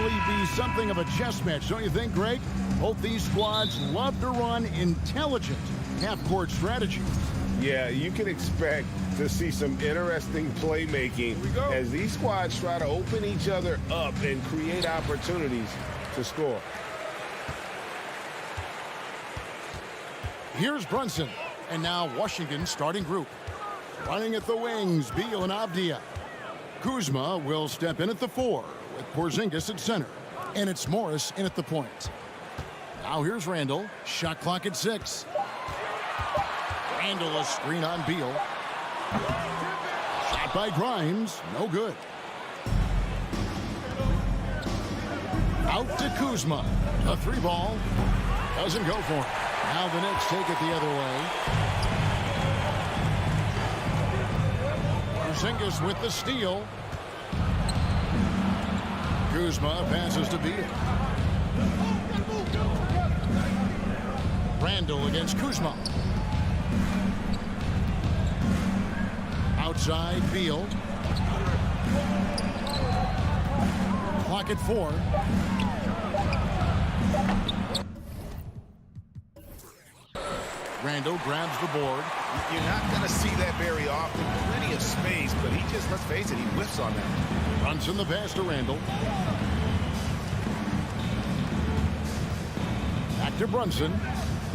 probably be something of a chess match, don't you think, Greg? Both these squads love to run intelligent half-court strategy. Yeah, you can expect to see some interesting playmaking as these squads try to open each other up and create opportunities to score. Here's Brunson, and now Washington's starting group. Running at the wings, Beal and Avdia. Kuzma will step in at the 4 with Porzingis at center. And it's Morris in at the point. Now here's Randall. Shot clock at 6. Randall a screen on Beal. Shot by Grimes. No good. Out to Kuzma. A 3 ball. Doesn't go for it. Now the Knicks take it the other way. Porzingis with the steal. Kuzma passes to Beal. Randall against Kuzma. Outside Beal. Clock at 4. Randall grabs the board. You're not going to see that very often. Plenty of space, but he just, let's face it, he whiffs on that. Brunson the pass to Randall. Back to Brunson.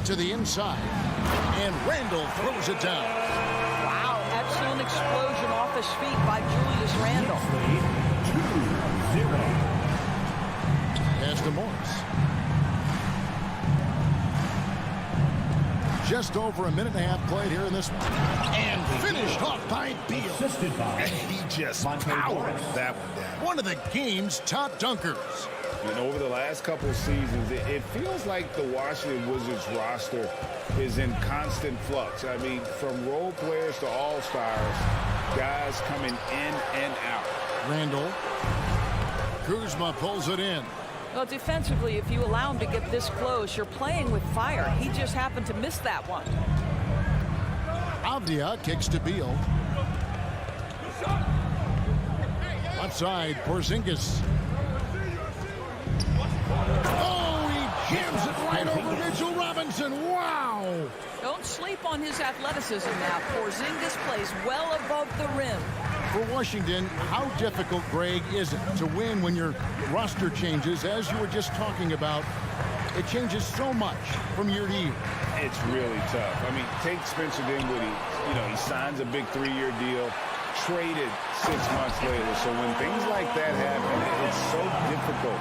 To the inside. And Randall throws it down. Wow, excellent explosion off his feet by Julius Randall. 2-0. Pass to Morris. Just over a minute and a half played here in this one. And finished off by Beal. He just powered that one down. One of the game's top dunkers. And over the last couple of seasons, it feels like the Washington Wizards roster is in constant flux. I mean, from role players to all-stars, guys coming in and out. Randall. Kuzma pulls it in. Well, defensively, if you allow him to get this close, you're playing with fire. He just happened to miss that one. Avdia kicks to Beal. Left side, Porzingis. Oh, he jams it right over Mitchell Robinson. Wow! Don't sleep on his athleticism now. Porzingis plays well above the rim. For Washington, how difficult, Greg, is it to win when your roster changes? As you were just talking about, it changes so much from year to year. It's really tough. I mean, take Spencer Dinwiddie. You know, he signs a big 3-year deal, traded 6 months later. So when things like that happen, it's so difficult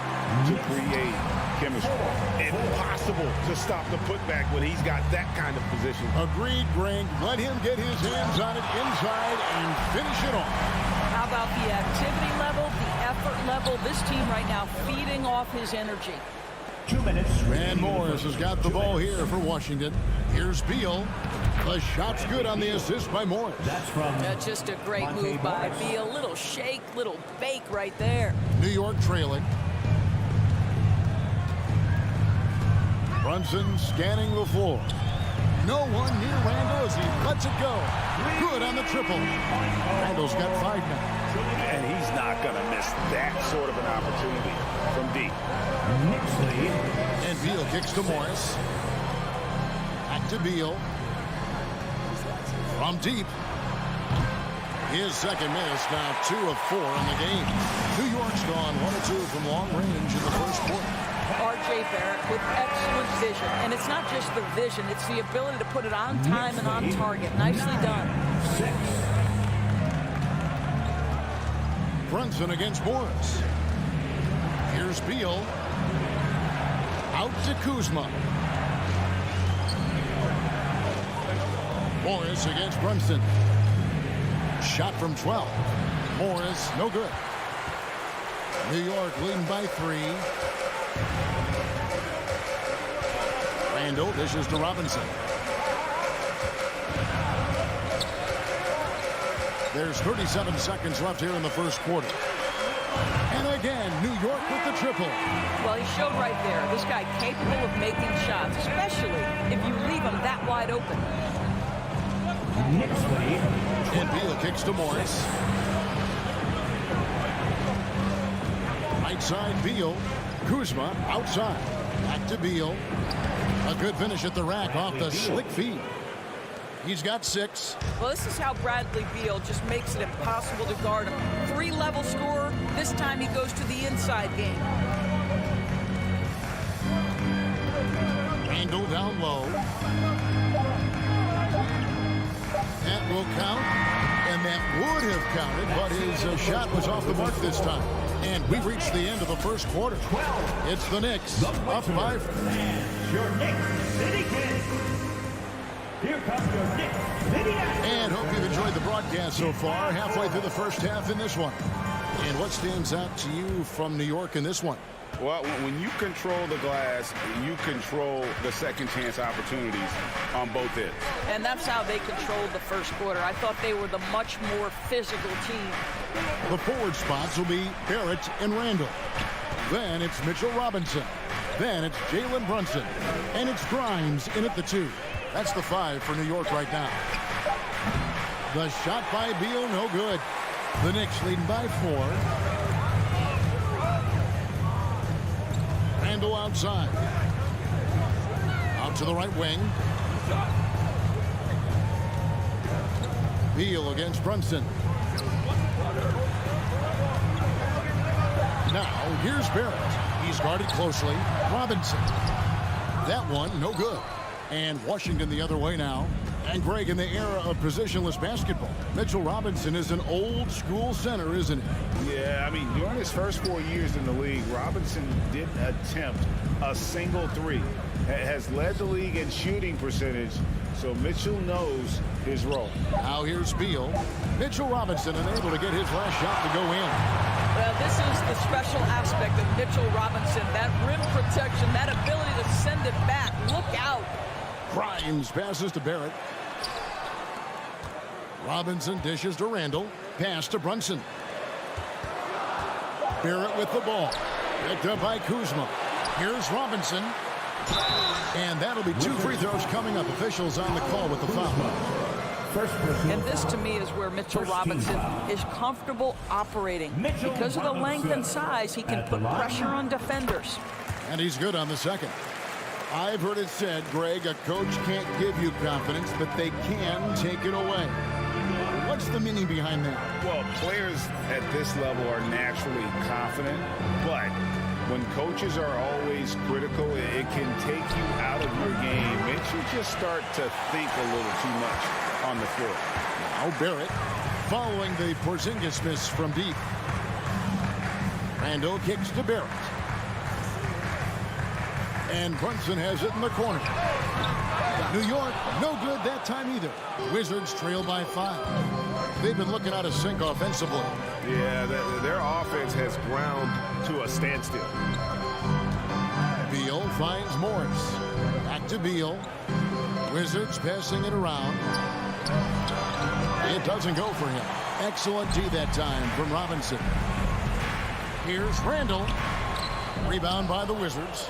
to create chemistry. Impossible to stop the putback when he's got that kind of position. Agreed, Greg. Let him get his hands on it inside and finish it off. How about the activity level, the effort level? This team right now feeding off his energy. 2 minutes. And Morris has got the ball here for Washington. Here's Beal. The shot's good on the assist by Morris. That's from Just a great move by Beal. Little shake, little bake right there. New York trailing. Brunson scanning the floor. No one near Randall as he lets it go. Good on the triple. Randall's got 5 now. And he's not going to miss that sort of an opportunity from deep. Knicks lead. And Beal kicks to Morris. Back to Beal. From deep. His second miss, now 2 of 4 in the game. New York's gone 1 of 2 from long range in the first quarter. R.J. Barrett with excellent vision. And it's not just the vision, it's the ability to put it on time and on target. Nicely done. 6. Brunson against Morris. Here's Beal. Out to Kuzma. Morris against Brunson. Shot from 12. Morris, no good. New York leading by 3. Randall dishes to Robinson. There's 37 seconds left here in the first quarter. And again, New York with the triple. Well, he showed right there, this guy capable of making shots, especially if you leave him that wide open. Knicks lead. And Beal kicks to Morris. Right side, Beal. Kuzma outside. Back to Beal. A good finish at the rack off the slick feed. He's got 6. Well, this is how Bradley Beal just makes it impossible to guard him. 3-level scorer. This time he goes to the inside game. Randall down low. That will count, and that would have counted, but his shot was off the mark this time. And we've reached the end of the first quarter. It's the Knicks up by. Your Knicks City Kings. Here comes your Knicks City. And hope you've enjoyed the broadcast so far. Halfway through the first half in this one. And what stands out to you from New York in this one? Well, when you control the glass, you control the second chance opportunities on both ends. And that's how they controlled the first quarter. I thought they were the much more physical team. The forward spots will be Barrett and Randall. Then it's Mitchell Robinson. Then it's Jalen Brunson. And it's Grimes in at the 2. That's the 5 for New York right now. The shot by Beal, no good. The Knicks leading by 4. Randall outside. Out to the right wing. Beal against Brunson. Now, here's Barrett. He's guarded closely. Robinson. That one, no good. And Washington the other way now. And Greg, in the era of positionless basketball, Mitchell Robinson is an old-school center, isn't he? Yeah, I mean, during his first 4 years in the league, Robinson didn't attempt a single 3. Has led the league in shooting percentage, so Mitchell knows his role. Now here's Beal. Mitchell Robinson unable to get his last shot to go in. Well, this is the special aspect of Mitchell Robinson. That rim protection, that ability to send it back. Look out. Grimes passes to Barrett. Robinson dishes to Randall. Pass to Brunson. Barrett with the ball. Picked up by Kuzma. Here's Robinson. And that'll be 2 free throws coming up. Officials on the call with the foul. And this, to me, is where Mitchell Robinson is comfortable operating. Because of the length and size, he can put pressure on defenders. And he's good on the second. I've heard it said, Greg, a coach can't give you confidence, but they can take it away. What's the meaning behind that? Well, players at this level are naturally confident, but when coaches are always critical, it can take you out of your game. Makes you just start to think a little too much on the floor. Now Barrett following the Porzingis miss from deep. Randall kicks to Barrett. And Brunson has it in the corner. New York, no good that time either. Wizards trail by 5. They've been looking out of sync offensively. Yeah, their offense has ground to a standstill. Beal finds Morris. Back to Beal. Wizards passing it around. It doesn't go for him. Excellent D that time from Robinson. Here's Randall. Rebound by the Wizards.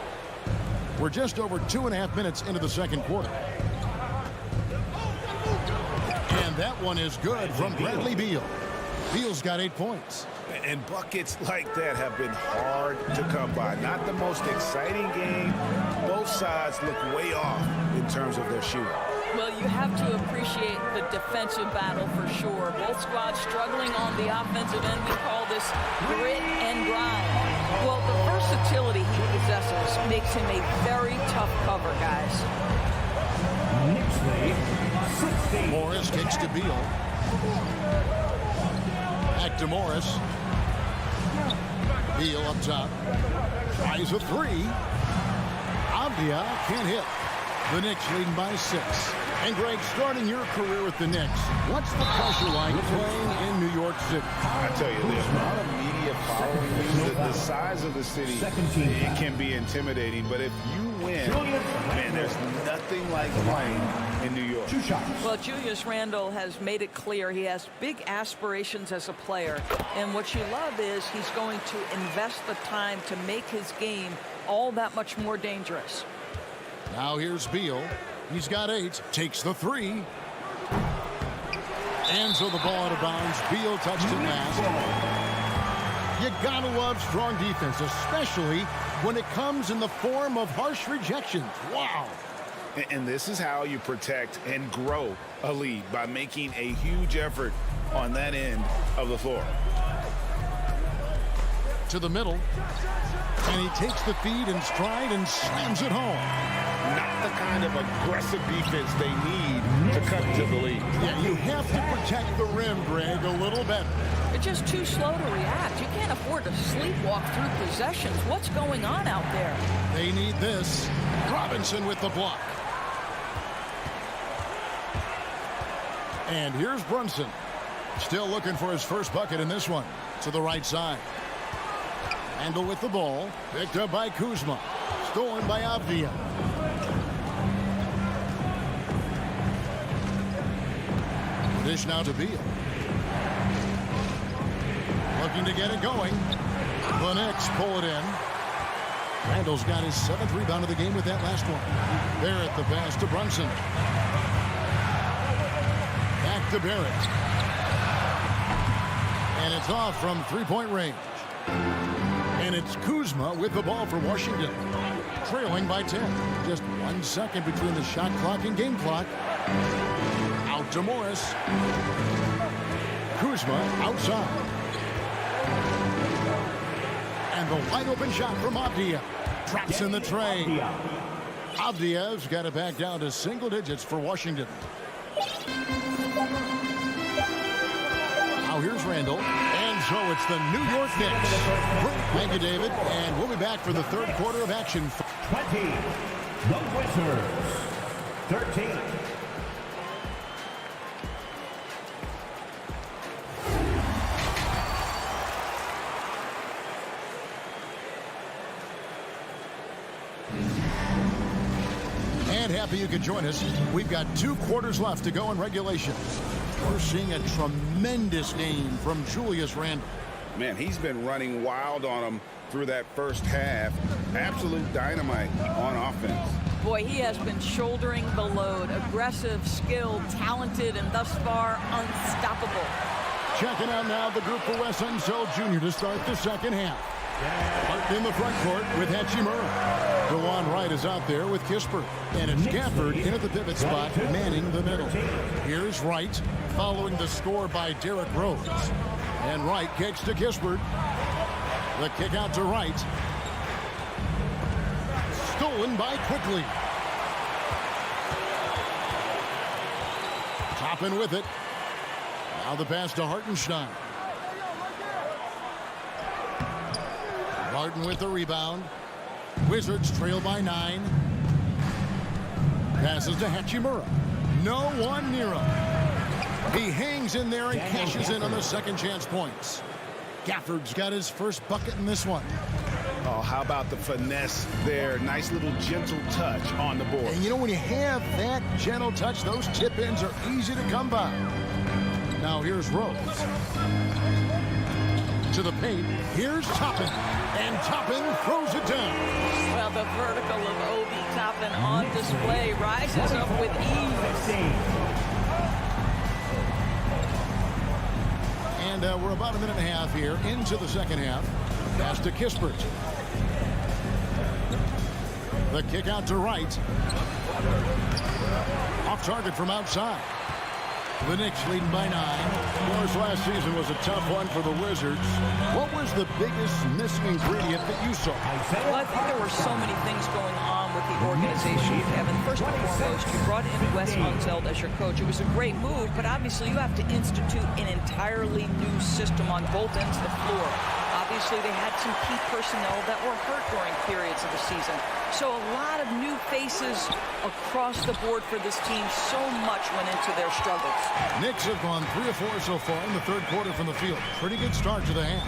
We're just over 2.5 minutes into the second quarter. And that one is good from Bradley Beal. Beal's got 8 points. And buckets like that have been hard to come by. Not the most exciting game. Both sides look way off in terms of their shooting. Well, you have to appreciate the defensive battle for sure. Both squads struggling on the offensive end. We call this grit and grind. Well, the versatility he possesses makes him a very tough cover, guys. Knicks lead 16. Morris kicks to Beal. Back to Morris. Beal up top. Tries a 3. Avdia can't hit. The Knicks leading by 6. And Greg, starting your career with the Knicks, what's the pressure like playing in New York City? I tell you, the amount of media following the size of the city, it can be intimidating. But if you win, man, there's nothing like playing in New York. Well, Julius Randle has made it clear he has big aspirations as a player. And what you love is he's going to invest the time to make his game all that much more dangerous. Now here's Beal. He's got 8. Takes the 3. And so the ball out of bounds. Beal touched it last. You gotta love strong defense, especially when it comes in the form of harsh rejections. Wow. And this is how you protect and grow a lead, by making a huge effort on that end of the floor. To the middle. And he takes the feed in stride and slams it home. Not the kind of aggressive defense they need to cut to the lead. Yeah, you have to protect the rim, Greg, a little better. They're just too slow to react. You can't afford to sleepwalk through possessions. What's going on out there? They need this. Robinson with the block. And here's Brunson. Still looking for his first bucket in this one. To the right side. Randall with the ball. Picked up by Kuzma. Stolen by Avdia. Dish now to Beal. Looking to get it going. The Knicks pull it in. Randall's got his 7th rebound of the game with that last one. Barrett the pass to Brunson. Back to Barrett. And it's off from three-point range. And it's Kuzma with the ball for Washington. Trailing by 10. Just 1 second between the shot clock and game clock. Out to Morris. Kuzma outside. And the wide open shot from Avdia. Traps in the tray. Avdia's got it back down to single digits for Washington. Now here's Randall. And so it's the New York Knicks. Thank you, David. And we'll be back for the third quarter of action. 20. The Wizards. 13. And happy you could join us. We've got 2 quarters left to go in regulation. We're seeing a tremendous game from Julius Randle. Man, he's been running wild on them through that first half. Absolute dynamite on offense. Boy, he has been shouldering the load. Aggressive, skilled, talented, and thus far unstoppable. Checking out now the group for Wes Unseld Jr. to start the second half. Parked in the front court with Hachimura. DeJuan Wright is out there with Kispert. And it's Gafford in at the pivot spot, manning the middle. Here's Wright, following the score by Derrick Rose. And Wright kicks to Kispert. The kick out to Wright. Stolen by Quickly. Toppin with it. Now the pass to Hartenstein. Martin with the rebound. Wizards trail by 9. Passes to Hachimura. No one near him. He hangs in there and cashes in on the second chance points. Gafford's got his first bucket in this one. Oh, how about the finesse there? Nice little gentle touch on the board. And you know, when you have that gentle touch, those tip-ins are easy to come by. Now here's Rose. To the paint. Here's Toppin. And Toppin throws it down. Well, the vertical of Obi Toppin on display rises up with ease. And we're about a minute and a half here into the second half. Pass to Kispert. The kick out to Wright. Off target from outside. The Knicks leading by 9. Of course, last season was a tough one for the Wizards. What was the biggest missing ingredient that you saw? Well, I think there were so many things going on with the organization, Kevin. First and foremost, you brought in Wes Unseld as your coach. It was a great move, but obviously you have to institute an entirely new system on both ends of the floor. Obviously, they had some key personnel that were hurt during periods of the season. So a lot of new faces across the board for this team. So much went into their struggles. Knicks have gone 3 of 4 so far in the third quarter from the field. Pretty good start to the half.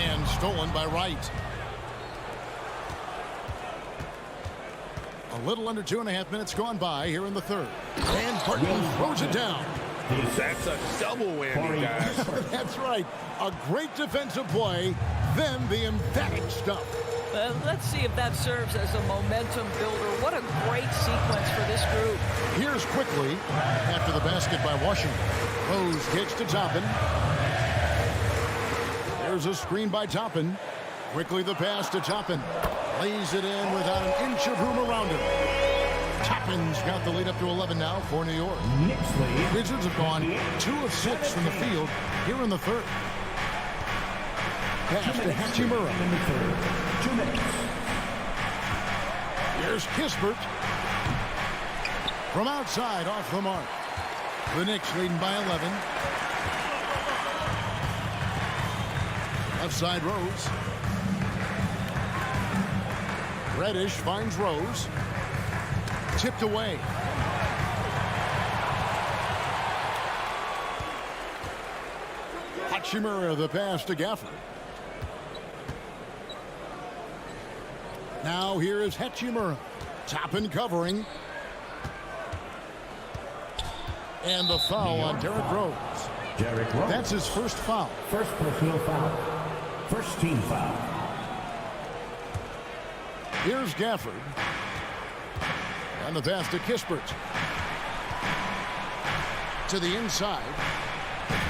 And stolen by Wright. A little under 2.5 minutes gone by here in the third. And Barton throws it down. That's a double whammy, guys. That's right. A great defensive play, then the emphatic stuff. Let's see if that serves as a momentum builder. What a great sequence for this group. Here's Quickly after the basket by Washington. Rose kicks to Toppin. There's a screen by Toppin. Quickly the pass to Toppin. Lays it in without an inch of room around him. Toppin's got the lead up to 11 now for New York. Knicks lead. Wizards have gone 2 of 6 from the field here in the third. Pass to Hachimura. In the third. 2 minutes. Here's Kispert. From outside, off the mark. The Knicks leading by 11. Left side, Rose. Reddish finds Rose. Tipped away. Hachimura, the pass to Gafford. Now here is Hachimura. Toppin covering. And the foul on Derrick Rose. Derrick Rose. That's his first foul. First personal foul. First team foul. Here's Gafford. And the pass to Kispert. To the inside.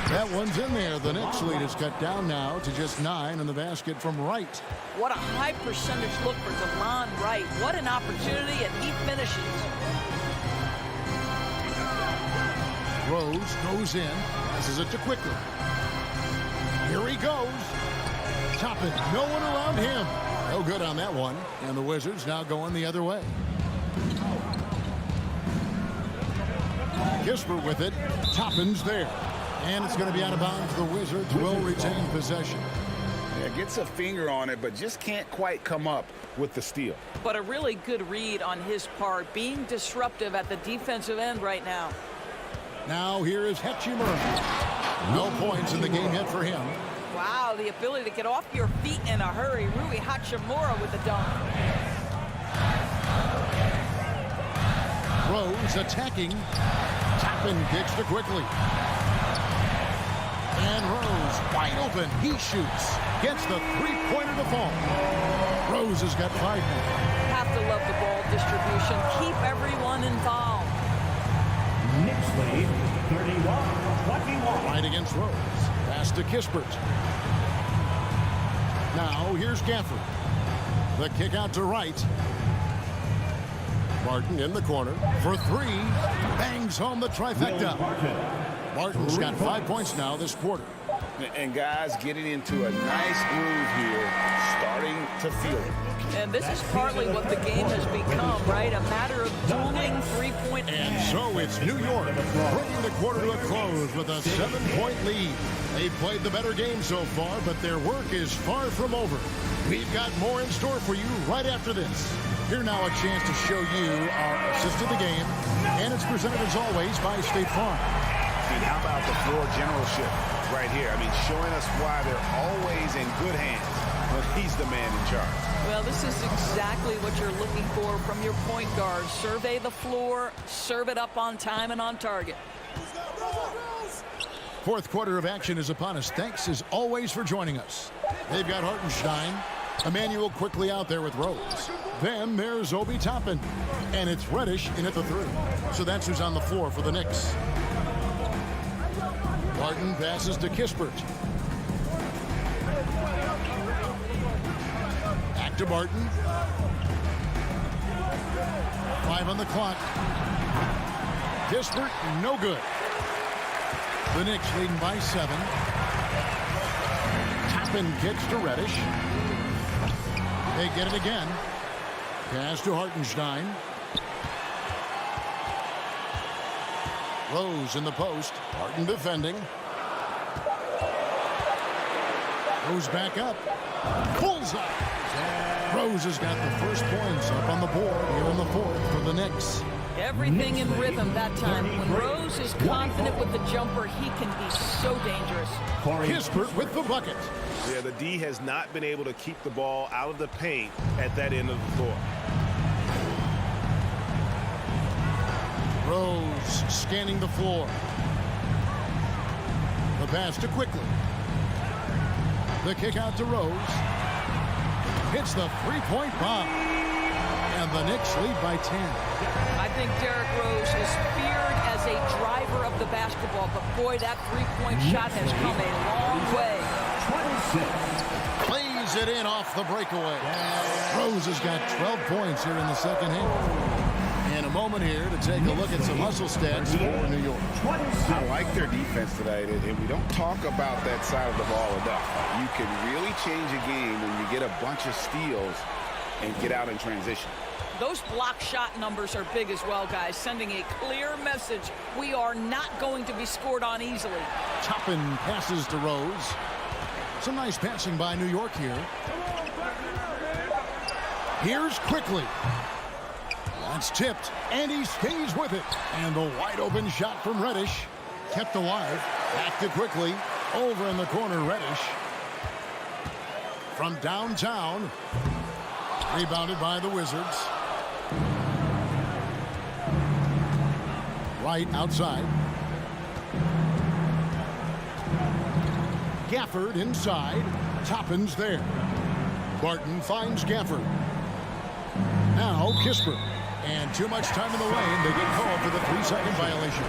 That one's in there. The Knicks lead is cut down now to just 9 in the basket from Wright. What a high percentage look for DeLon Wright. What an opportunity, and he finishes. Rose goes in. Passes it to Quickly. Here he goes. Toppin, no one around him. No good on that one. And the Wizards now going the other way. Kispert with it. Toppin's there. And it's going to be out of bounds. The Wizards will retain possession. Yeah, gets a finger on it, but just can't quite come up with the steal. But a really good read on his part, being disruptive at the defensive end right now. Now here is Hachimura. No points in the game yet for him. Wow, the ability to get off your feet in a hurry. Rui Hachimura with the dunk. Rose attacking. Toppin kicks to Quickly. And Rose wide open. He shoots. Gets the three-pointer to fall. Rose has got 5 more. Have to love the ball distribution. Keep everyone involved. Knicks lead 31-21. Right against Rose. Pass to Kispert. Now here's Gafford. The kick out to Wright. Martin in the corner for 3. Bangs home the trifecta. Martin's got 5 points now this quarter. And guys getting into a nice groove here, starting to feel it. And this is partly what the game has become, right? A matter of dueling three-point. And so it's New York bringing the quarter to a close with a 7-point lead. They've played the better game so far, but their work is far from over. We've got more in store for you right after this. Here now a chance to show you our assist of the game, and it's presented as always by State Farm. And how about the floor generalship right here? I mean, showing us why they're always in good hands when he's the man in charge. Well, this is exactly what you're looking for from your point guard. Survey the floor, serve it up on time and on target. Fourth quarter of action is upon us. Thanks as always for joining us. They've got Hartenstein. Emmanuel quickly out there with Rose. Then there's Obi Toppin. And it's Reddish in at the 3. So that's who's on the floor for the Knicks. Martin passes to Kispert. Back to Martin. 5 on the clock. Kispert, no good. The Knicks leading by 7. Toppin kicks to Reddish. They get it again. Pass to Hartenstein. Rose in the post. Harden defending. Rose back up. Pulls up. Rose has got the first points up on the board here in the 4th for the Knicks. Everything in rhythm that time. When Rose is confident with the jumper, he can be so dangerous. Kispert with the bucket. Yeah, the D has not been able to keep the ball out of the paint at that end of the floor. Rose scanning the floor. The pass to Quickly. The kick out to Rose. Hits the three-point bomb. And the Knicks lead by 10. I think Derrick Rose is feared as a driver of the basketball, but boy, that three-point shot has come a long way. Plays it in off the breakaway. Rose has got 12 points here in the second half. And a moment here to take a look at some hustle stats for New York. I like their defense tonight, and we don't talk about that side of the ball enough. You can really change a game when you get a bunch of steals and get out in transition. Those block shot numbers are big as well, guys, sending a clear message. We are not going to be scored on easily. Toppin passes to Rose. Some nice passing by New York here. Here's Quickly. That's tipped, and he stays with it. And the wide open shot from Reddish. Kept alive. Back to Quickly. Over in the corner, Reddish. From downtown. Rebounded by the Wizards. Right outside. Gafford inside. Toppin's there. Barton finds Gafford. Now Kisper. And too much time in the lane. They get called for the 3-second violation.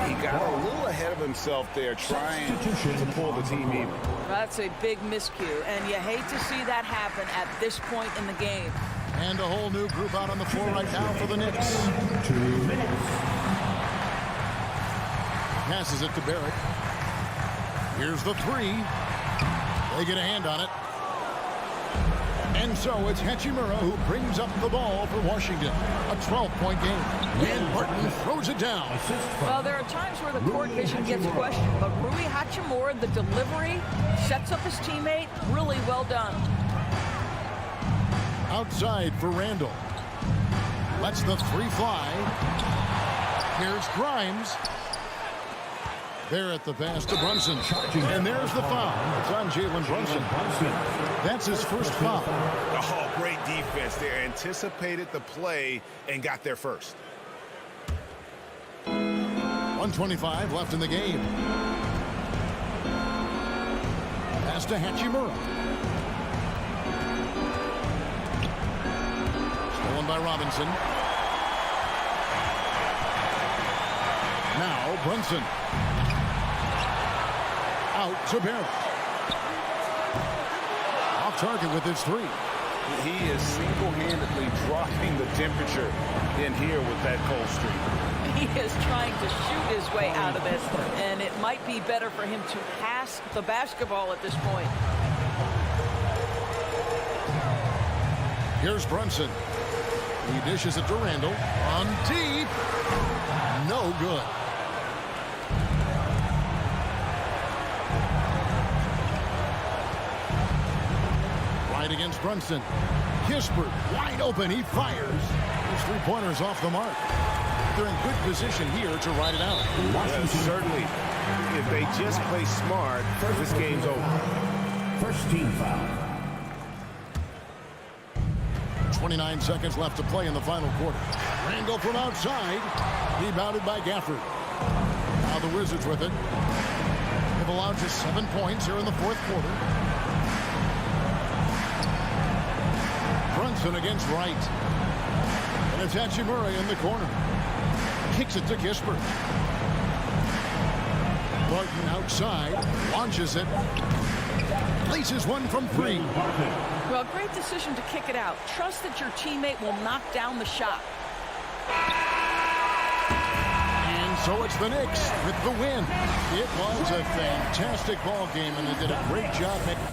He got a little ahead of himself there trying to pull the team even. That's a big miscue, and you hate to see that happen at this point in the game. And a whole new group out on the floor right now for the Knicks. 2 minutes. Passes it to Barrett. Here's the three. They get a hand on it. And so it's Hachimura who brings up the ball for Washington. A 12-point game. And Barton throws it down. Well, there are times where the court vision gets questioned, but Rui Hachimura, the delivery, sets up his teammate. Really well done. Outside for Randall. Lets the three fly. Here's Grimes. There at the pass to Brunson. And there's the foul. It's on Jalen Brunson. That's his first foul. Oh, great defense there. Anticipated the play and got there first. 1:25 left in the game. Pass to Hachimura. Stolen by Robinson. Now Brunson. Out to Barrett. Off target with his three. He is single-handedly dropping the temperature in here with that cold streak. He is trying to shoot his way out of this, and it might be better for him to pass the basketball at this point. Here's Brunson. He dishes it to Randall. On deep. No good. Right against Brunson. Kisper wide open. He fires. His three-pointers off the mark. They're in good position here to ride it out. Certainly, if they just play smart, this game's over. First team foul. 29 seconds left to play in the final quarter. Randall from outside. Rebounded by Gafford. Now the Wizards with it. They've allowed just 7 points here in the fourth quarter. Brunson against Wright. And it's Hachimura in the corner. Kicks it to Kisper. Barton outside. Launches it. Places one from three. Well, great decision to kick it out. Trust that your teammate will knock down the shot. And so it's the Knicks with the win. It was a fantastic ball game, and they did a great job making.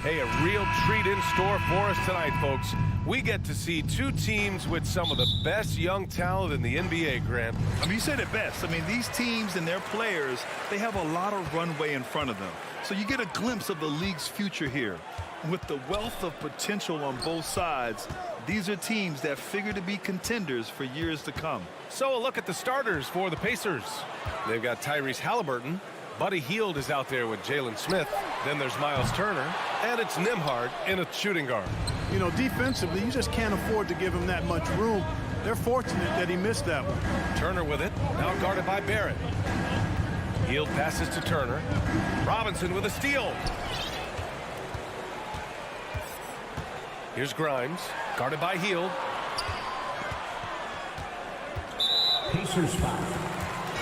Hey, a real treat in store for us tonight, folks. We get to see two teams with some of the best young talent in the NBA, Grant. I mean, you said it best. I mean, these teams and their players, they have a lot of runway in front of them. So you get a glimpse of the league's future here. With the wealth of potential on both sides, these are teams that figure to be contenders for years to come. So a look at the starters for the Pacers. They've got Tyrese Halliburton. Buddy Hield is out there with Jalen Smith. Then there's Miles Turner. And it's Nembhard in a shooting guard. You know, defensively, you just can't afford to give him that much room. They're fortunate that he missed that one. Turner with it. Now guarded by Barrett. Hield passes to Turner. Robinson with a steal. Here's Grimes. Guarded by Hield. Pacers foul.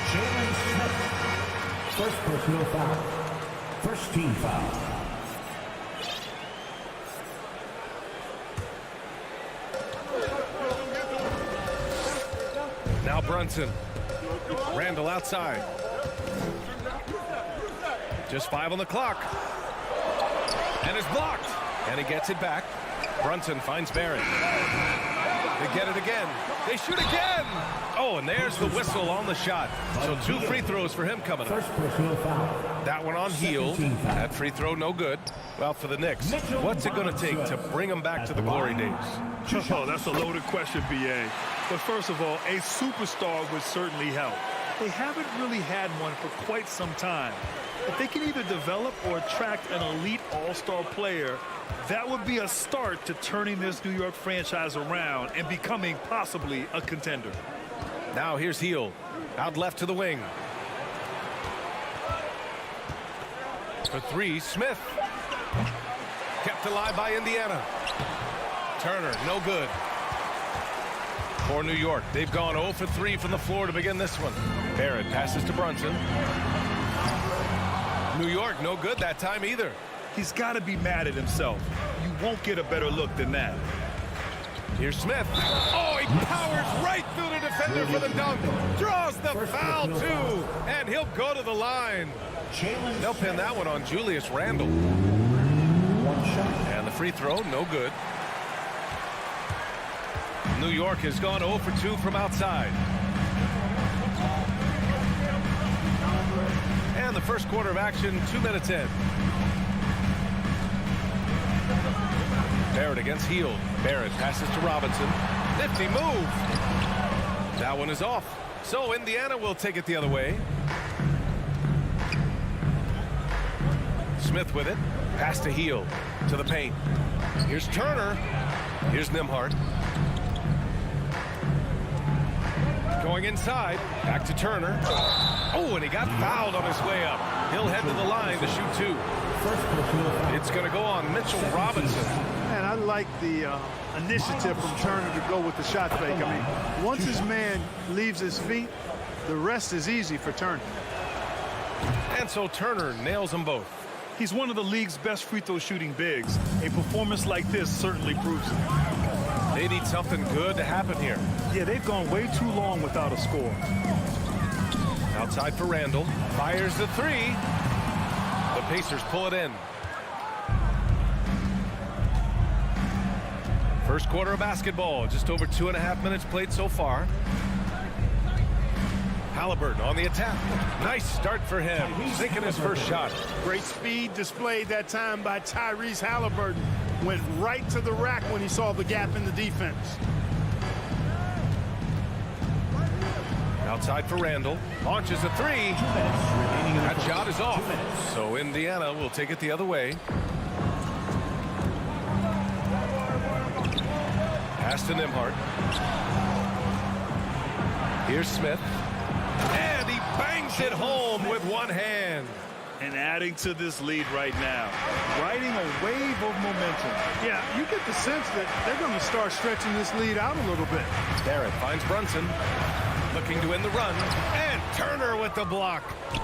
Jalen Smith. First personal foul. First team foul. Now Brunson. Randall outside. Just 5 on the clock. And it's blocked. And he gets it back. Brunson finds Barrett. They get it again. They shoot again. Oh, and there's the whistle on the shot. So 2 free throws for him coming up. First personal foul. That one on Hield. That free throw no good. Well, for the Knicks, what's it going to take to bring them back to the glory days? Oh, that's a loaded question, B.A. But first of all, a superstar would certainly help. They haven't really had one for quite some time. If they can either develop or attract an elite all-star player, that would be a start to turning this New York franchise around and becoming possibly a contender. Now here's Hield. Out left to the wing. For three, Smith. Kept alive by Indiana. Turner, no good. For New York, they've gone 0 for 3 from the floor to begin this one. Barrett passes to Brunson. New York, no good that time either. He's got to be mad at himself. You won't get a better look than that. Here's Smith. Oh, he powers right through the defender for the dunk. Draws the foul, too. And he'll go to the line. They'll pin that one on Julius Randle. And the free throw, no good. New York has gone 0 for 2 from outside. And the first quarter of action, 2 minutes in. Barrett against Hield. Barrett passes to Robinson. Nifty move. That one is off. So Indiana will take it the other way. Smith with it. Pass to Hield. To the paint. Here's Turner. Here's Nembhard. Going inside. Back to Turner. Oh, and he got fouled on his way up. He'll head to the line to shoot 2. It's going to go on Mitchell Robinson. And I like the initiative from Turner to go with the shot fake. I mean, once his man leaves his feet, the rest is easy for Turner. And so Turner nails them both. He's one of the league's best free throw shooting bigs. A performance like this certainly proves it. They need something good to happen here. Yeah, they've gone way too long without a score. Outside for Randle. Fires the 3. The Pacers pull it in. First quarter of basketball. Just over 2.5 minutes played so far. Halliburton on the attack. Nice start for him. Sinking his first shot. Great speed displayed that time by Tyrese Halliburton. Went right to the rack when he saw the gap in the defense. Outside for Randle. Launches a 3. That shot is off. So Indiana will take it the other way. Pass to Nembhard. Here's Smith. And he bangs it home with one hand. And adding to this lead right now. Riding a wave of momentum. Yeah, you get the sense that they're going to start stretching this lead out a little bit. Barrett finds Brunson. Looking to win the run. And Turner with the block.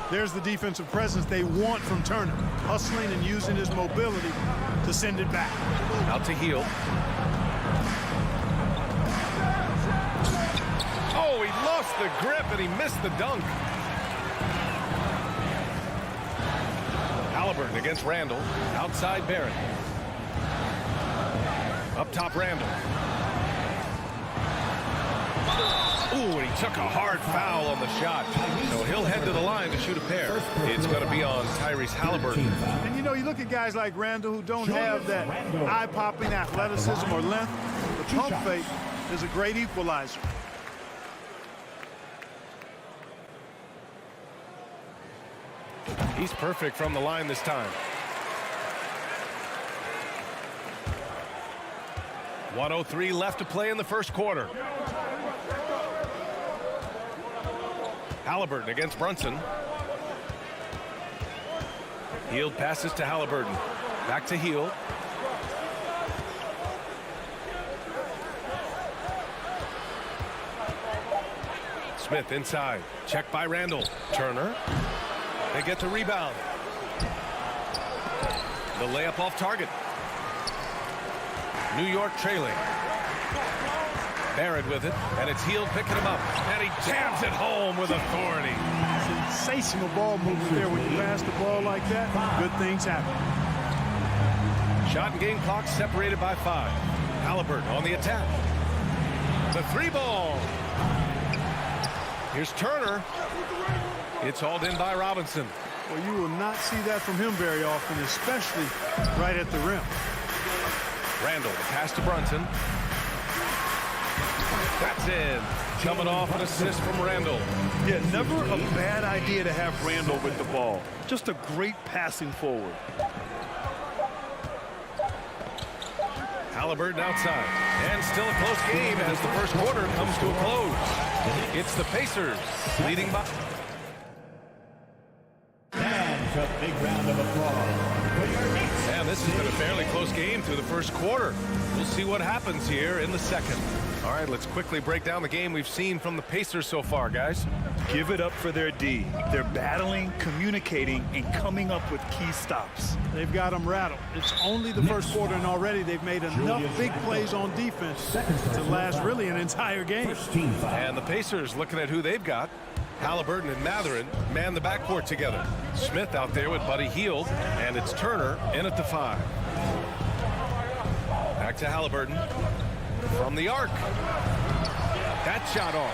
There's the defensive presence they want from Turner. Hustling and using his mobility to send it back. Out to Hield. Oh, he lost the grip and he missed the dunk. Halliburton against Randle. Outside Barrett. Up top Randle. Ooh, and he took a hard foul on the shot. So he'll head to the line to shoot a pair. It's going to be on Tyrese Halliburton. And you know, you look at guys like Randle who don't have that eye-popping athleticism or length. The pump fake is a great equalizer. He's perfect from the line this time. 1:03 left to play in the first quarter. Halliburton against Brunson. Hield passes to Halliburton. Back to Hield. Smith inside. Checked by Randle. Turner. They get the rebound. The layup off target. New York trailing. Barrett with it, and it's Hield picking him up. And he jams it home with authority. Sensational ball movement there when you pass the ball like that. Good things happen. Shot and game clock separated by 5. Halliburton on the attack. The 3 ball. Here's Turner. It's hauled in by Robinson. Well, you will not see that from him very often, especially right at the rim. Randle, pass to Brunson. That's in. Coming off an assist from Randall. Yeah, never a bad idea to have Randall with the ball. Just a great passing forward. Halliburton outside. And still a close game as the first quarter comes to a close. It's the Pacers leading by. And a big round of applause for your Knicks. And this has been a fairly close game through the first quarter. We'll see what happens here in the second. All right, let's quickly break down the game we've seen from the Pacers so far, guys. Give it up for their D. They're battling, communicating, and coming up with key stops. They've got them rattled. It's only the first quarter, and already they've made enough big plays on defense to last really an entire game. And the Pacers, looking at who they've got, Halliburton and Mathurin man the backcourt together. Smith out there with Buddy Hield, and it's Turner in at the 5. Back to Halliburton from the arc. That shot off.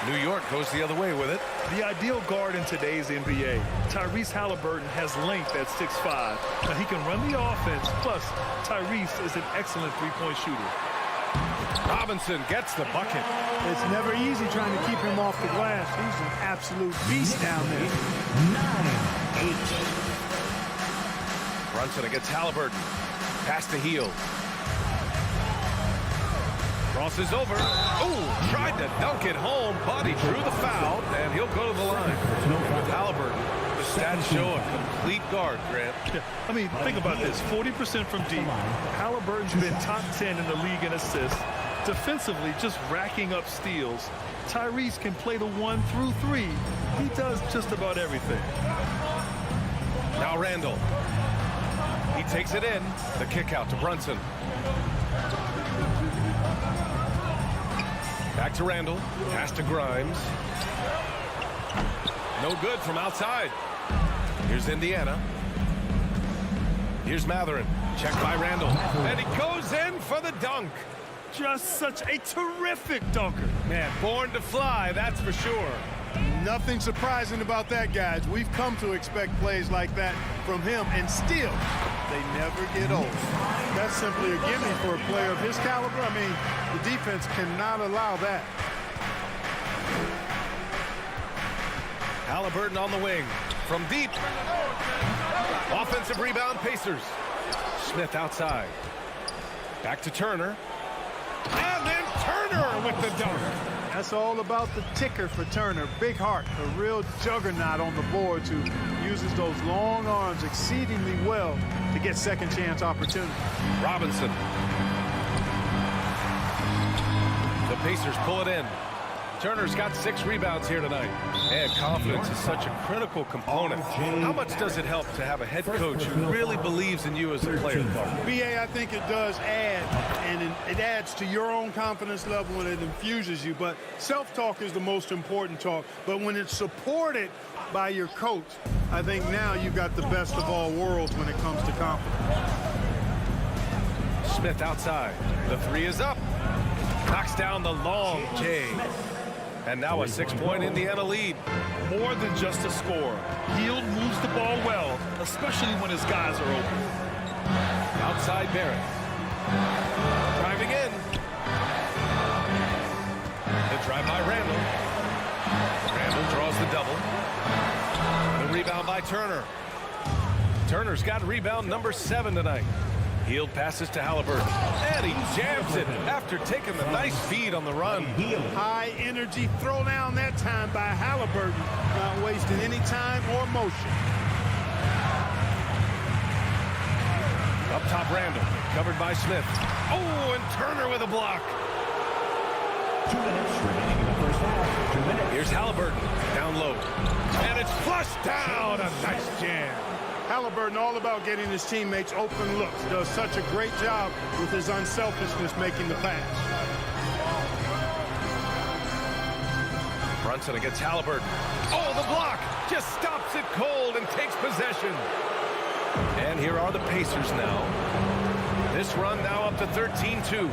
New York goes the other way with it. The ideal guard in today's NBA. Tyrese Halliburton has length at 6'5". Now he can run the offense, plus Tyrese is an excellent three-point shooter. Robinson gets the bucket. It's never easy trying to keep him off the glass. He's an absolute beast down there. 9-8. Brunson against Halliburton. Pass to Hield. Crosses over. Oh, tried to dunk it home, but he drew the foul, and he'll go to the line. With Halliburton, the stats show a complete guard, Grant. Yeah, I mean, think about this. 40% from deep. Halliburton's been top 10 in the league in assists. Defensively, just racking up steals. Tyrese can play the 1 through 3. He does just about everything. Now Randall. He takes it in. The kick out to Brunson. Back to Randall. Pass to Grimes. No good from outside. Here's Indiana. Here's Mathurin. Checked by Randall. And he goes in for the dunk. Just such a terrific dunker. Man, born to fly, that's for sure. Nothing surprising about that, guys. We've come to expect plays like that from him, and still, they never get old. That's simply a gimme for a player of his caliber. I mean, the defense cannot allow that. Halliburton on the wing. From deep. Offensive rebound, Pacers. Smith outside. Back to Turner. And then Turner with the dunk. That's all about the ticker for Turner. Big heart, a real juggernaut on the boards who uses those long arms exceedingly well to get second chance opportunities. Robinson. The Pacers pull it in. Turner's got 6 rebounds here tonight. And confidence is such a critical component. How much does it help to have a head coach who really believes in you as a player? BA, I think it does add, and it adds to your own confidence level when it infuses you. But self-talk is the most important talk. But when it's supported by your coach, I think now you've got the best of all worlds when it comes to confidence. Smith outside. The 3 is up. Knocks down the long J. And now a 6-point Indiana lead. More than just a score. Hield moves the ball well, especially when his guys are open. Outside Barrett. Driving in. The drive by Randall. Randall draws the double. The rebound by Turner. Turner's got rebound number 7 tonight. Hield passes to Halliburton. And he jams it after taking the nice feed on the run. High energy throw down that time by Halliburton. Not wasting any time or motion. Up top Randall. Covered by Smith. Oh, and Turner with a block. 2 minutes remaining in the first half. 2 minutes. Here's Halliburton. Down low. And it's flushed down. A nice jam. Halliburton all about getting his teammates open looks. Does such a great job with his unselfishness making the pass. Brunson against Halliburton. Oh, the block! Just stops it cold and takes possession. And here are the Pacers now. This run now up to 13-2.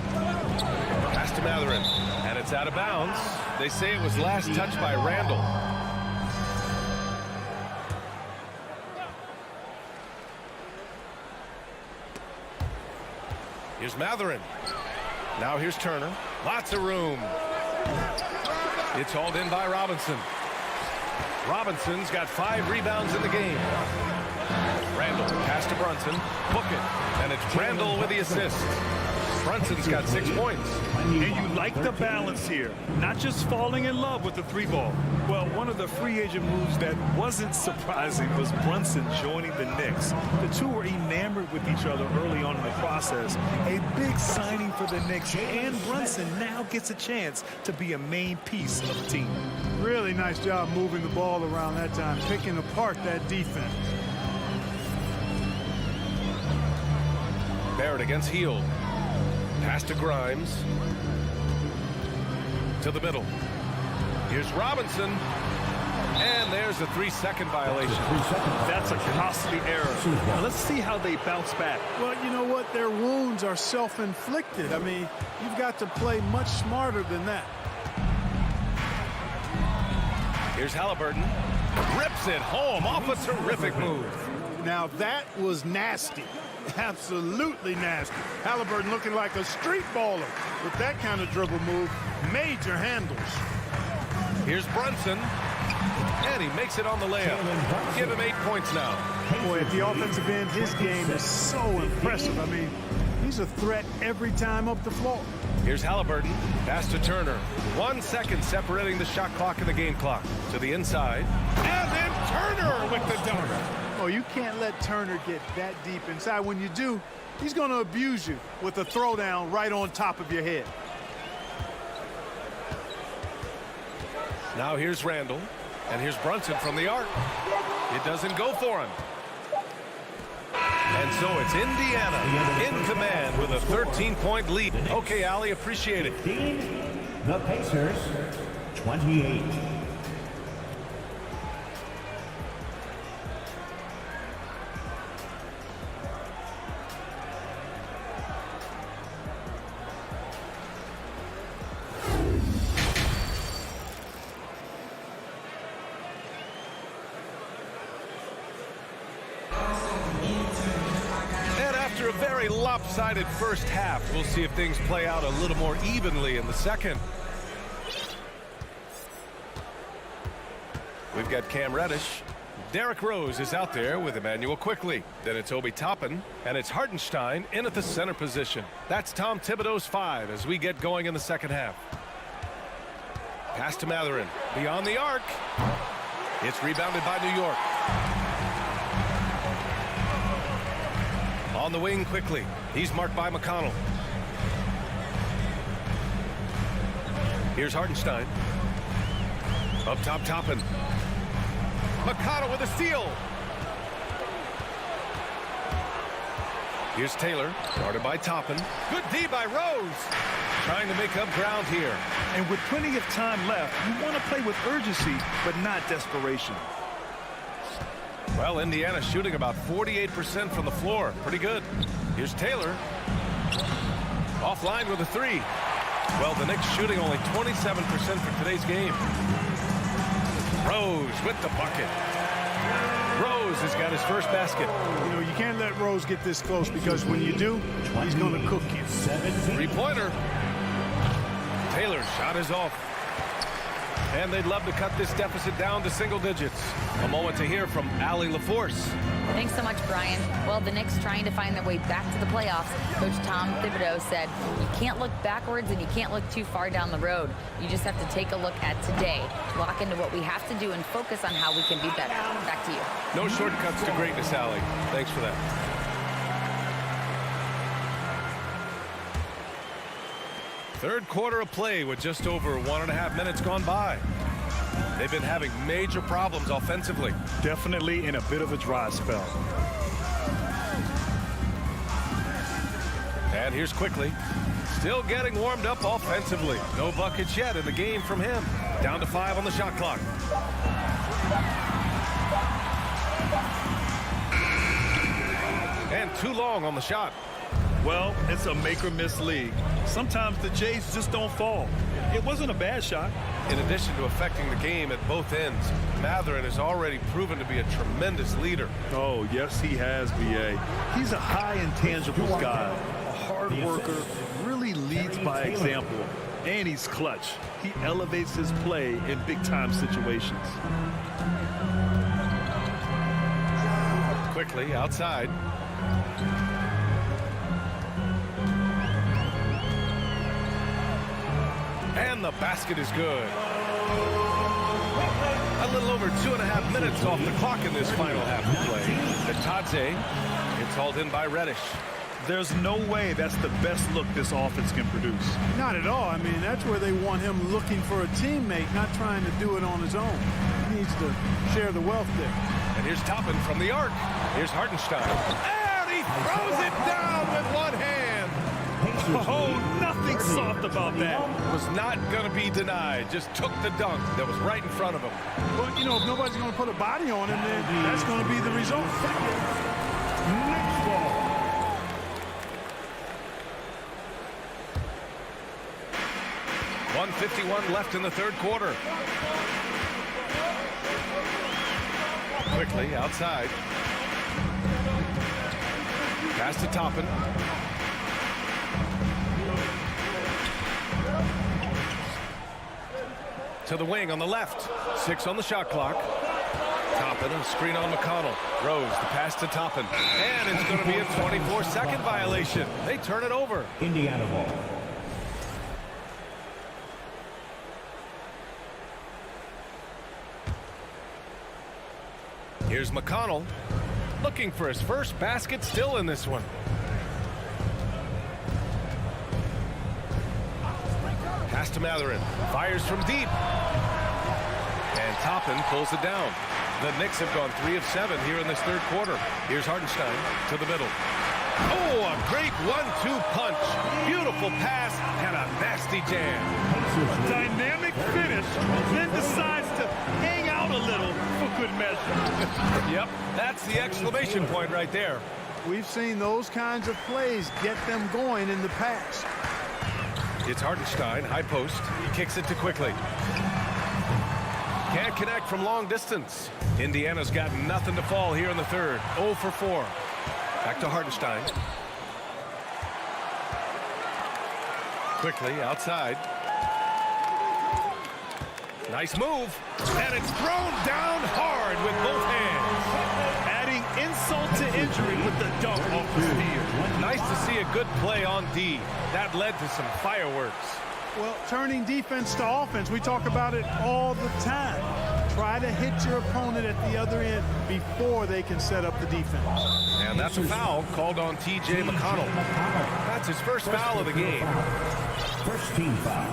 Pass to Mathurin. And it's out of bounds. They say it was last touched by Randall. Here's Mathurin. Now here's Turner. Lots of room. It's hauled in by Robinson. Robinson's got 5 rebounds in the game. Randall pass to Brunson. Book it. And it's Randall with the assist. Brunson's got 6 points. And you like the balance here. Not just falling in love with the 3-ball. Well, one of the free agent moves that wasn't surprising was Brunson joining the Knicks. The two were enamored with each other early on in the process. A big signing for the Knicks, and Brunson now gets a chance to be a main piece of the team. Really nice job moving the ball around that time, picking apart that defense. Barrett against Hield. Pass to Grimes. To the middle. Here's Robinson. And there's a 3-second violation. That's a costly error. Now let's see how they bounce back. Well, you know what? Their wounds are self-inflicted. I mean, you've got to play much smarter than that. Here's Halliburton. Rips it home off a terrific move. Now, that was nasty. Absolutely nasty. Halliburton looking like a street baller with that kind of dribble move. Major handles. Here's Brunson. And he makes it on the layup. Give him 8 points now. Boy, at the offensive end, his game is so impressive. I mean, he's a threat every time up the floor. Here's Halliburton. Pass to Turner. 1 second separating the shot clock and the game clock. To the inside. And then Turner with the dunk. Oh, you can't let Turner get that deep inside. When you do, he's going to abuse you with a throwdown right on top of your head. Now here's Randall. And here's Brunson from the arc. It doesn't go for him. And so it's Indiana in command with a 13-point lead. Okay, Allie, appreciate it. The Pacers, 28. After a very lopsided first half, we'll see if things play out a little more evenly in the second. We've got Cam Reddish. Derrick Rose is out there with Emmanuel Quickly. Then it's Obi Toppin, and it's Hartenstein in at the center position. That's Tom Thibodeau's 5 as we get going in the second half. Pass to Mathurin. Beyond the arc. It's rebounded by New York. On the wing quickly. He's marked by McConnell. Here's Hartenstein. Up top, Toppin. McConnell with a steal. Here's Taylor. Guarded by Toppin. Good D by Rose. Trying to make up ground here. And with plenty of time left, you want to play with urgency, but not desperation. Well, Indiana shooting about 48% from the floor. Pretty good. Here's Taylor. Offline with a 3. Well, the Knicks shooting only 27% for today's game. Rose with the bucket. Rose has got his first basket. You know, you can't let Rose get this close because when you do, he's going to cook you. 3-pointer. Taylor's shot is off. And they'd love to cut this deficit down to single digits. A moment to hear from Allie LaForce. Thanks so much, Brian. Well, the Knicks trying to find their way back to the playoffs. Coach Tom Thibodeau said, you can't look backwards and you can't look too far down the road. You just have to take a look at today, lock into what we have to do, and focus on how we can be better. Back to you. No shortcuts to greatness, Allie. Thanks for that. Third quarter of play with just over 1.5 minutes gone by. They've been having major problems offensively. Definitely in a bit of a dry spell. And here's Quickly. Still getting warmed up offensively. No buckets yet in the game from him. Down to 5 on the shot clock. And too long on the shot. Well, it's a make-or-miss league. Sometimes the Jays just don't fall. It wasn't a bad shot. In addition to affecting the game at both ends, Mathurin has already proven to be a tremendous leader. Oh, yes, he has, B.A. He's a high intangibles guy, a hard worker, really leads by example. And he's clutch. He elevates his play in big-time situations. Quickly outside. And the basket is good. A little over 2.5 minutes off the clock in this final half of play. Tadze gets hauled in by Reddish. There's no way that's the best look this offense can produce. Not at all. I mean, that's where they want him looking for a teammate, not trying to do it on his own. He needs to share the wealth there. And here's Toppin from the arc. Here's Hartenstein. And he throws it down with one hand. Oh, nothing soft about that. Was not going to be denied. Just took the dunk that was right in front of him. Well, you know, if nobody's going to put a body on him, then that's going to be the result. Next ball. .151 left in the third quarter. Quickly outside. Pass to Toppin. To the wing on the left. 6 on the shot clock. Toppin, a screen on McConnell. Rose, the pass to Toppin. And it's going to be a 24-second violation. They turn it over. Indiana ball. Here's McConnell, looking for his first basket still in this one. Pass to Matherin, fires from deep. And Toppin pulls it down. The Knicks have gone 3 of 7 here in this third quarter. Here's Hartenstein to the middle. Oh, a great 1-2 punch. Beautiful pass and a nasty jam. A dynamic finish, then decides to hang out a little for good measure. Yep, that's the exclamation point right there. We've seen those kinds of plays get them going in the past. It's Hartenstein, high post. He kicks it to Quickly. Can't connect from long distance. Indiana's got nothing to fall here in the third. 0 for 4. Back to Hartenstein. Quickly outside. Nice move. And it's thrown down hard with both hands. Adding insult to injury with the dunk off the steal. Nice to see a good play on D. That led to some fireworks. Well, turning defense to offense, we talk about it all the time. Try to hit your opponent at the other end before they can set up the defense. And that's a foul called on T.J. McConnell. That's his first foul of the game. First team foul.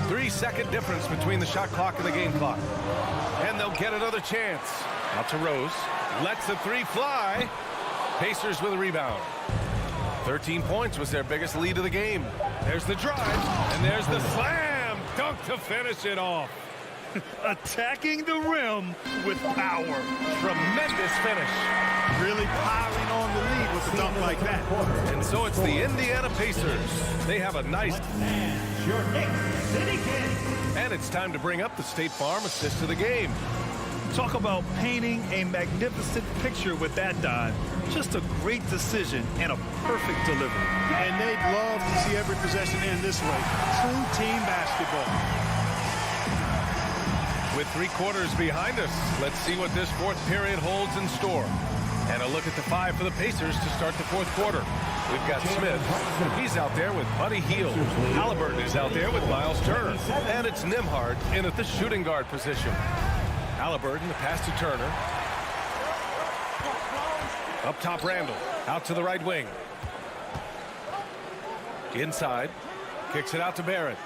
Three-second difference between the shot clock and the game clock. And they'll get another chance. Out to Rose. Lets the three fly. Pacers with a rebound. 13 points was their biggest lead of the game. There's the drive, and there's the slam dunk to finish it off. Attacking the rim with power. Tremendous finish. Really piling on the lead with a dunk like that. And so it's the Indiana Pacers. They have a nice... And your Knicks City Kings. And it's time to bring up the State Farm assist of the game. Talk about painting a magnificent picture with that dive. Just a great decision and a perfect delivery. And they'd love to see every possession end this way. True team basketball. With 3 quarters behind us, let's see what this fourth period holds in store. And a look at the 5 for the Pacers to start the fourth quarter. We've got Smith. He's out there with Buddy Hield. Halliburton is out there with Miles Turner. And it's Nembhard in at the shooting guard position. Halliburton, the pass to Turner. Up top, Randall. Out to the right wing. Inside. Kicks it out to Barrett.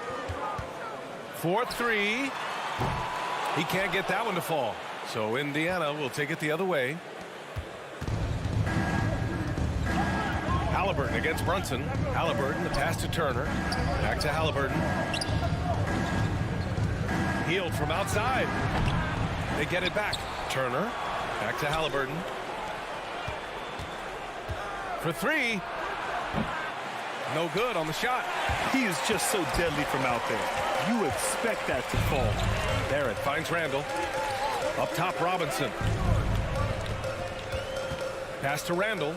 4-3. He can't get that one to fall. So Indiana will take it the other way. Halliburton against Brunson. Halliburton, the pass to Turner. Back to Halliburton. Hield from outside. They get it back. Turner. Back to Halliburton. For 3. No good on the shot. He is just so deadly from out there. You expect that to fall. Barrett finds Randall. Up top, Robinson. Pass to Randall.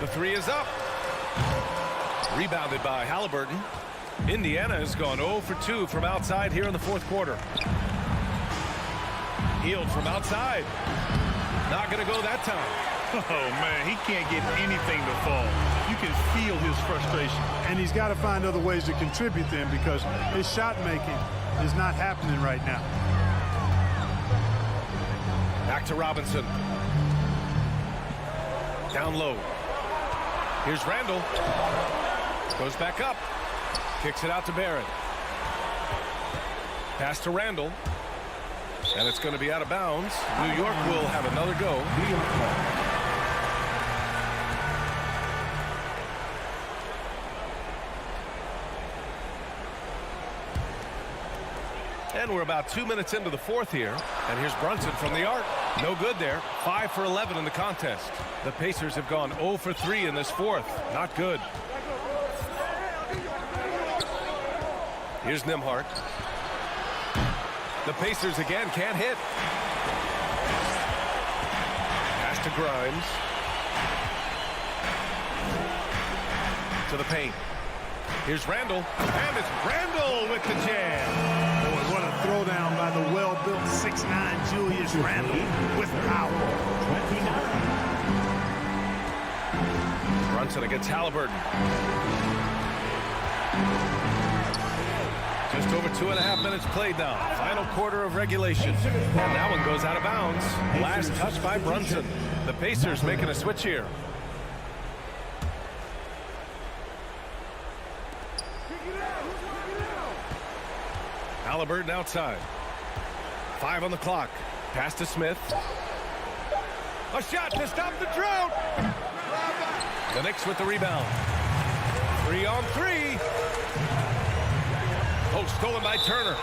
The three is up. Rebounded by Halliburton. Indiana has gone 0 for 2 from outside here in the fourth quarter. Healed from outside. Not going to go that time. Oh, man, he can't get anything to fall. You can feel his frustration. And he's got to find other ways to contribute then, because his shot making is not happening right now. Back to Robinson. Down low. Here's Randall. Goes back up. Kicks it out to Barrett. Pass to Randall. And it's going to be out of bounds. New York will have another go. And we're about 2 minutes into the fourth here. And here's Brunson from the arc. No good there. 5 for 11 in the contest. The Pacers have gone 0 for 3 in this fourth. Not good. Here's Nembhard. The Pacers again can't hit. Pass to Grimes. To the paint. Here's Randall. And it's Randall with the jam. Boy, what a throwdown by the well-built 6'9" Julius Randall with power. 29. Brunson against Halliburton. Just over 2.5 minutes played now. Final quarter of regulation. And that one goes out of bounds. Last touch by Brunson. The Pacers making a switch here. Halliburton outside. 5 on the clock. Pass to Smith. A shot to stop the drought. The Knicks with the rebound. 3 on 3. Oh, stolen by Turner.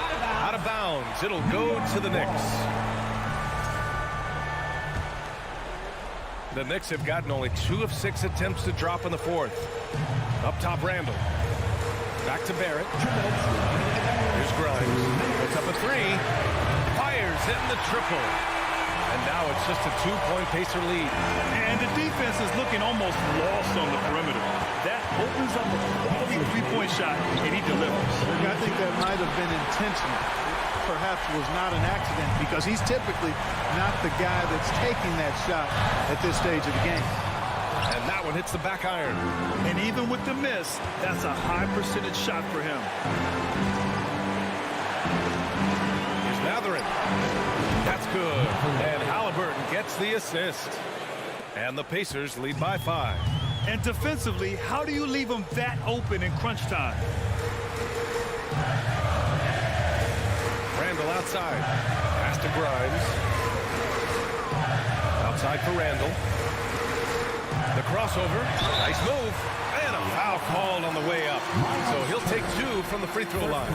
Out of bounds. It'll go to the Knicks. The Knicks have gotten only 2 of 6 attempts to drop in the fourth. Up top, Randall. Back to Barrett. Here's Grimes. Puts up a 3. Fires, hitting the triple. And now it's just a 2-point Pacer lead. And the defense is looking almost lost on the perimeter. That opens up a quality three-point shot, and he delivers. I think that might have been intentional. Perhaps was not an accident, because he's typically not the guy that's taking that shot at this stage of the game. And that one hits the back iron. And even with the miss, that's a high percentage shot for him. Here's Mathurin. That's good. And Halliburton gets the assist. And the Pacers lead by 5. And defensively, how do you leave them that open in crunch time? Randall outside. Pass to Grimes. Outside for Randall. The crossover. Nice move. And a foul called on the way up. So he'll take 2 from the free throw line.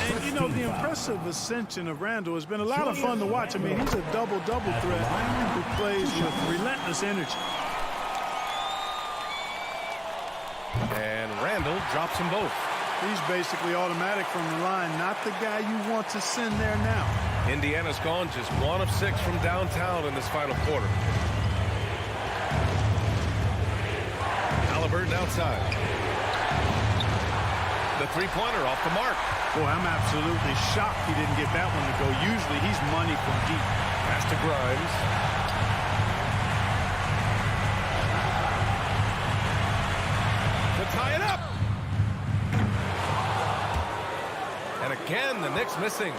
And, you know, the impressive ascension of Randall has been a lot of fun to watch. I mean, he's a double-double threat who plays with relentless energy. And Randall drops them both. He's basically automatic from the line, not the guy you want to send there now. Indiana's gone just 1 of 6 from downtown in this final quarter. Halliburton outside. The three-pointer off the mark. Boy, I'm absolutely shocked he didn't get that one to go. Usually he's money from deep. Pass to Grimes. To tie it up. And again, the Knicks missing.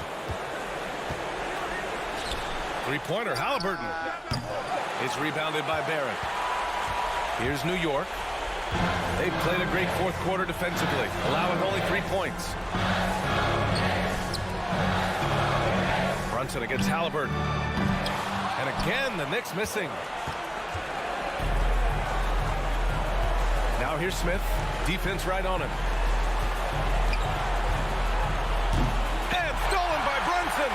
Three-pointer, Halliburton. It's rebounded by Barrett. Here's New York. They've played a great fourth quarter defensively, allowing only 3 points. Brunson against Halliburton. And again, the Knicks missing. Now here's Smith. Defense right on him. And stolen by Brunson.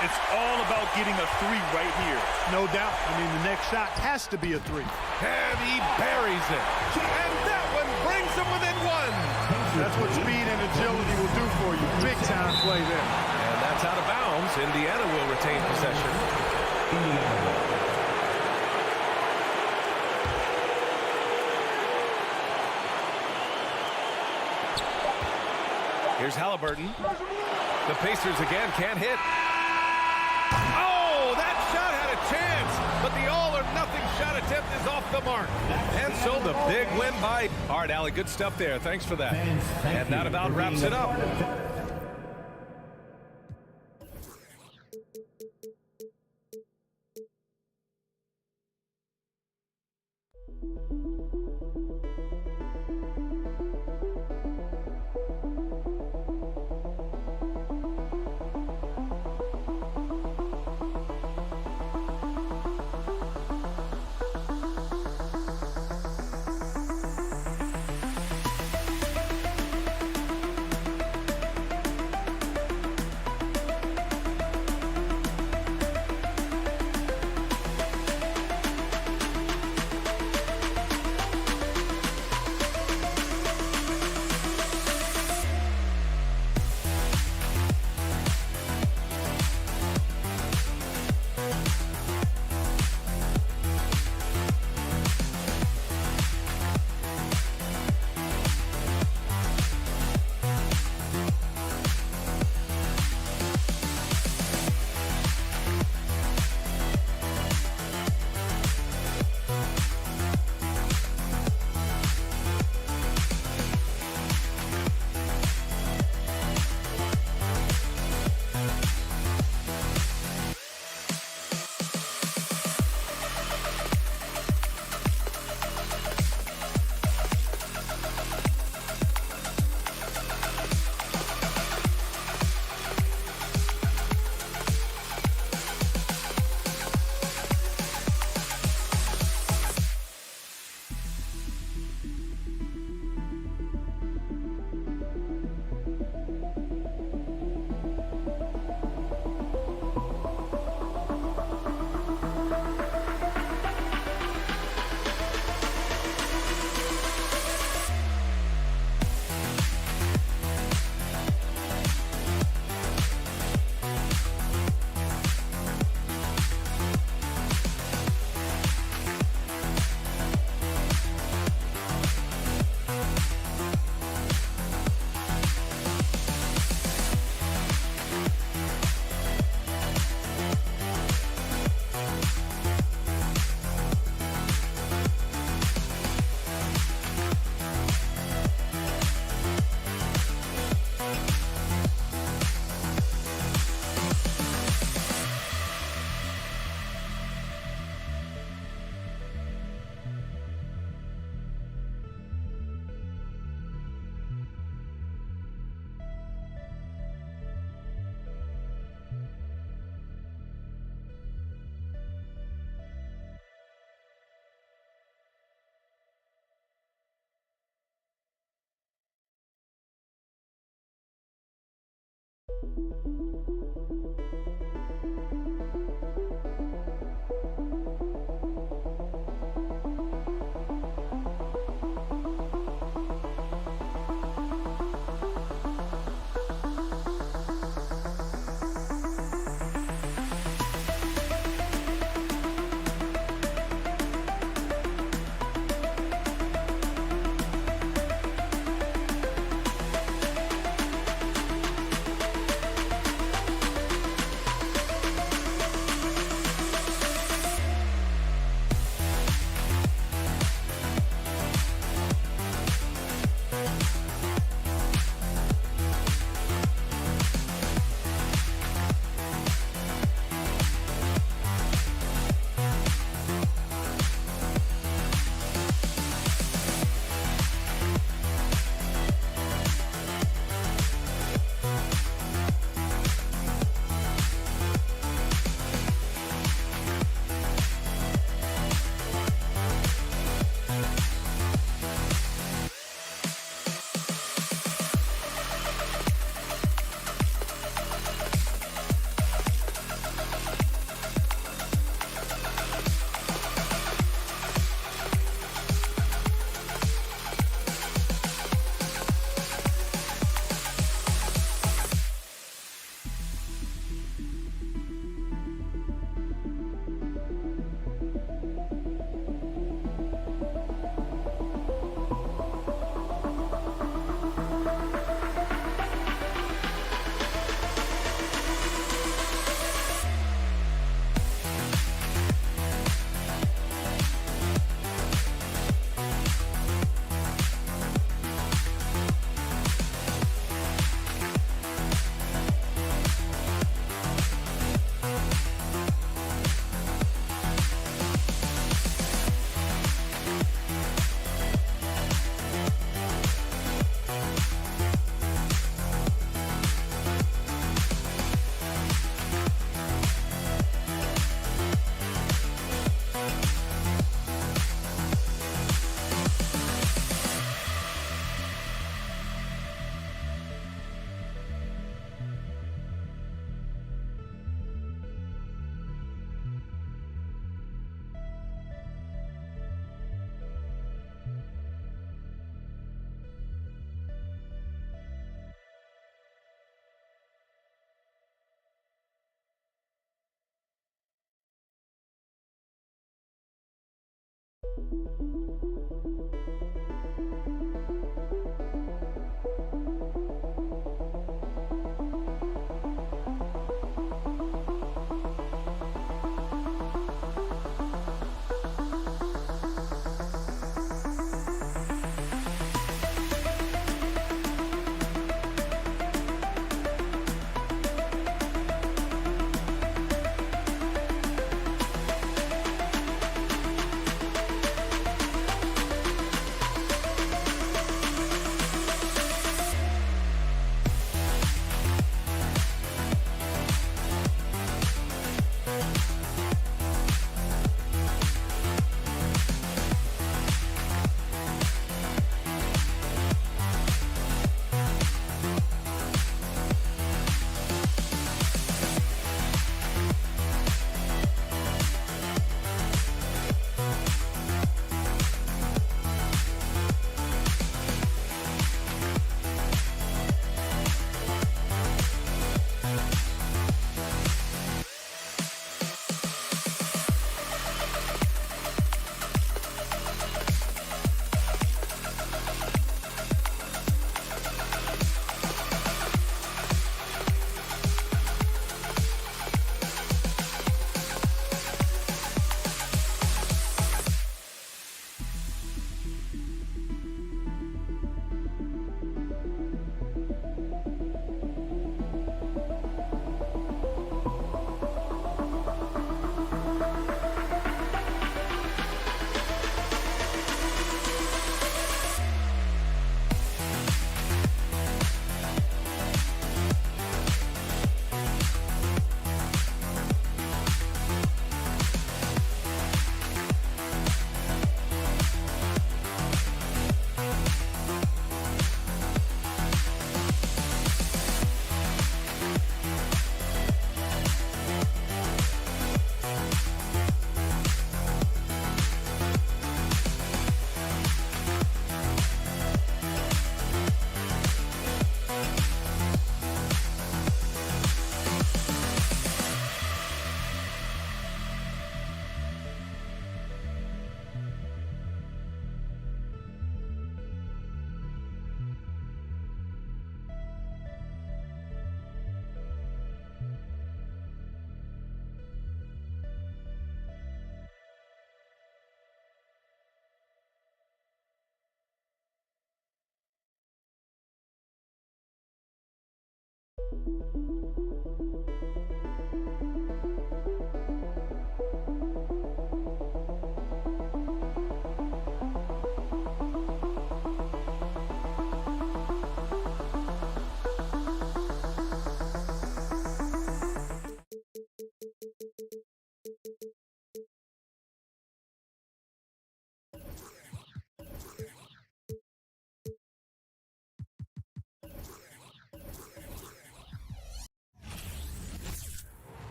It's all about getting a 3 right here. No doubt. I mean, the next shot has to be a 3. And he buries it. And that one brings him within 1. That's what speed and agility will do for you. Big time play there. And that's out of bounds. Indiana will retain possession. Here's Halliburton. The Pacers again can't hit. Oh, that shot had a chance, but the all-or-nothing shot attempt is off the mark. And so the big win by... All right, Allie, good stuff there. Thanks for that. And that about wraps it up.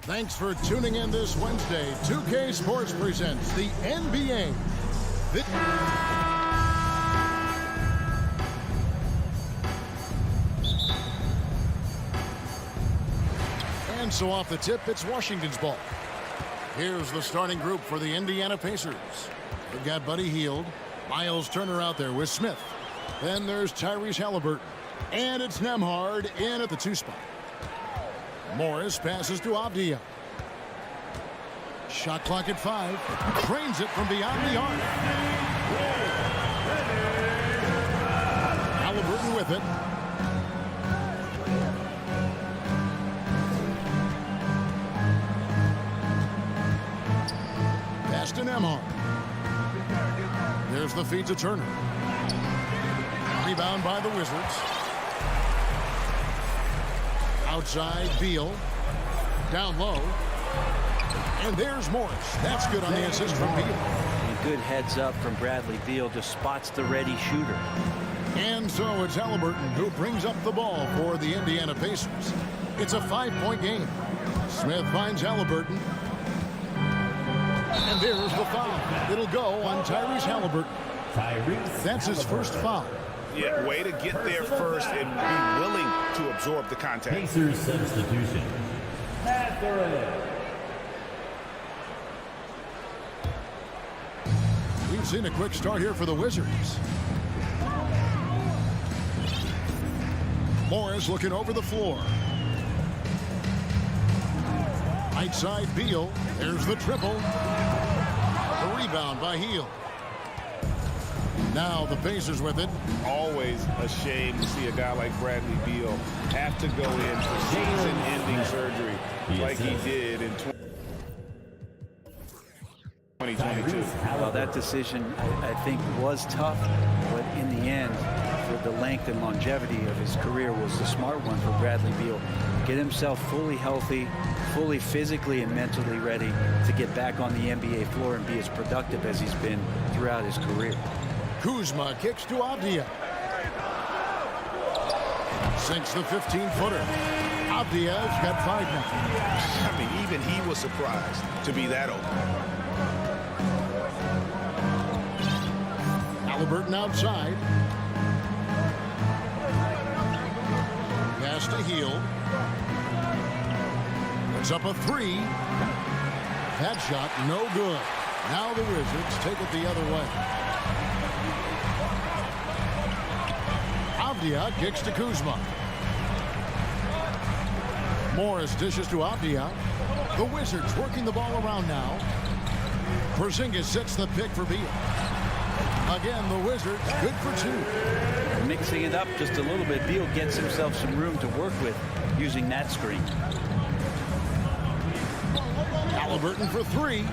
Thanks for tuning in this Wednesday. 2K Sports presents the NBA. And so off the tip, it's Washington's ball. Here's the starting group for the Indiana Pacers. They've got Buddy Hield, Miles Turner out there with Smith. Then there's Tyrese Halliburton. And it's Nembhard in at the 2 spot. Morris passes to Avdia. Shot clock at 5. Drains it from beyond the arc. Halliburton with it. Pass to Nembhard. There's the feed to Turner. Rebound by the Wizards. Outside, Beal. Down low. And there's Morris. That's good on the assist from Beal. And good heads up from Bradley Beal. Just spots the ready shooter. And so it's Halliburton who brings up the ball for the Indiana Pacers. It's a 5-point game. Smith finds Halliburton. And there's the foul. It'll go on Tyrese Halliburton. That's his first foul. Yeah, way to get there first and be willing to absorb the contact. Pacers substitution. We've seen a quick start here for the Wizards. Morris looking over the floor. Right side, Beal. There's the triple. The rebound by Hield. Now the Pacers with it. Always a shame to see a guy like Bradley Beal have to go in for season-ending surgery like he did in 2022. Well, that decision, I think, was tough, but in the end, for the length and longevity of his career, was the smart one for Bradley Beal. Get himself fully healthy, fully physically and mentally ready to get back on the NBA floor and be as productive as he's been throughout his career. Kuzma kicks to Avdia. Sinks the 15-footer. Avdia's got 5 now. I mean, even he was surprised to be that open. Halliburton outside. Pass to Hield. Puts up a 3. That shot no good. Now the Wizards take it the other way. Avdia kicks to Kuzma. Morris dishes to Avdia. The Wizards working the ball around now. Porzingis sets the pick for Beal. Again, the Wizards good for 2. Mixing it up just a little bit, Beal gets himself some room to work with using that screen. Halliburton for 3.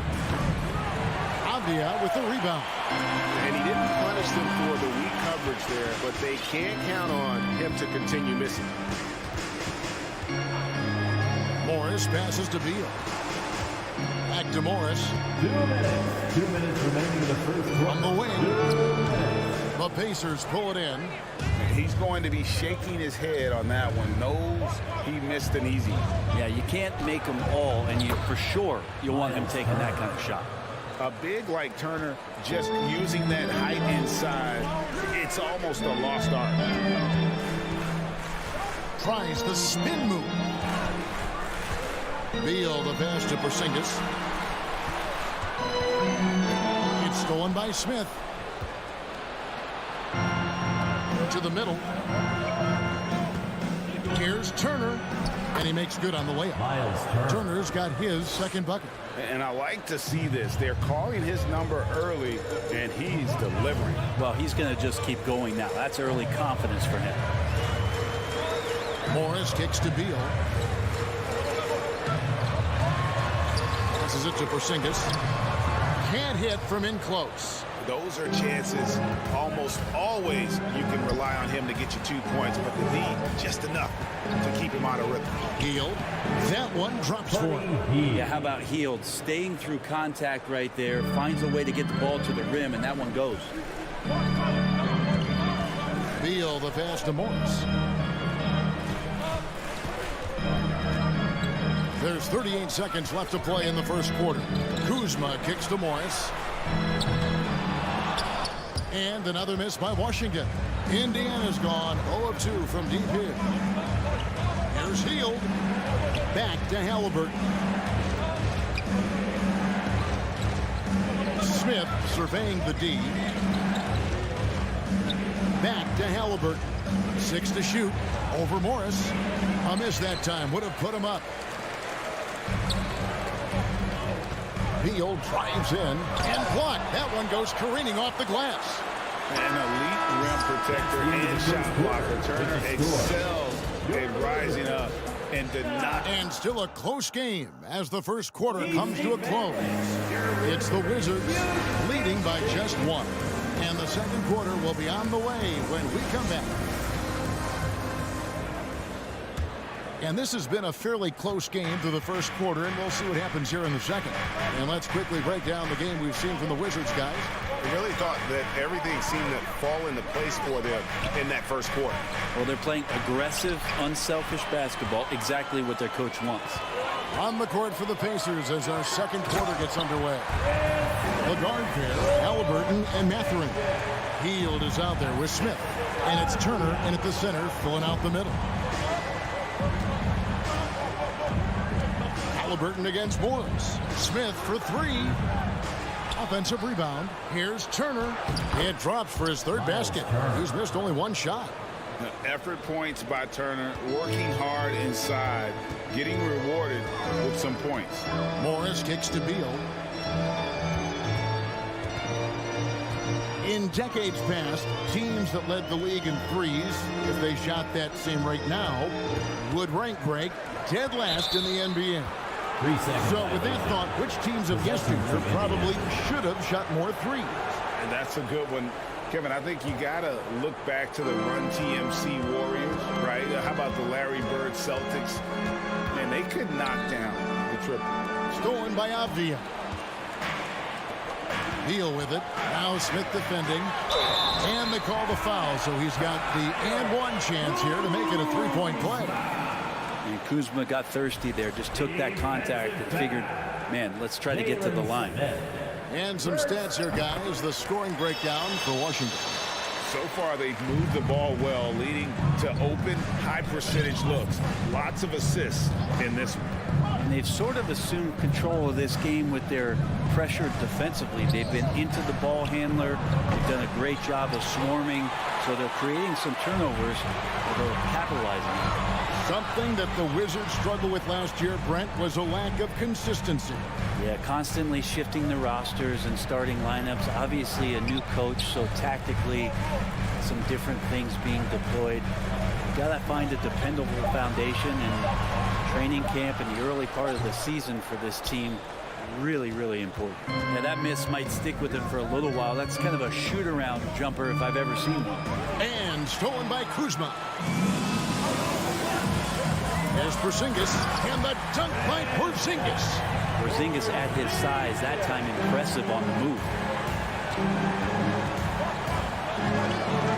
Avdia with the rebound. And he didn't punish them for the weak coverage there, but they can't count on him to continue missing. Morris passes to Beal. Back to Morris. 2 minutes. 2 minutes remaining in the first quarter. On the wing. The Pacers pull it in. He's going to be shaking his head on that one. Knows he missed an easy. Yeah, you can't make them all, and you for sure you'll want him taking that kind of shot. A big like Turner just using that height inside, it's almost a lost art. Tries the spin move. Beal the pass to Porzingis. It's stolen by Smith. To the middle. Here's Turner. And he makes good on the layup. Turner's got his second bucket. And I like to see this. They're calling his number early, and he's delivering. Well, he's going to just keep going now. That's early confidence for him. Morris kicks to Beal. Passes it to Porzingis. Can't hit from in close. Those are chances almost always you can rely on him to get you 2 points, but they need just enough to keep him out of rhythm. Hield. That one drops for him. Yeah, how about Hield staying through contact right there, finds a way to get the ball to the rim, and that one goes. Beal the pass to Morris. There's 38 seconds left to play in the first quarter. Kuzma kicks to Morris. And another miss by Washington. Indiana's gone 0 of 2 from deep here. Here's Hield. Back to Halliburton. Smith surveying the D. Back to Halliburton. 6 to shoot. Over Morris. A miss that time. Would have put him up. Beal drives in and blocked. That one goes careening off the glass. An elite rim protector and shot blocker. Turner excels in rising up and did not. And still a close game as the first quarter comes to a close. It's the Wizards leading by just 1. And the second quarter will be on the way when we come back. And this has been a fairly close game through the first quarter, and we'll see what happens here in the second. And let's quickly break down the game we've seen from the Wizards, guys. I really thought that everything seemed to fall into place for them in that first quarter. Well, they're playing aggressive, unselfish basketball, exactly what their coach wants. On the court for the Pacers as our second quarter gets underway. The guard pair, Halliburton and Mathurin. Hield is out there with Smith. And it's Turner in at the center, filling out the middle. Halliburton against Morris. Smith for 3. Offensive rebound. Here's Turner. It drops for his third basket. He's missed only one shot. Effort points by Turner, working hard inside, getting rewarded with some points. Morris kicks to Beal. In decades past, teams that led the league in threes, if they shot that same rate now, would rank break dead last in the NBA. 3 seconds. So with that thought, which teams of yesteryear probably should have shot more threes? And that's a good one. Kevin, I think you got to look back to the Run TMC Warriors, right? How about the Larry Bird Celtics? And they could knock down the triple. Stolen by Avdia. Beal with it. Now Smith defending. And they call the foul, so he's got the and one chance here to make it a three-point play. And Kuzma got thirsty there, just took that contact and figured, man, let's try to get to the line. And some stats here, guys. The scoring breakdown for Washington. So far, they've moved the ball well, leading to open, high-percentage looks. Lots of assists in this one. And they've sort of assumed control of this game with their pressure defensively. They've been into the ball handler. They've done a great job of swarming. So they're creating some turnovers, but they're capitalizing on it. Something that the Wizards struggled with last year, Brent, was a lack of consistency. Yeah, constantly shifting the rosters and starting lineups. Obviously a new coach, so tactically some different things being deployed. You gotta find a dependable foundation, and training camp in the early part of the season for this team, really, really important. Yeah, that miss might stick with him for a little while. That's kind of a shoot-around jumper if I've ever seen one. And stolen by Kuzma. There's Porzingis, and the dunk by Porzingis. Porzingis at his size, that time impressive on the move.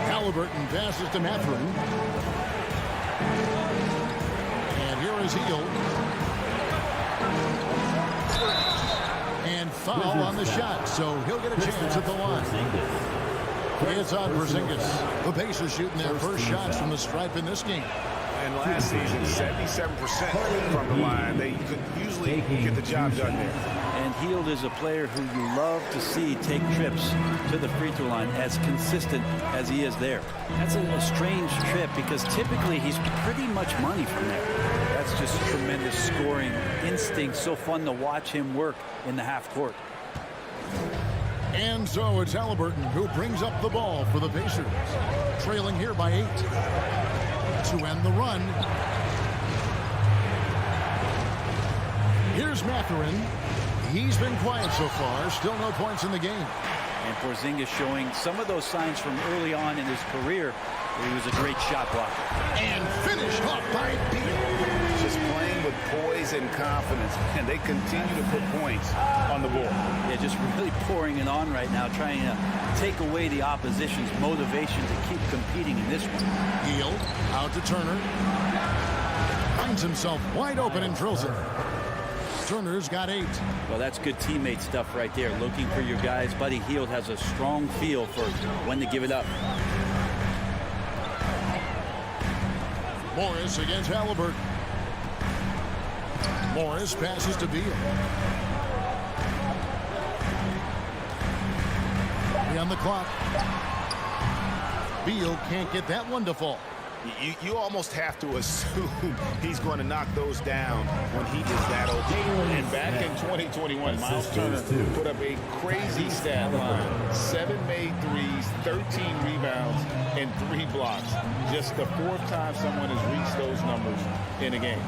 Halliburton passes to Mathurin. And here is Hield. And foul on the shot, so he'll get a chance at the line. It's on Porzingis. The Pacers shooting their first shots from the stripe in this game. And last season, 77% from the line. They could usually get the job done there. And Hield is a player who you love to see take trips to the free throw line, as consistent as he is there. That's a strange trip because typically he's pretty much money from there. That's just tremendous scoring instinct. So fun to watch him work in the half court. And so it's Halliburton who brings up the ball for the Pacers. Trailing here by 8. To end the run. Here's Mathurin. He's been quiet so far. Still no points in the game. And Porzingis showing some of those signs from early on in his career where he was a great shot blocker. And finished off by Beal. Just playing with poise and confidence, and they continue to put points on the board. Yeah, just really pouring it on right now, trying to take away the opposition's motivation to keep competing in this one. Hield out to Turner. Finds himself wide open and drills it. Turner's got 8. Well, that's good teammate stuff right there. Looking for your guys. Buddy Hield has a strong feel for when to give it up. Morris against Halliburton. Morris passes to Beal. On the clock. Beal can't get that one to fall. You almost have to assume he's going to knock those down when he is that open. And back in 2021, Miles Turner put up a crazy stat line. 7 made threes, 13 rebounds, and 3 blocks. Just the 4th time someone has reached those numbers in a game.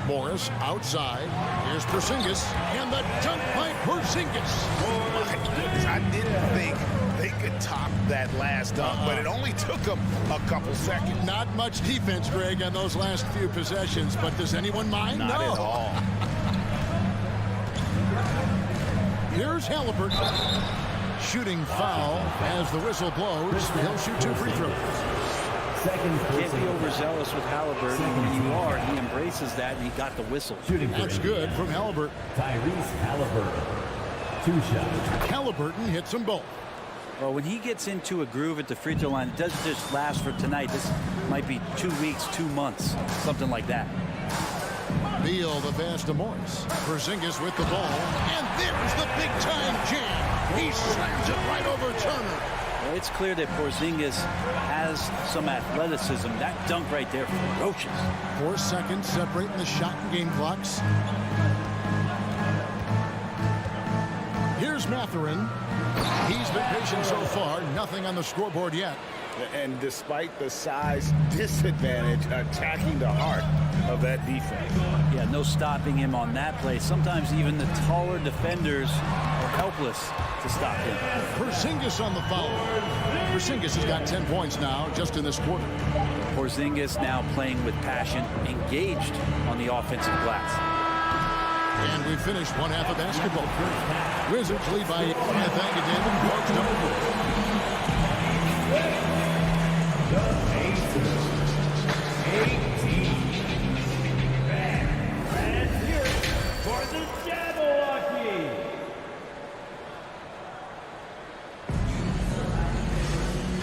Morris outside. Here's Porzingis. And the dunk by Porzingis. Oh, my goodness. I didn't think they could top that last dunk, but it only took them a couple seconds. Not much defense, Greg, on those last few possessions, but does anyone mind? Not at all. Here's Halliburton. Shooting foul as the whistle blows. He'll shoot 2 free throws. Can't be overzealous with Halliburton. When you are, he embraces that, and he got the whistle. That's good from Halliburton. Tyrese Halliburton. 2 shots. Halliburton hits them both. Well, when he gets into a groove at the free throw line, it doesn't just last for tonight. This might be 2 weeks, 2 months, something like that. Beal the pass to Morris. Porzingis with the ball. And there's the big-time jam. He slams it right over Turner. Well, it's clear that Porzingis has some athleticism. That dunk right there, ferocious. 4 seconds separating the shot and game clocks. Here's Mathurin. He's been patient so far. Nothing on the scoreboard yet. And despite the size disadvantage, attacking the heart of that defense. Yeah, no stopping him on that play. Sometimes even the taller defenders are helpless to stop him. Porzingis on the foul. Porzingis has got 10 points now just in this quarter. Porzingis now playing with passion, engaged on the offensive glass. And we finished one half of basketball. Wizards lead by 8. Thank you, David. Coach Dover.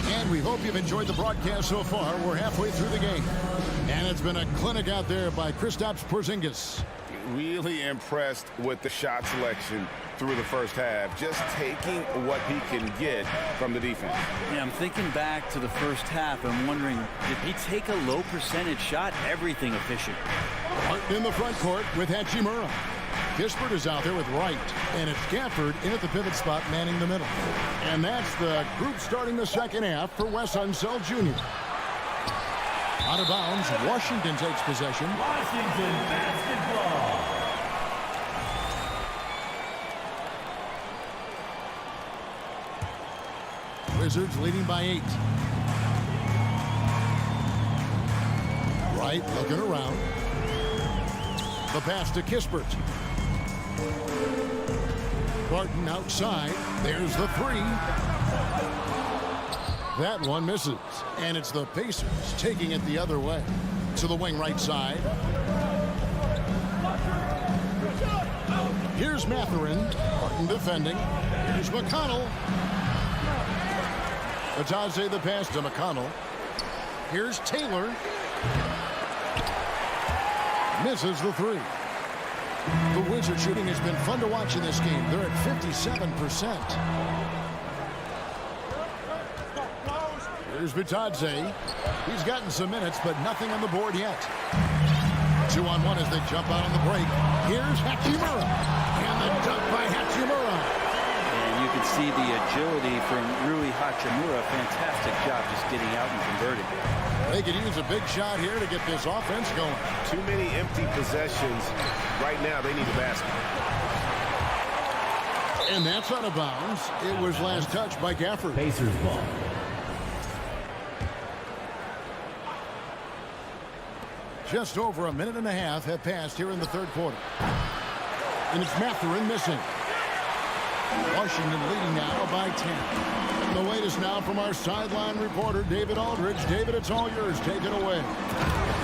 And we hope you've enjoyed the broadcast so far. We're halfway through the game. And it's been a clinic out there by Kristaps Porzingis. Really impressed with the shot selection through the first half, just taking what he can get from the defense. Yeah, I'm thinking back to the first half and wondering, did he take a low percentage shot? Everything efficient. In the front court with Hachimura. Kispert is out there with Wright, and it's Gafford in at the pivot spot manning the middle. And that's the group starting the second half for Wes Unseld Jr. Out of bounds, Washington takes possession. Washington basketball. Wizards leading by 8. Wright looking around. The pass to Kispert. Barton outside. There's the 3. That one misses. And it's the Pacers taking it the other way. To the wing right side. Here's Mathurin. Barton defending. Here's McConnell. Atadze the pass to McConnell. Here's Taylor. Misses the 3. The Wizard shooting has been fun to watch in this game. They're at 57%. Here's Bitadze. He's gotten some minutes, but nothing on the board yet. 2-on-1 as they jump out on the break. Here's Hachimura. And the dunk by Hachimura. And you can see the agility from Rui Hachimura. Fantastic job just getting out and converting. They could use a big shot here to get this offense going. Too many empty possessions. Right now, they need a basket. And that's out of bounds. It was last touched by Gafford. Pacers ball. Just over a minute and a half have passed here in the third quarter. And it's Mathurin missing. Washington leading now by 10. And the latest now from our sideline reporter, David Aldridge. David, it's all yours. Take it away.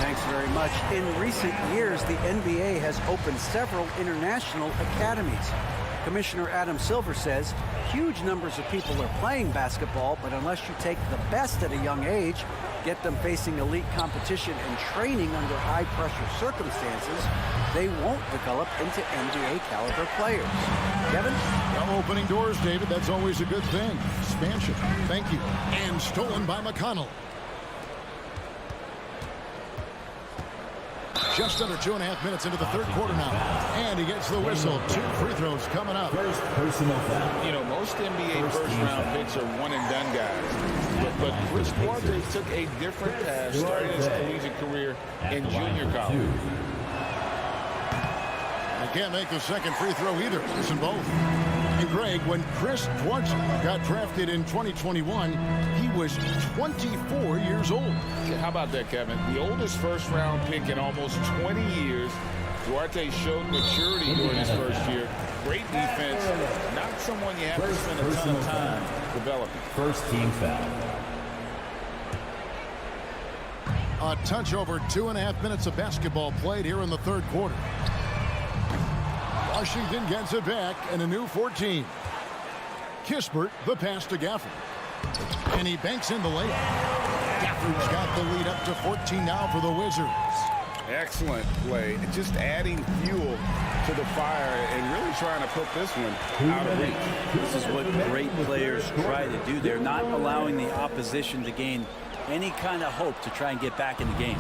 Thanks very much. In recent years, the NBA has opened several international academies. Commissioner Adam Silver says huge numbers of people are playing basketball, but unless you take the best at a young age, get them facing elite competition and training under high-pressure circumstances, they won't develop into NBA-caliber players. Kevin? Well, opening doors, David. That's always a good thing. Expansion. Thank you. And stolen by McConnell. Just under 2.5 minutes into the third quarter now. And he gets the whistle. 2 free throws coming up. First personal foul. You know, most NBA first-round picks are one-and-done guys. But Chris Duarte took a different path starting his collegiate career in junior college. They can't make the second free throw either. Listen both. And Greg, when Chris Duarte got drafted in 2021, he was 24 years old. How about that, Kevin? The oldest first-round pick in almost 20 years. Duarte showed maturity during his first year. Great defense. Not someone you have to spend a ton of time developing. First team foul. A touch over 2.5 minutes of basketball played here in the third quarter. Washington gets it back and a new 14. Kispert, the pass to Gafford. And he banks in the layup. Gafford's got the lead up to 14 now for the Wizards. Excellent play. Just adding fuel to the fire and really trying to put this one out of reach. This is what great players try to do. They're not allowing the opposition to gain any kind of hope to try and get back in the game.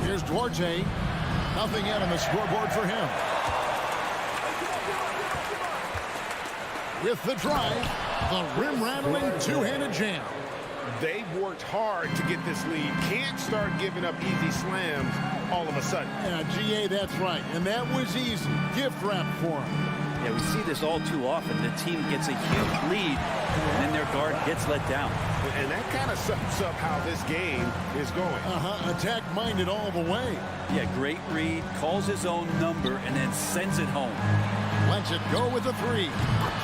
Here's Duarte. Nothing yet on the scoreboard for him. With the drive, the rim-rattling two-handed jam. They've worked hard to get this lead. Can't start giving up easy slams all of a sudden. Yeah, GA, that's right. And that was easy. Gift wrap for him. Yeah, we see this all too often. The team gets a huge lead, and then their guard gets let down. And that kind of sums up how this game is going. Attack-minded all the way. Yeah, great read, calls his own number, and then sends it home. Lets it go with a three.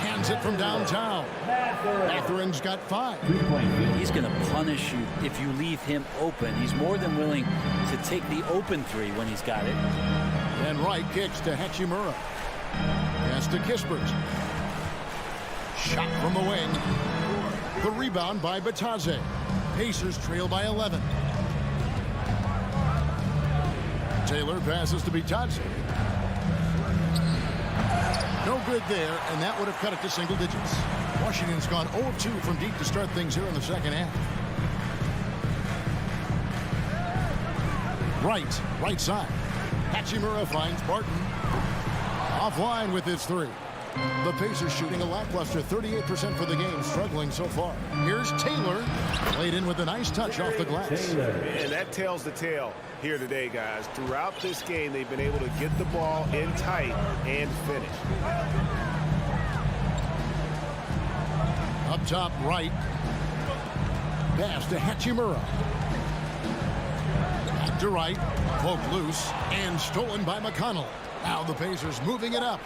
Hands it from downtown. Matherin's got 5. He's going to punish you if you leave him open. He's more than willing to take the open three when he's got it. And Wright kicks to Hachimura. Pass to Kispert. Shot from the wing. The rebound by Batadze. Pacers trail by 11. Taylor passes to Batadze. No good there, and that would have cut it to single digits. Washington's gone 0 of 2 from deep to start things here in the second half. Right side. Hachimura finds Barton. Offline with his three. The Pacers shooting a lackluster 38% for the game, struggling so far. Here's Taylor, played in with a nice touch off the glass. And that tells the tale here today, guys. Throughout this game, they've been able to get the ball in tight and finish. Up top right. Pass to Hachimura. Back to right. Poked loose and stolen by McConnell. Now the Pacers moving it up.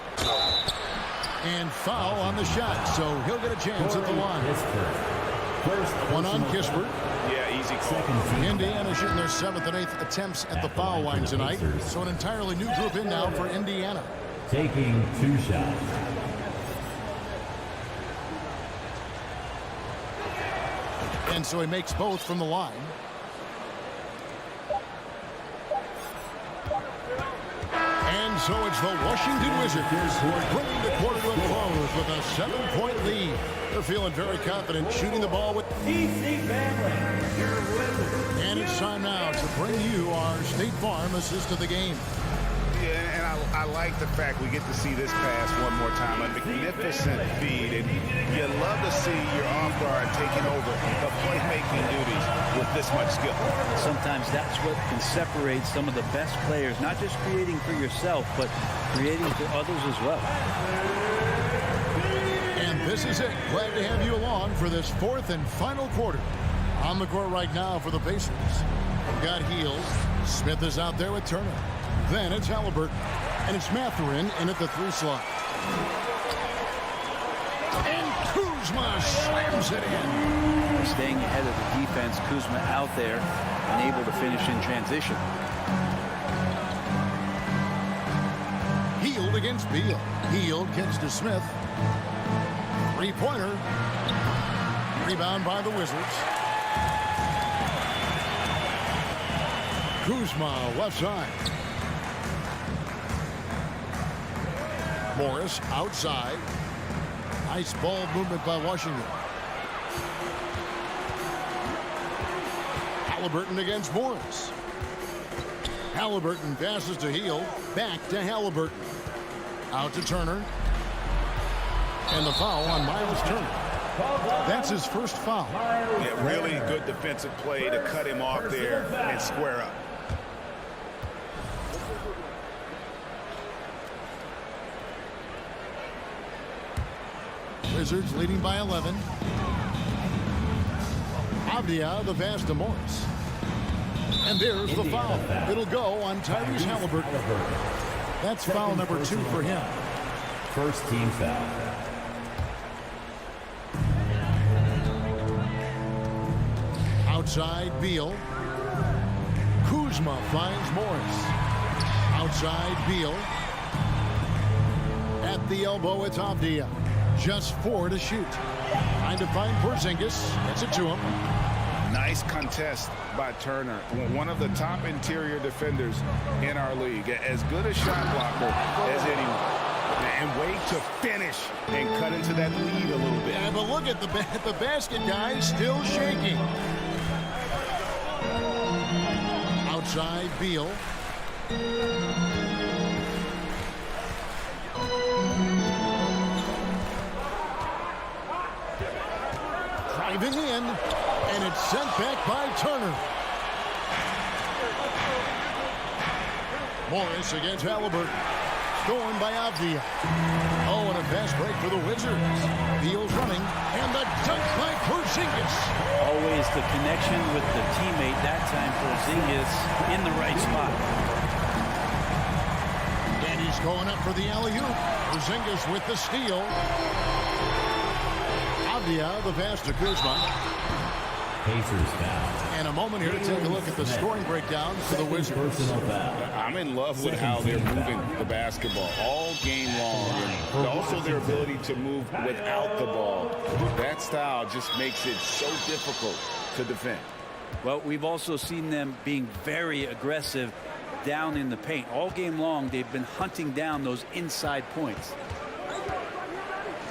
And foul on the shot, so he'll get a chance at the line. One on Kispert. Yeah, easy call. Indiana shooting their 7th and 8th attempts at the foul line tonight. So an entirely new group in now for Indiana. Taking 2 shots. And so he makes both from the line. And so it's the Washington Wizards bringing the quarter to a close with a 7-point lead. They're feeling very confident shooting the ball with EPC family, your Wizards. And it's time now to bring you our State Farm assist of the game. Yeah, and I like the fact we get to see this pass one more time. A magnificent feed, and you love to see your off guard taking over the playmaking duties with this much skill. Sometimes that's what can separate some of the best players, not just creating for yourself, but creating for others as well. And this is it. Glad to have you along for this 4th and final quarter. On the court right now for the Pacers. We've got Hield. Smith is out there with Turner. Then it's Halliburton. And it's Matherin in at the 3 slot. And Kuzma slams it in. Staying ahead of the defense, Kuzma out there and able to finish in transition. Hield against Beal. Hield kicks to Smith. 3-pointer. Rebound by the Wizards. Kuzma left side. Morris outside. Nice ball movement by Washington. Halliburton against Morris. Halliburton passes to Hield. Back to Halliburton. Out to Turner. And the foul on Miles Turner. That's his first foul. Yeah, really good defensive play to cut him off there and square up. Wizards leading by 11. Avdia, the pass to Morris. And there's the foul. It'll go on Tyrese Halliburton. That's foul number 2 for him. First team foul. Outside Beal. Kuzma finds Morris. Outside Beal. At the elbow, it's Avdia. Just 4 to shoot. Trying to find Porzingis. Gets it to him. Nice contest by Turner, one of the top interior defenders in our league. As good a shot blocker as anyone. And wait to finish and cut into that lead a little bit. Yeah, but look at the basket, guys, still shaking. Outside, Beal. Driving in, and it's sent back by Turner. Morris against Halliburton. Stolen by Avdia. Oh, and a fast break for the Wizards. Beal's running, and the dunk by Porzingis. Always the connection with the teammate. That time Porzingis in the right spot. And he's going up for the alley-oop. Porzingis with the steal. Avdia, the pass to Kuzma. Pacers foul. And a moment here to take a look at the scoring breakdown for the Wizards. I'm in love with how they're moving the basketball all game long, and also their ability to move without the ball. That style just makes it so difficult to defend. Well, we've also seen them being very aggressive down in the paint. All game long, they've been hunting down those inside points.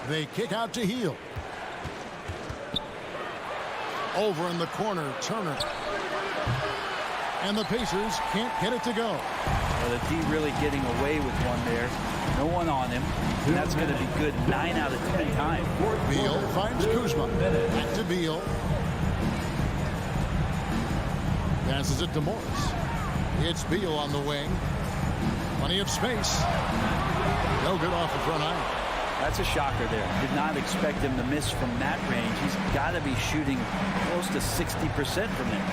They kick out to Hield. Over in the corner, Turner. And the Pacers can't get it to go. Well, the D really getting away with one there. No one on him. And that's going to be good 9 out of 10 times. Beal finds Kuzma. Back to Beal. Passes it to Morris. It's Beal on the wing. Plenty of space. No good off the front iron. That's a shocker there. Did not expect him to miss from that range. He's got to be shooting close to 60% from there.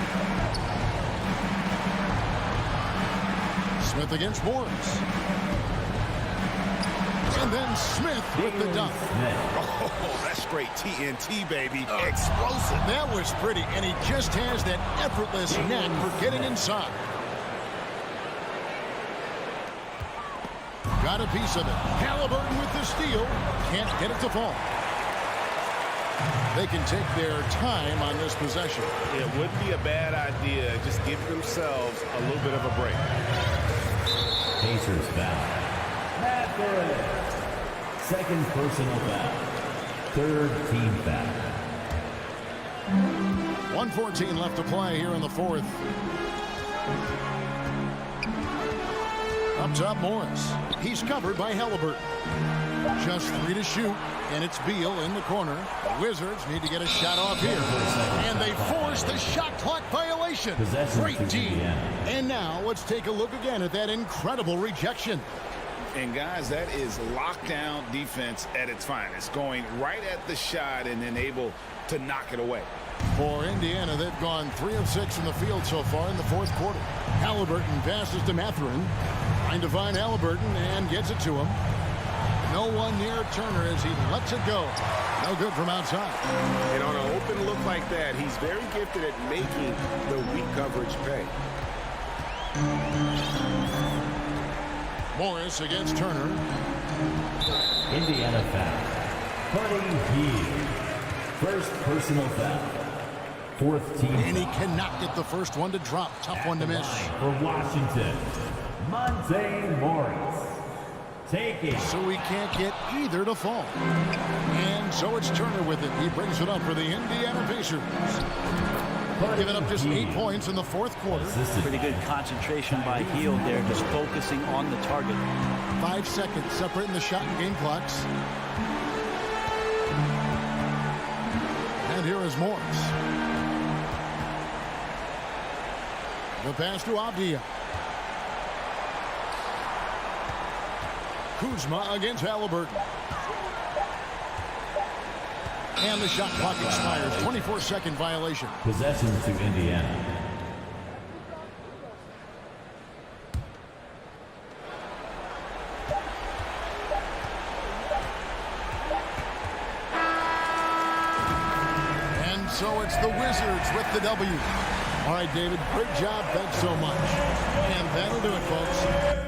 Smith against Morris. And then Smith with the dunk. Oh, that's straight TNT, baby. Explosive. That was pretty, and he just has that effortless knack for getting inside. Got a piece of it. Halliburton with the steal. Can't get it to fall. They can take their time on this possession. It wouldn't be a bad idea. Just give themselves a little bit of a break. Pacers foul. Matt Burley. Second personal foul. Third team foul. 1:14 left to play here in the fourth. Up top, Morris. He's covered by Halliburton. Just 3 to shoot, and it's Beal in the corner. The Wizards need to get a shot off here. And they force the shot clock violation. Great D. And now let's take a look again at that incredible rejection. And guys, that is lockdown defense at its finest. Going right at the shot and then able to knock it away. For Indiana, they've gone 3 of 6 in the field so far in the fourth quarter. Halliburton passes to Mathurin. Trying to find Halliburton and gets it to him. No one near Turner as he lets it go. No good from outside. And on an open look like that, he's very gifted at making the weak coverage pay. Morris against Turner. Indiana foul. Buddy Hield. First personal foul. Fourth team. And he cannot get the first one to drop. Tough one to miss. For Washington, Monte Morris. Taking. So he can't get either to fall. And so it's Turner with it. He brings it up for the Indiana Pacers. Giving up just 8 points in the fourth quarter. Pretty good concentration by Hield there, just focusing on the target. 5 seconds separating the shot and game clocks. And here is Morris. The pass to Avdia. Kuzma against Halliburton. And the shot clock expires. 24-second violation. Possession to Indiana. And so it's the Wizards with the W. All right, David, great job. Thanks so much. And that'll do it, folks.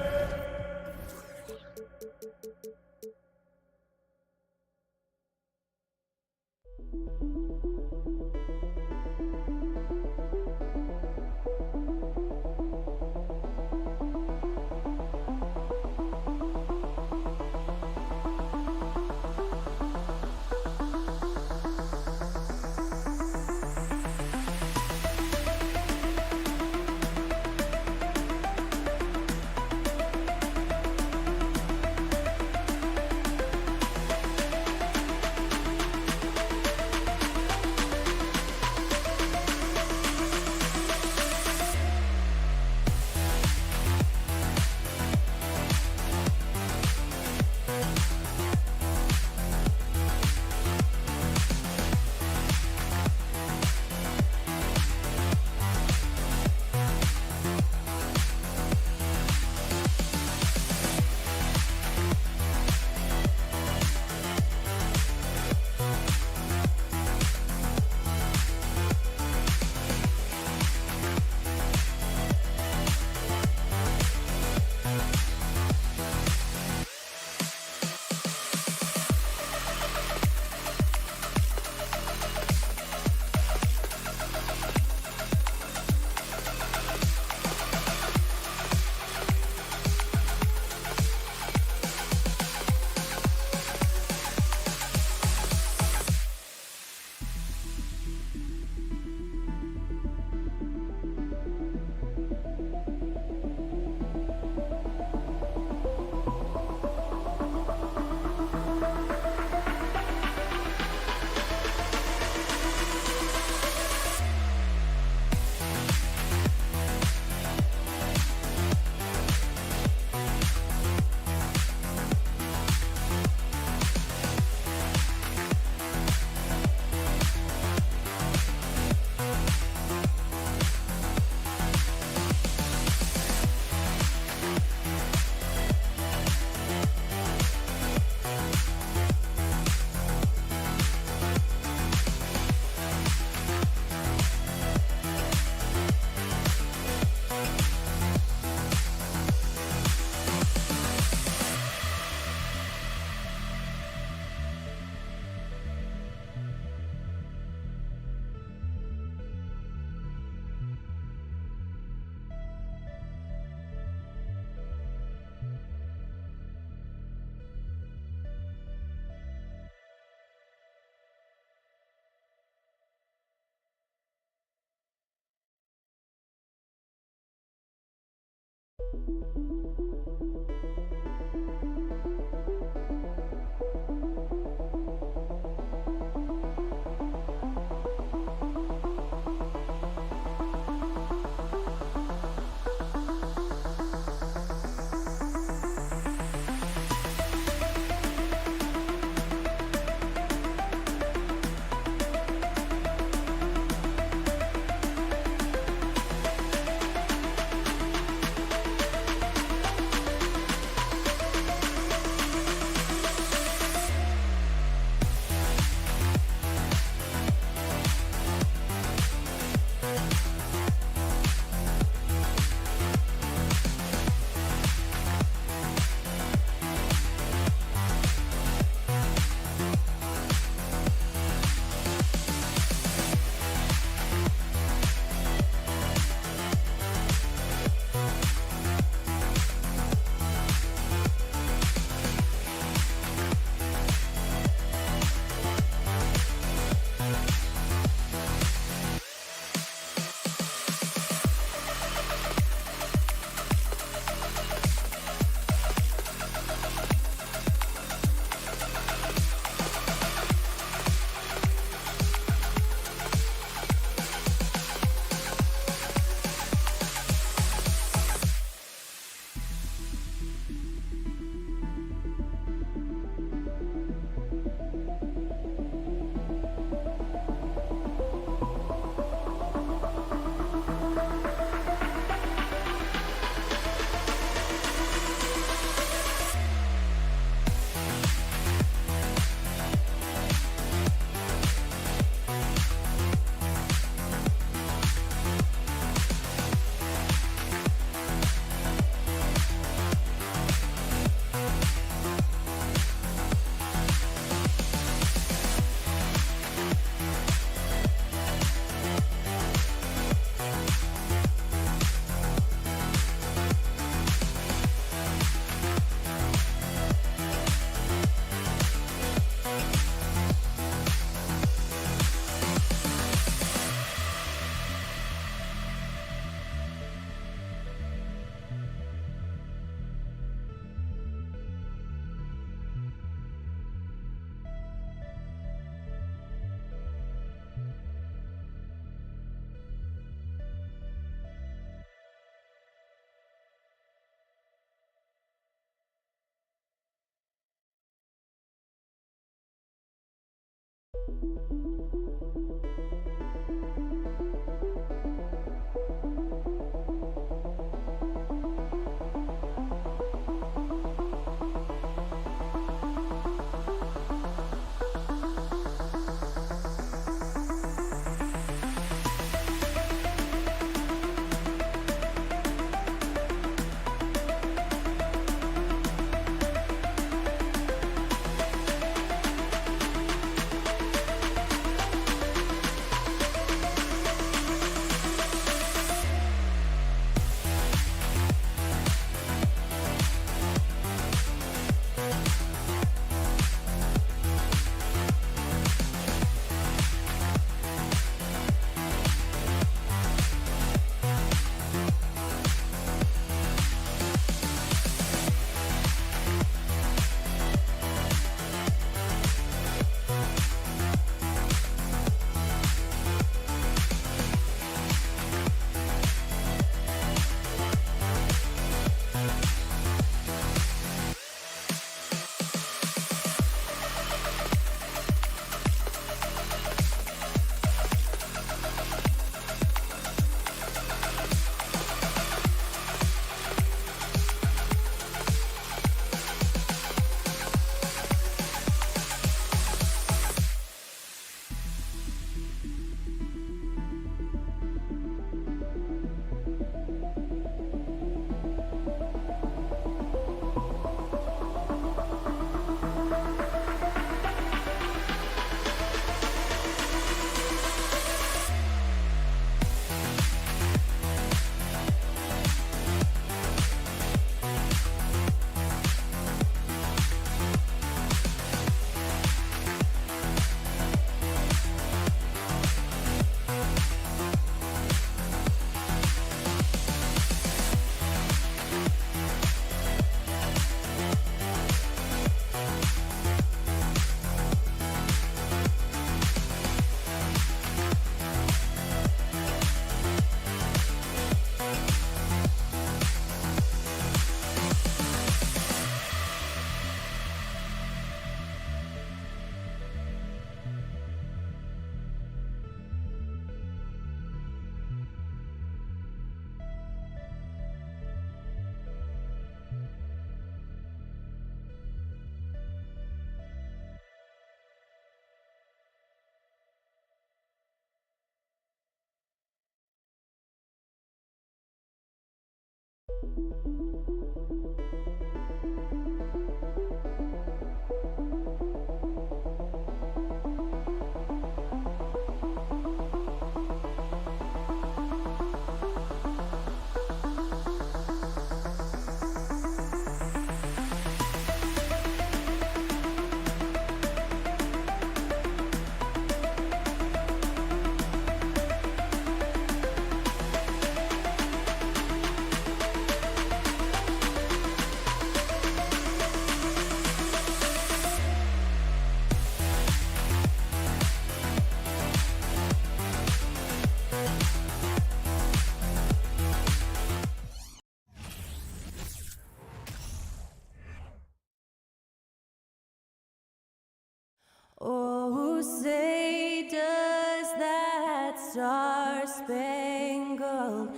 Oh, say does that star-spangled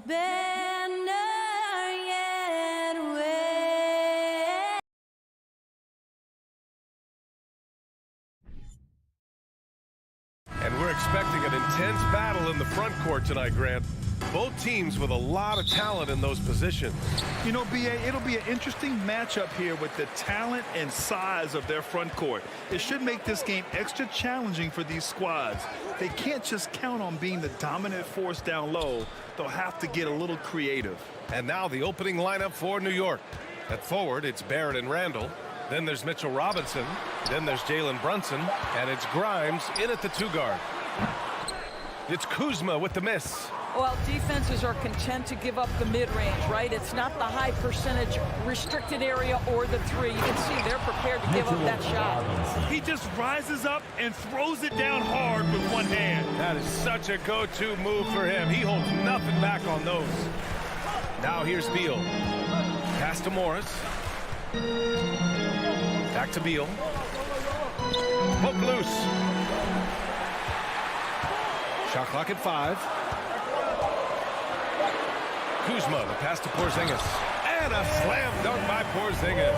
banner yet wave? And we're expecting an intense battle in the front court tonight, Grant. Both teams with a lot of talent in those positions. You know, B.A., it'll be an interesting matchup here with the talent and size of their front court. It should make this game extra challenging for these squads. They can't just count on being the dominant force down low. They'll have to get a little creative. And now the opening lineup for New York. At forward, it's Barrett and Randall. Then there's Mitchell Robinson. Then there's Jalen Brunson. And it's Grimes in at the 2-guard. It's Kuzma with the miss. Well, defenses are content to give up the mid-range, right? It's not the high percentage restricted area or the 3. You can see they're prepared to give up that shot. He just rises up and throws it down hard with one hand. That is such a go-to move for him. He holds nothing back on those. Now here's Beal. Pass to Morris. Back to Beal. Hook loose. Shot clock at 5. Kuzma, the pass to Porzingis. And a slam dunk by Porzingis.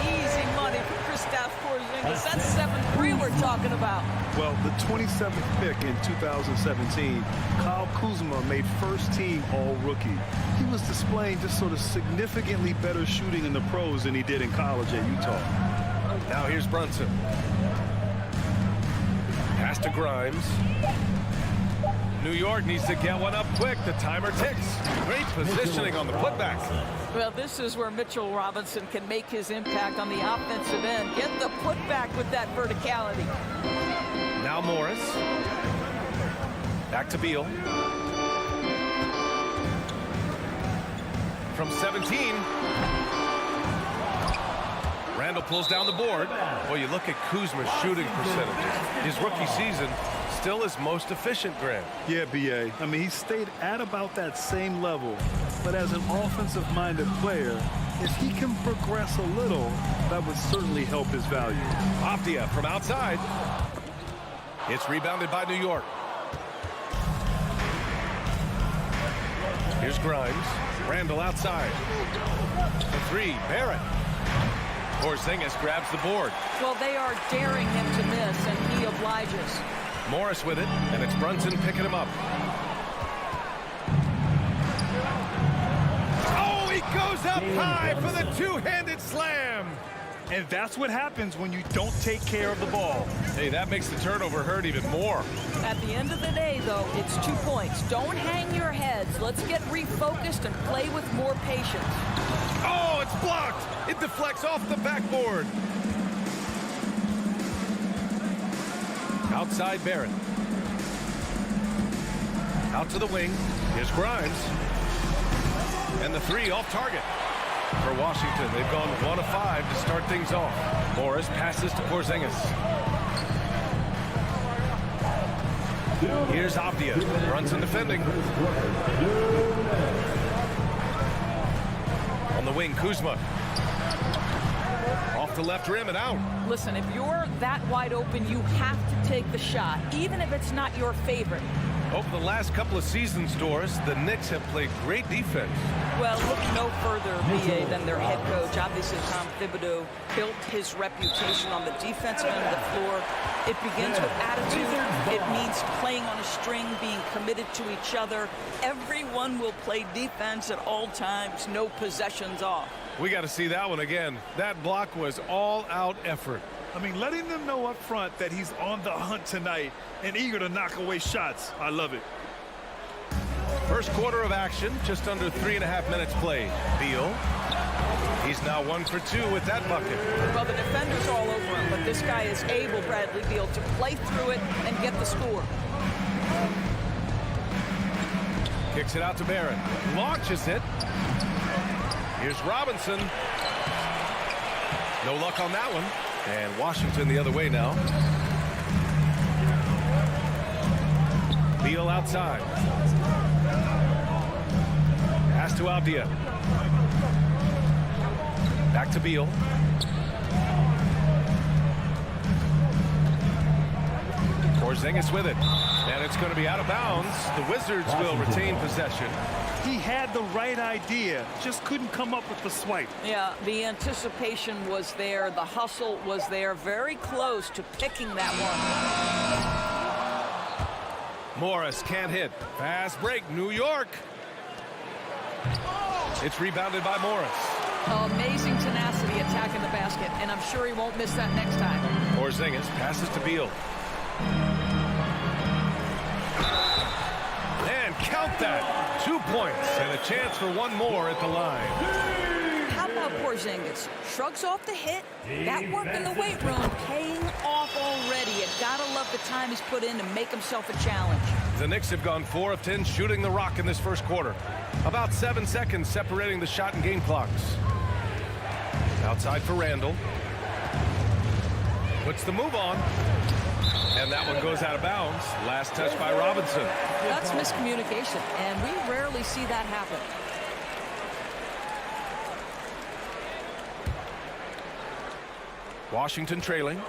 Easy money for Kristaps Porzingis. That's 7-3 we're talking about. Well, the 27th pick in 2017, Kyle Kuzma made first-team All-Rookie. He was displaying just sort of significantly better shooting in the pros than he did in college at Utah. Now here's Brunson. Pass to Grimes. New York needs to get one up quick. The timer ticks. Great positioning on the putback. Well, this is where Mitchell Robinson can make his impact on the offensive end. Get the putback with that verticality. Now Morris. Back to Beal. From 17. Randall pulls down the board. Well, you look at Kuzma's shooting percentages. His rookie season still his most efficient, Grant. Yeah, B.A. I mean, he stayed at about that same level. But as an offensive-minded player, if he can progress a little, that would certainly help his value. Avdia from outside. It's rebounded by New York. Here's Grimes. Randall outside. The 3, Barrett. Porzingis grabs the board. Well, they are daring him to miss, and he obliges. Morris with it, and it's Brunson picking him up. Oh, he goes up high for the two-handed slam. And that's what happens when you don't take care of the ball. Hey, that makes the turnover hurt even more. At the end of the day, though, it's 2 points. Don't hang your heads. Let's get refocused and play with more patience. Oh, it's blocked. It deflects off the backboard. Outside Barrett. Out to the wing. Here's Grimes. And the 3 off target. For Washington, they've gone 1 of 5 to start things off. Morris passes to Porzingis. Here's Avdia. Brunson defending. On the wing, Kuzma. Off the left rim and out. Listen, if you're that wide open, you have to take the shot, even if it's not your favorite. Over the last couple of seasons, Doris, the Knicks have played great defense. Well, look no further, BA, than their head coach. Obviously, Tom Thibodeau built his reputation on the defensive end of the floor. It begins with attitude. It means playing on a string, being committed to each other. Everyone will play defense at all times, no possessions off. We got to see that one again. That block was all-out effort. I mean, letting them know up front that he's on the hunt tonight and eager to knock away shots. I love it. First quarter of action, just under 3.5 minutes played. Beal, he's now 1 for 2 with that bucket. Well, the defender's all over him, but this guy is able, Bradley Beal, to play through it and get the score. Kicks it out to Barrett. Launches it. Here's Robinson. No luck on that one. And Washington the other way now. Beal outside. Pass to Avdia. Back to Beal. Porzingis with it. And it's going to be out of bounds. The Wizards will retain possession. He had the right idea, just couldn't come up with the swipe. Yeah, the anticipation was there. The hustle was there. Very close to picking that one. Morris can't hit. Fast break, New York. It's rebounded by Morris. Amazing tenacity attacking the basket, and I'm sure he won't miss that next time. Porzingis passes to Beal. And count that. 2 points and a chance for one more at the line. How about Porzingis? Shrugs off the hit. That work in the weight room paying off already. You gotta love the time he's put in to make himself a challenge. The Knicks have gone 4 of 10 shooting the rock in this first quarter. About 7 seconds separating the shot and game clocks. Outside for Randall. Puts the move on. And that one goes out of bounds. Last touch by Robinson. That's miscommunication, and we rarely see that happen. Washington trailing.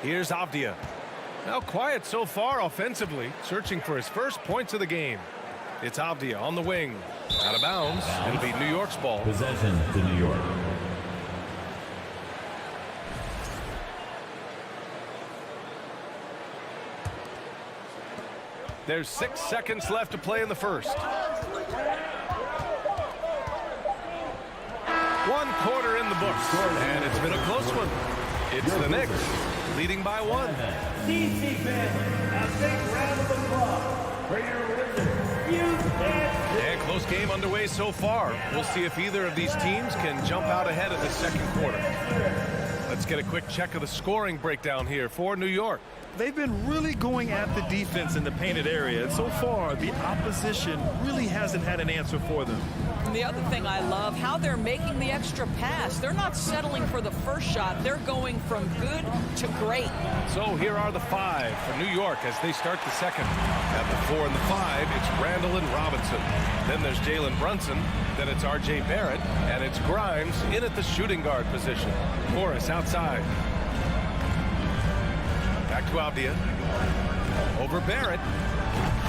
Here's Avdia. Now quiet so far offensively, searching for his first points of the game. It's Avdia on the wing. Out of bounds. It'll be New York's ball. Possession to New York. There's 6 seconds left to play in the first. 1 quarter in the books, and it's been a close one. It's the Knicks leading by 1. And close game underway so far. We'll see if either of these teams can jump out ahead of the second quarter. Let's get a quick check of the scoring breakdown here for New York. They've been really going at the defense in the painted area, and so far the opposition really hasn't had an answer for them. And the other thing I love, how they're making the extra pass. They're not settling for the first shot. They're going from good to great. So here are the 5 for New York as they start the second. At the 4 and the 5, it's Randall and Robinson. Then there's Jalen Brunson. Then it's R.J. Barrett. And it's Grimes in at the shooting guard position. Morris outside. Back to Avdia. Over Barrett.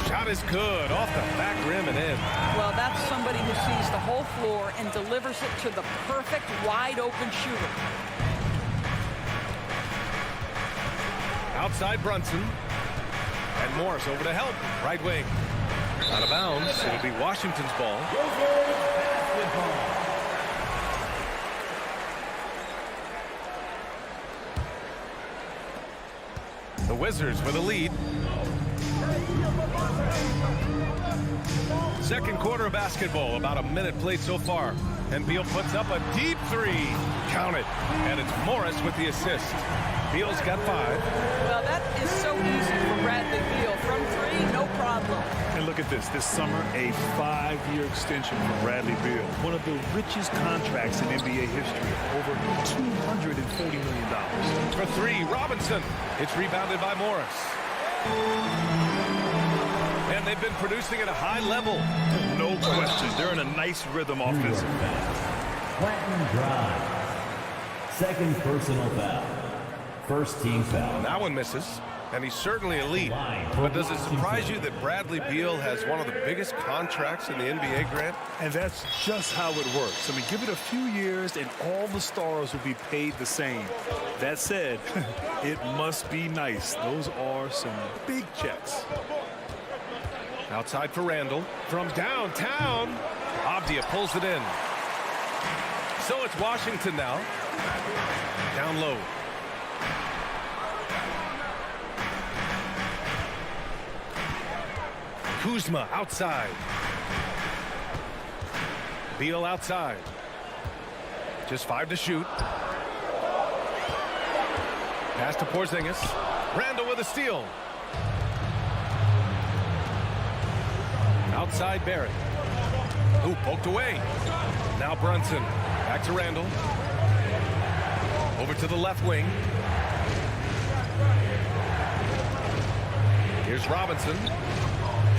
Shot is good. Off the back rim and in. Well, that's somebody who sees the whole floor and delivers it to the perfect wide-open shooter. Outside Brunson. And Morris over to help. Right wing. Out of bounds. It'll be Washington's ball. The Wizards with a lead. Second quarter of basketball, about a minute played so far. And Beal puts up a deep 3. Count it. And it's Morris with the assist. Beal's got 5. Well, that is so easy for Bradley Beal. From 3, no problem. And look at this. This summer, a 5-year extension for Bradley Beal. One of the richest contracts in NBA history. Over $240 million. For 3, Robinson. It's rebounded by Morris. And they've been producing at a high level. No question. They're in a nice rhythm offensively. Quentin Grimes. Second personal foul. First team foul. That one misses. and he's certainly elite. But does it surprise you that Bradley Beal has one of the biggest contracts in the NBA, Grant? And that's just how it works. I mean, give it a few years and all the stars will be paid the same. That said, it must be nice. Those are some big checks. Outside for Randall. From downtown, Avdia pulls it in. So it's Washington now. Down low. Kuzma outside. Beal outside. Just 5 to shoot. Pass to Porzingis. Randall with a steal. Outside Barrett. Ooh, poked away. Now Brunson. Back to Randall. Over to the left wing. Here's Robinson.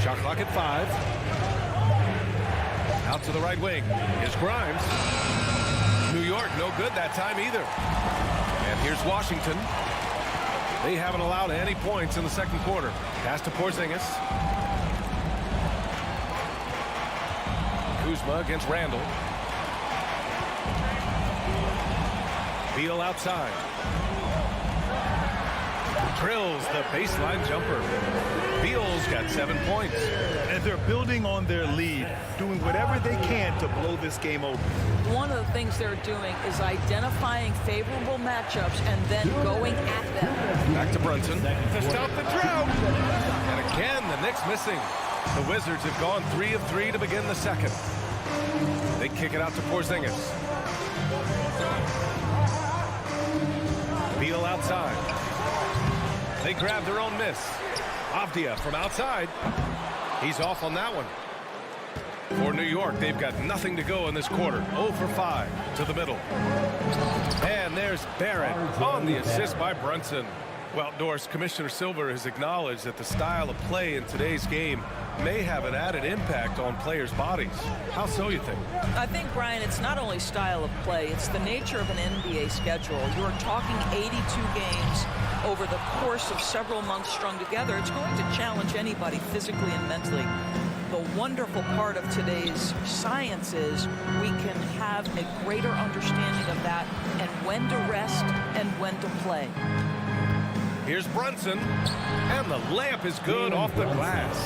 Shot clock at 5. Out to the right wing. Here's Grimes. New York, no good that time either. And here's Washington. They haven't allowed any points in the second quarter. Pass to Porzingis. Kuzma against Randall. Beal outside. Drills the baseline jumper. Beal's got 7 points. And they're building on their lead, doing whatever they can to blow this game open. One of the things they're doing is identifying favorable matchups and then going at them. Back to Brunson to stop the drought. And again, the Knicks missing. The Wizards have gone 3 of 3 to begin the second. They kick it out to Porzingis. Beal outside. They grab their own miss. Avdia from outside. He's off on that one. For New York, they've got nothing to go in this quarter. 0 for 5 to the middle. And there's Barrett on the assist by Brunson. Well, Doris, Commissioner Silver has acknowledged that the style of play in today's game may have an added impact on players' bodies. How so, you think? I think, Brian, it's not only style of play, it's the nature of an NBA schedule. You're talking 82 games over the course of several months strung together. It's going to challenge anybody physically and mentally. The wonderful part of today's science is we can have a greater understanding of that and when to rest and when to play. Here's Brunson, and the layup is good off the glass.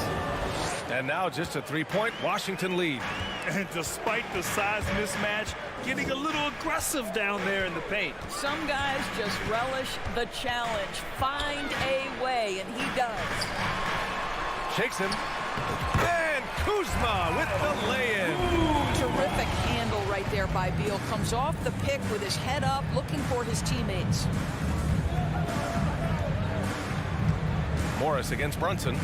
And now just a 3-point Washington lead. And despite the size mismatch, getting a little aggressive down there in the paint. Some guys just relish the challenge. Find a way, and he does. Shakes him. And Kuzma with the lay-in. Terrific handle right there by Beal. Comes off the pick with his head up, looking for his teammates. Morris against Brunson.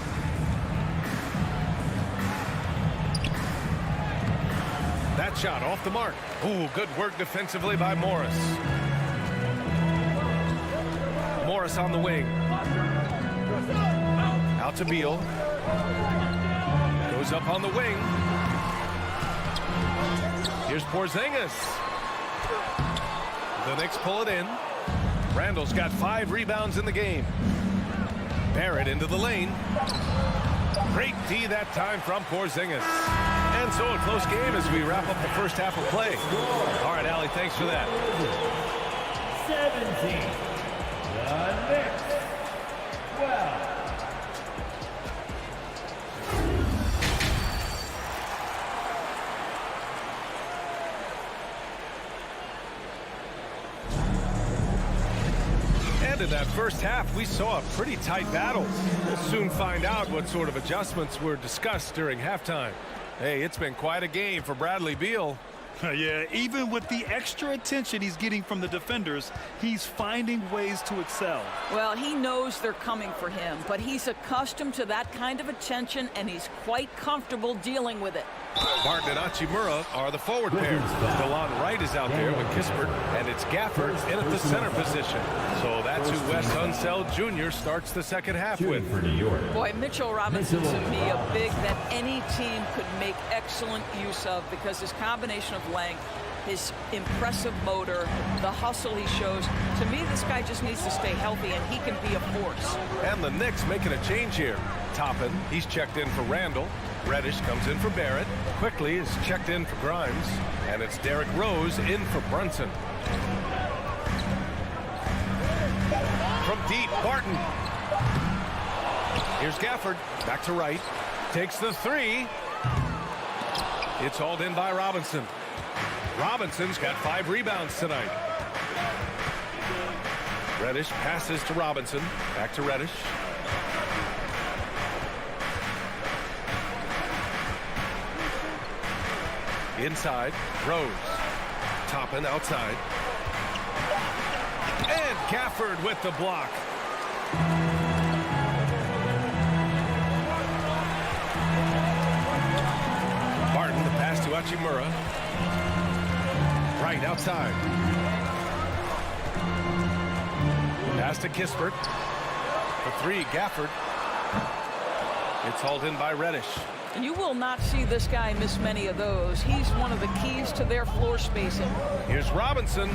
That shot off the mark. Ooh, good work defensively by Morris. Morris on the wing. Out to Beal. Goes up on the wing. Here's Porzingis. The Knicks pull it in. Randall's got 5 rebounds in the game. Barrett into the lane. Great D that time from Porzingis. And so a close game as we wrap up the first half of play. All right, Allie, thanks for that. 17. The Knicks. 12. And in that first half, we saw a pretty tight battle. We'll soon find out what sort of adjustments were discussed during halftime. Hey, it's been quite a game for Bradley Beal. Yeah, even with the extra attention he's getting from the defenders, he's finding ways to excel. Well, he knows they're coming for him, but he's accustomed to that kind of attention, and he's quite comfortable dealing with it. Martin and Hachimura are the forward pair. DeLon Wright is out there with Kispert, and it's Gafford in at the center position. So that's who Wes Unseld Jr. starts the second half with. For New York. Boy, Mitchell Robinson to me a big that any team could make excellent use of because his combination of length his impressive motor, the hustle he shows. To me, this guy just needs to stay healthy, and he can be a force. And the Knicks making a change here. Toppin, he's checked in for Randall. Reddish comes in for Barrett. Quickly is checked in for Grimes. And it's Derrick Rose in for Brunson. From deep, Barton. Here's Gafford. Back to right. Takes the three. It's hauled in by Robinson. Robinson's got 5 rebounds tonight. Reddish passes to Robinson. Back to Reddish. Inside, Rose. Toppin outside. And Gafford with the block. Barton, the pass to Hachimura. Right outside. Pass to Kispert. For 3, Gafford. It's hauled in by Reddish. And you will not see this guy miss many of those. He's one of the keys to their floor spacing. Here's Robinson.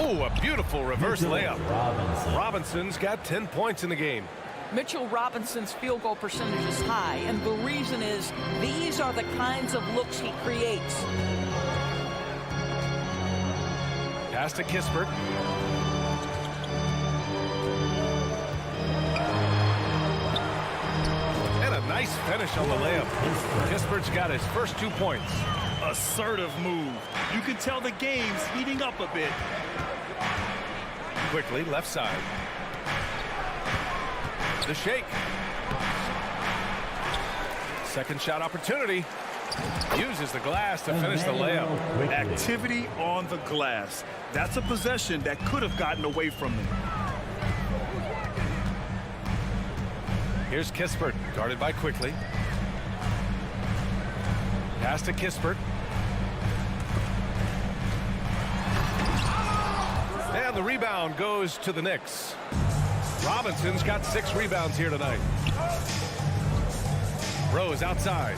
Oh, a beautiful reverse layup. Robinson's got 10 points in the game. Mitchell Robinson's field goal percentage is high, and the reason is these are the kinds of looks he creates. Pass to Kispert. And a nice finish on the layup. Kispert's got his first 2 points. Assertive move. You can tell the game's heating up a bit. Quickly, left side. The shake. Second shot opportunity. Uses the glass to finish the layup. Activity on the glass. That's a possession that could have gotten away from them. Here's Kispert, guarded by Quickly. Pass to Kispert. And the rebound goes to the Knicks. Robinson's got 6 rebounds here tonight. Rose outside.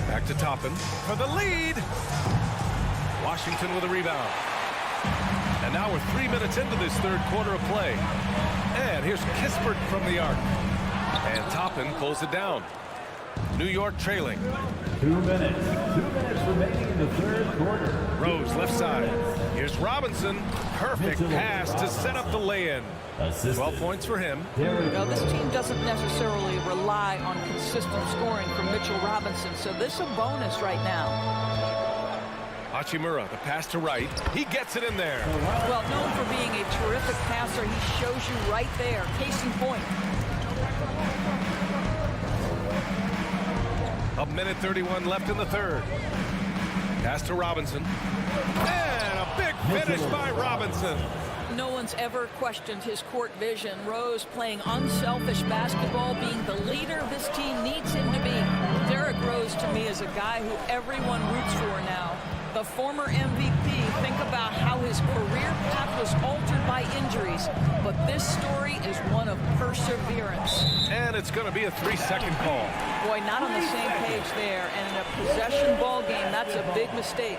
Back to Toppin for the lead. Washington with a rebound. And now we're 3 minutes into this third quarter of play. And here's Kispert from the arc. And Toppin pulls it down. New York trailing. 2 minutes. 2 minutes remaining in the third quarter. Rose left side. Here's Robinson. Perfect pass to set up the lay-in. 12 points for him. Now, this team doesn't necessarily rely on consistent scoring from Mitchell Robinson, so this is a bonus right now. Hachimura, the pass to right. He gets it in there. Well, known for being a terrific passer, he shows you right there. Case in point. A minute 31 left in the third. Pass to Robinson. And a big finish by Robinson. No one's ever questioned his court vision. Rose playing unselfish basketball, being the leader this team needs him to be. Derrick Rose, to me, is a guy who everyone roots for now. The former MVP, think about how his career path was altered by injuries. But this story is one of perseverance. And it's going to be a 3-second call. Boy, not on the same page there. And in a possession ball game, that's a big mistake.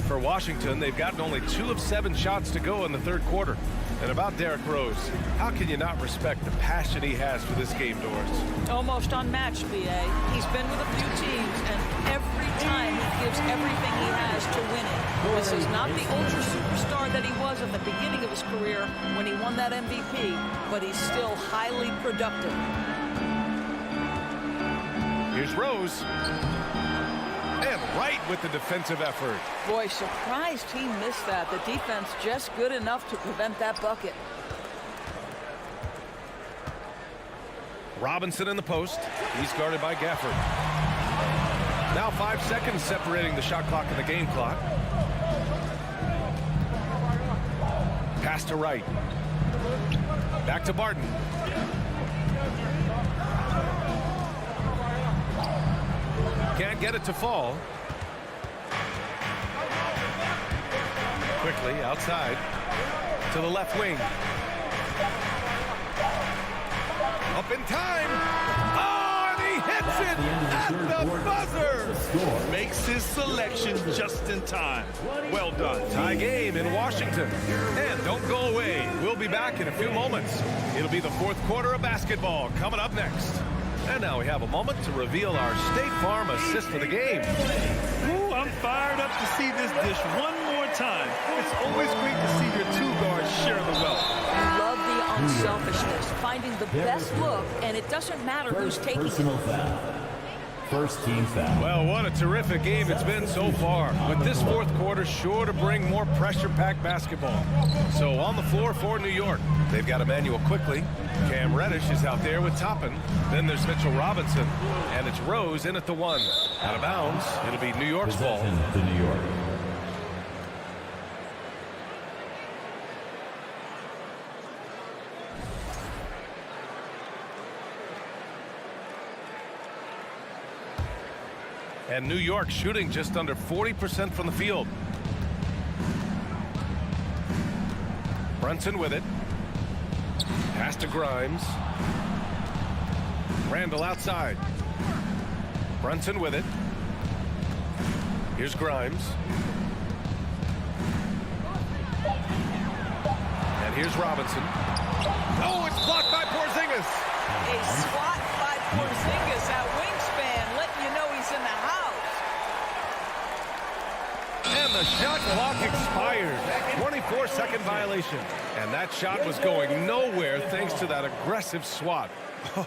For Washington, they've gotten only 2 of 7 shots to go in the third quarter. And about Derrick Rose, how can you not respect the passion he has for this game, Doris? Almost unmatched, B.A. He's been with a few teams, and every time he gives everything he has to win it. This is not the ultra superstar that he was at the beginning of his career when he won that MVP, but he's still highly productive. Here's Rose. And right with the defensive effort. Boy, surprised he missed that. The defense just good enough to prevent that bucket. Robinson in the post. He's guarded by Gafford. Now 5 seconds separating the shot clock and the game clock. Pass to right. Back to Barton. Can't get it to fall. Quickly outside to the left wing. Up in time. Oh! Gets it at the buzzer. Score. Makes his selection just in time. Well done. Tie game in Washington. And don't go away. We'll be back in a few moments. It'll be the fourth quarter of basketball coming up next. And now we have a moment to reveal our State Farm assist for the game. Ooh, I'm fired up to see this dish one more time. It's always great to see your two guards share the wealth. Love the unselfishness, finding the best look, and it doesn't matter who's taking it. Personal foul. First team foul. Well, what a terrific game it's been so far. With this fourth quarter sure to bring more pressure-packed basketball. So on the floor for New York, they've got Emmanuel Quickly. Cam Reddish is out there with Toppin. Then there's Mitchell Robinson. And it's Rose in at the 1. Out of bounds, it'll be New York's ball. Possession to New York. And New York shooting just under 40% from the field. Brunson with it. Pass to Grimes. Randall outside. Brunson with it. Here's Grimes. And here's Robinson. Oh, it's blocked by Porzingis. A swat by Porzingis at wingspan, letting you know he's in the house. And the shot clock expired. 24-second violation. And that shot was going nowhere thanks to that aggressive swat.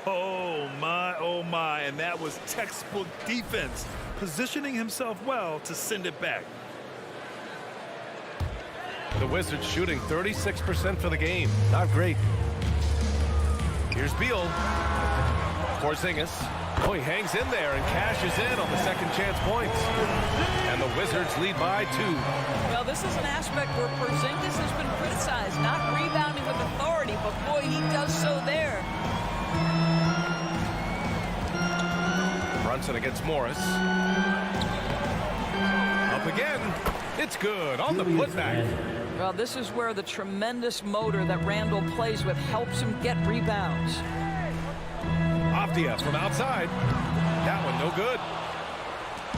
Oh my, and that was textbook defense, positioning himself well to send it back. The Wizards shooting 36% for the game. Not great. Here's Beal. Porzingis. Oh, he hangs in there and cashes in on the second chance points. And the Wizards lead by 2. Well, this is an aspect where Porzingis has been criticized, not rebounding with authority, but boy, he does so there. Brunson against Morris. Up again. It's good on the putback. Well, this is where the tremendous motor that Randall plays with helps him get rebounds. Avdia from outside. That one no good.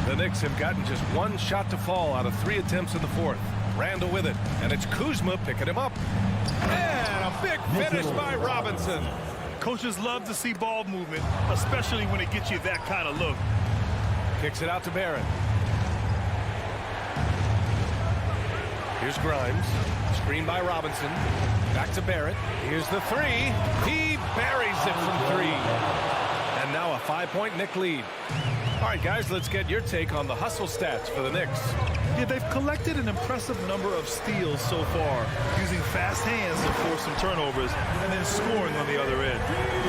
The Knicks have gotten just one shot to fall out of 3 attempts in the fourth. Randall with it, and it's Kuzma picking him up. And a big finish by Robinson. Coaches love to see ball movement, especially when it gets you that kind of look. Kicks it out to Barrett. Here's Grimes. Screen by Robinson. Back to Barrett. Here's the 3. He buries it from 3. And now a 5-point Knick lead. All right, guys, let's get your take on the hustle stats for the Knicks. Yeah, they've collected an impressive number of steals so far, using fast hands to force some turnovers and then scoring on the other end.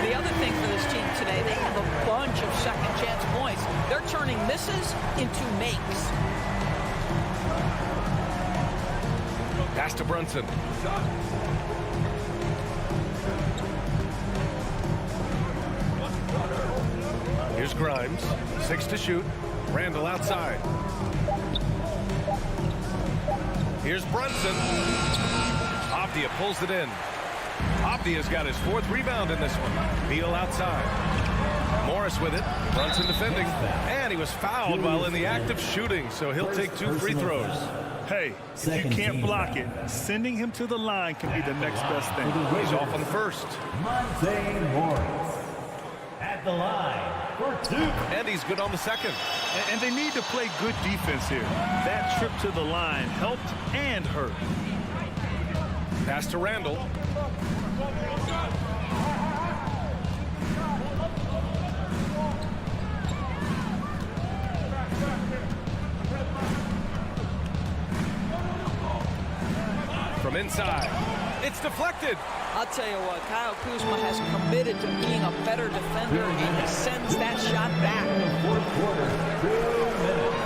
The other thing for this team today, they have a bunch of second chance points. They're turning misses into makes. Pass to Brunson. Here's Grimes. 6 to shoot. Randall outside. Here's Brunson. Avdia pulls it in. Avdia's got his 4th rebound in this one. Beal outside. Morris with it. Brunson defending. And he was fouled while in the act of shooting, so he'll take 2 free throws. Hey, if you can't block it, sending him to the line can be the next best thing. He's off on the first. Monte Morris at the line for 2. And he's good on the second. And they need to play good defense here. That trip to the line helped and hurt. Pass to Randall. From inside. It's deflected. I'll tell you what, Kyle Kuzma has committed to being a better defender, and he sends that shot back. Fourth quarter, 2 minutes.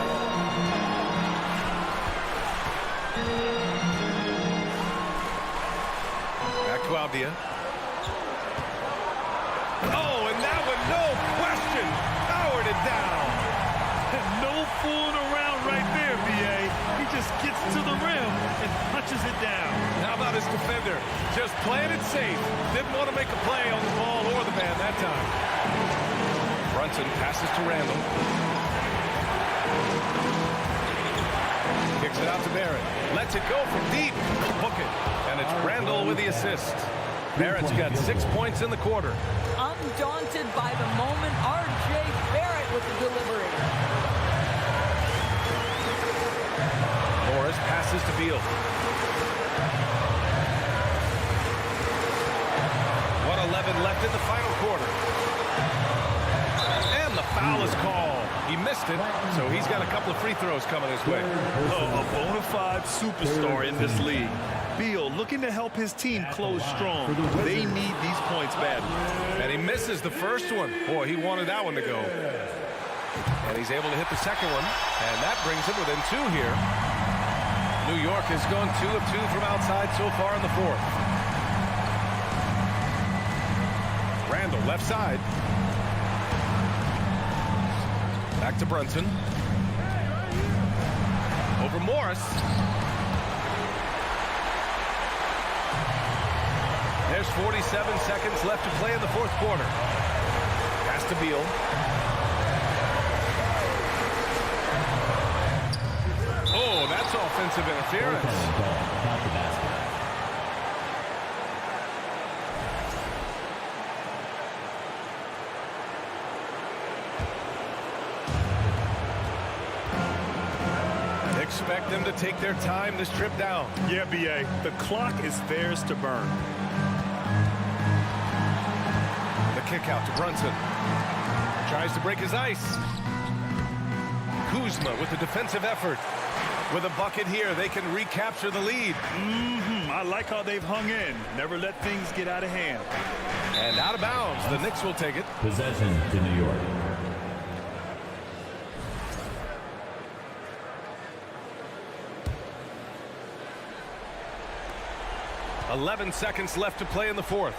Back to Avdia. Oh, and that one, no question, powered it down. No fooling around right there, B.A. He just gets to the rim and punches it down. How about his defender? Just playing it safe. Didn't want to make a play on the ball or the man that time. Brunson passes to Randall. Kicks it out to Barrett. Lets it go from deep. Book it. And it's Randall with the assist. Barrett's got 6 points in the quarter. Undaunted by the moment, R.J. Barrett with the delivery. Morris passes to Beal. 1:11 left in the final quarter. And the foul is called. He missed it, so he's got a couple of free throws coming his way. Oh, a bona fide superstar in this league. Beal looking to help his team close strong. They need these points badly. And he misses the first one. Boy, he wanted that one to go. And he's able to hit the second one. And that brings him within 2 here. New York has gone 2 of 2 from outside so far in the fourth. Randall, left side. Back to Brunson. Over Morris. There's 47 seconds left to play in the fourth quarter. Pass to Beal. Oh, that's offensive interference. Expect them to take their time this trip down. Yeah, B.A. The clock is theirs to burn. The kick out to Brunson. Tries to break his ice. Kuzma with the defensive effort. With a bucket here, they can recapture the lead. I like how they've hung in. Never let things get out of hand. And out of bounds. The Knicks will take it. Possession to New York. 11 seconds left to play in the fourth.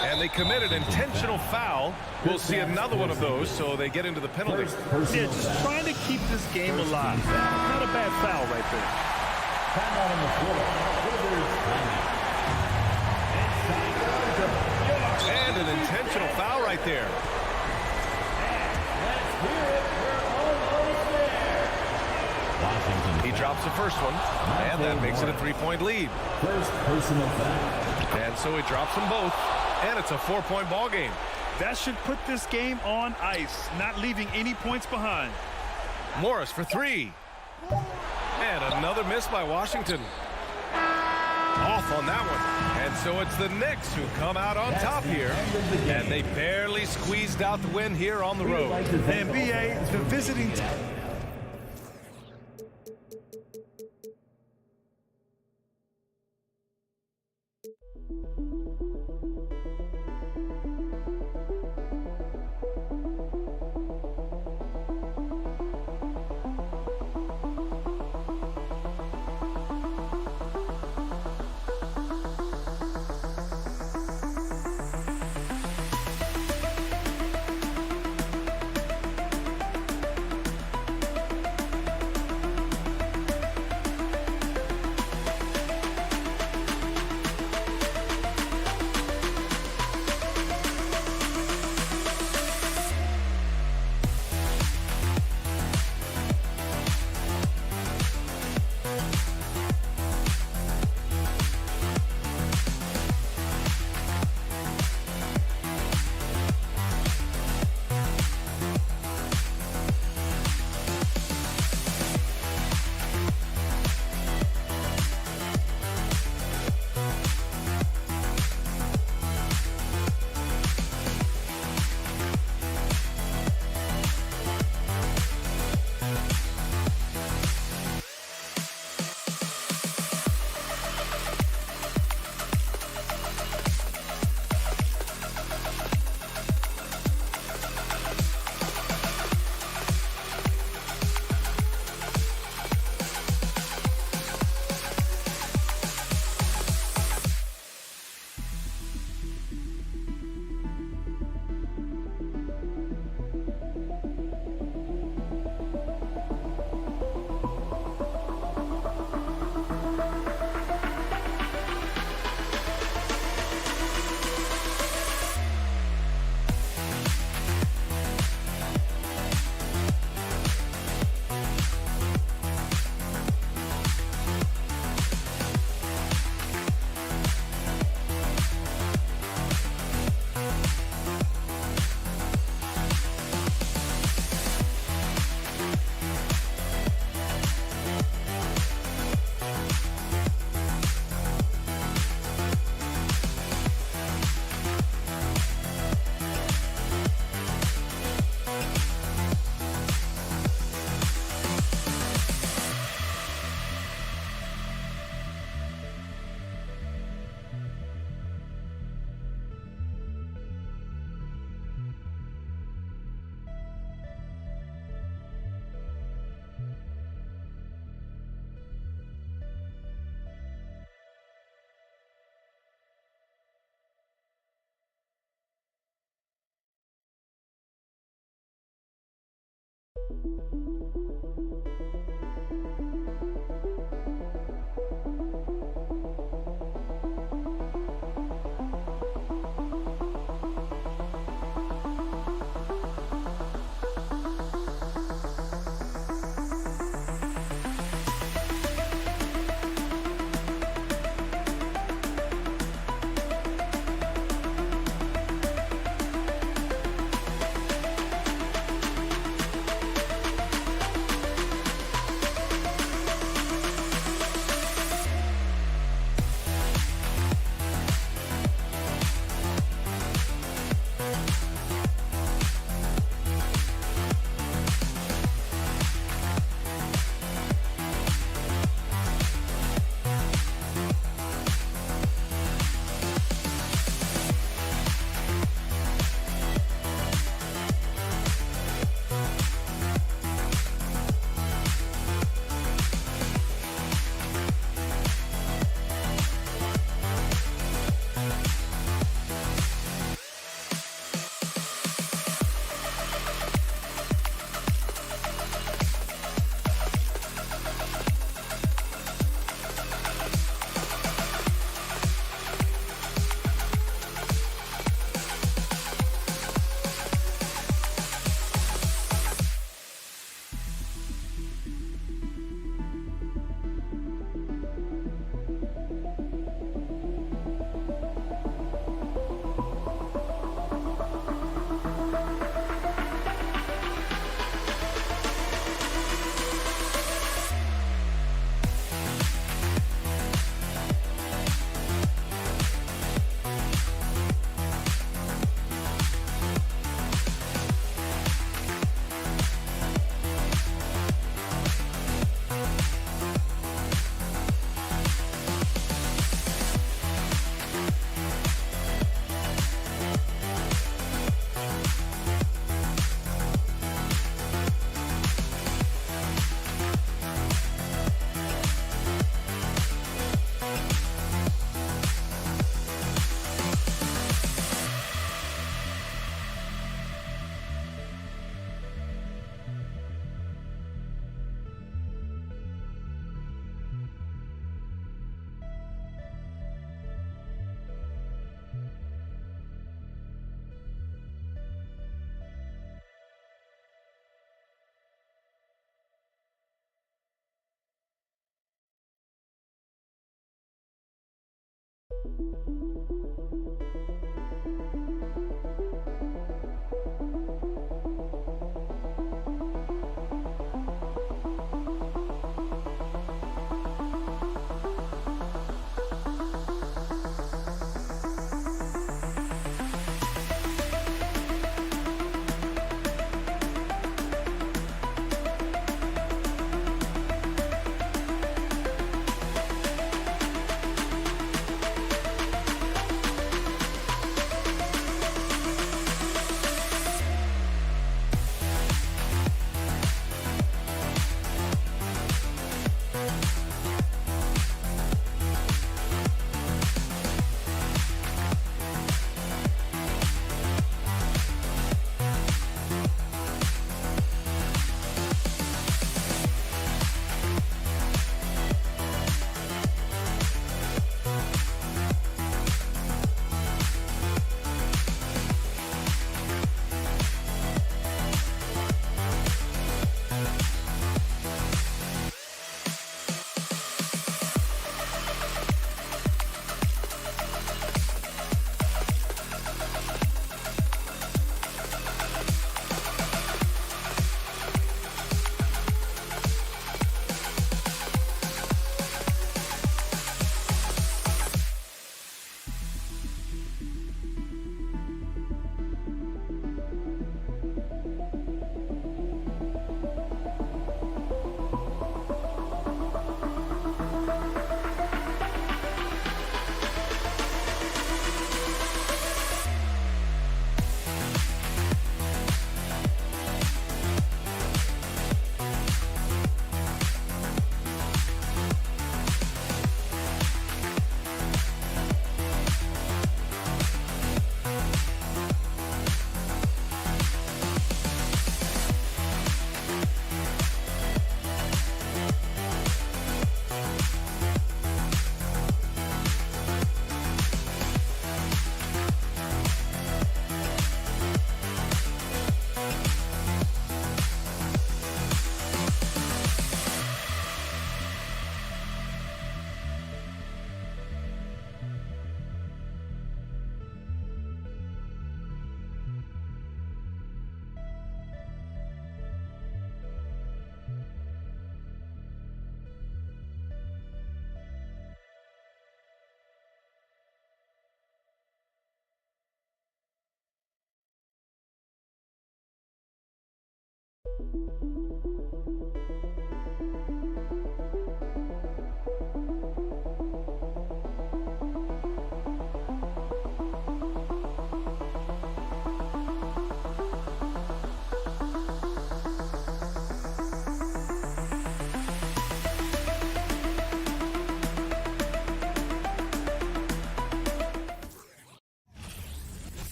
And they committed intentional foul. We'll see another one of those, so they get into the penalty. Yeah, just trying to keep this game alive. Not a bad foul right there. Timeout on the floor. And an intentional foul right there. He drops the first one, and that makes it a 3-point lead. First personal foul. And so he drops them both, and it's a 4-point ball game. That should put this game on ice, not leaving any points behind. Morris for 3. And another miss by Washington. Off on that one. And so it's the Knicks who come out on top here. And they barely squeezed out the win here on the road. And B.A., the visiting team.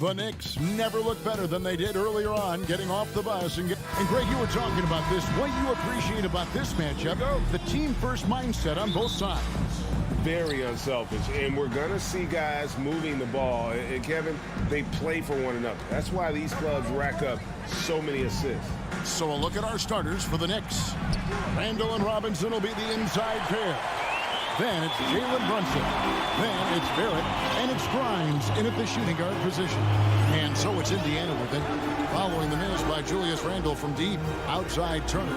The Knicks never looked better than they did earlier on, getting off the bus. And Greg, you were talking about this. What you appreciate about this matchup, the team-first mindset on both sides. Very unselfish, and we're going to see guys moving the ball. And, Kevin, they play for one another. That's why these clubs rack up so many assists. So a look at our starters for the Knicks. Randall and Robinson will be the inside pair. Then it's Jalen Brunson. Then it's Barrett. And it's Grimes in at the shooting guard position. And so it's Indiana with it. Following the miss by Julius Randle from deep. Outside Turner.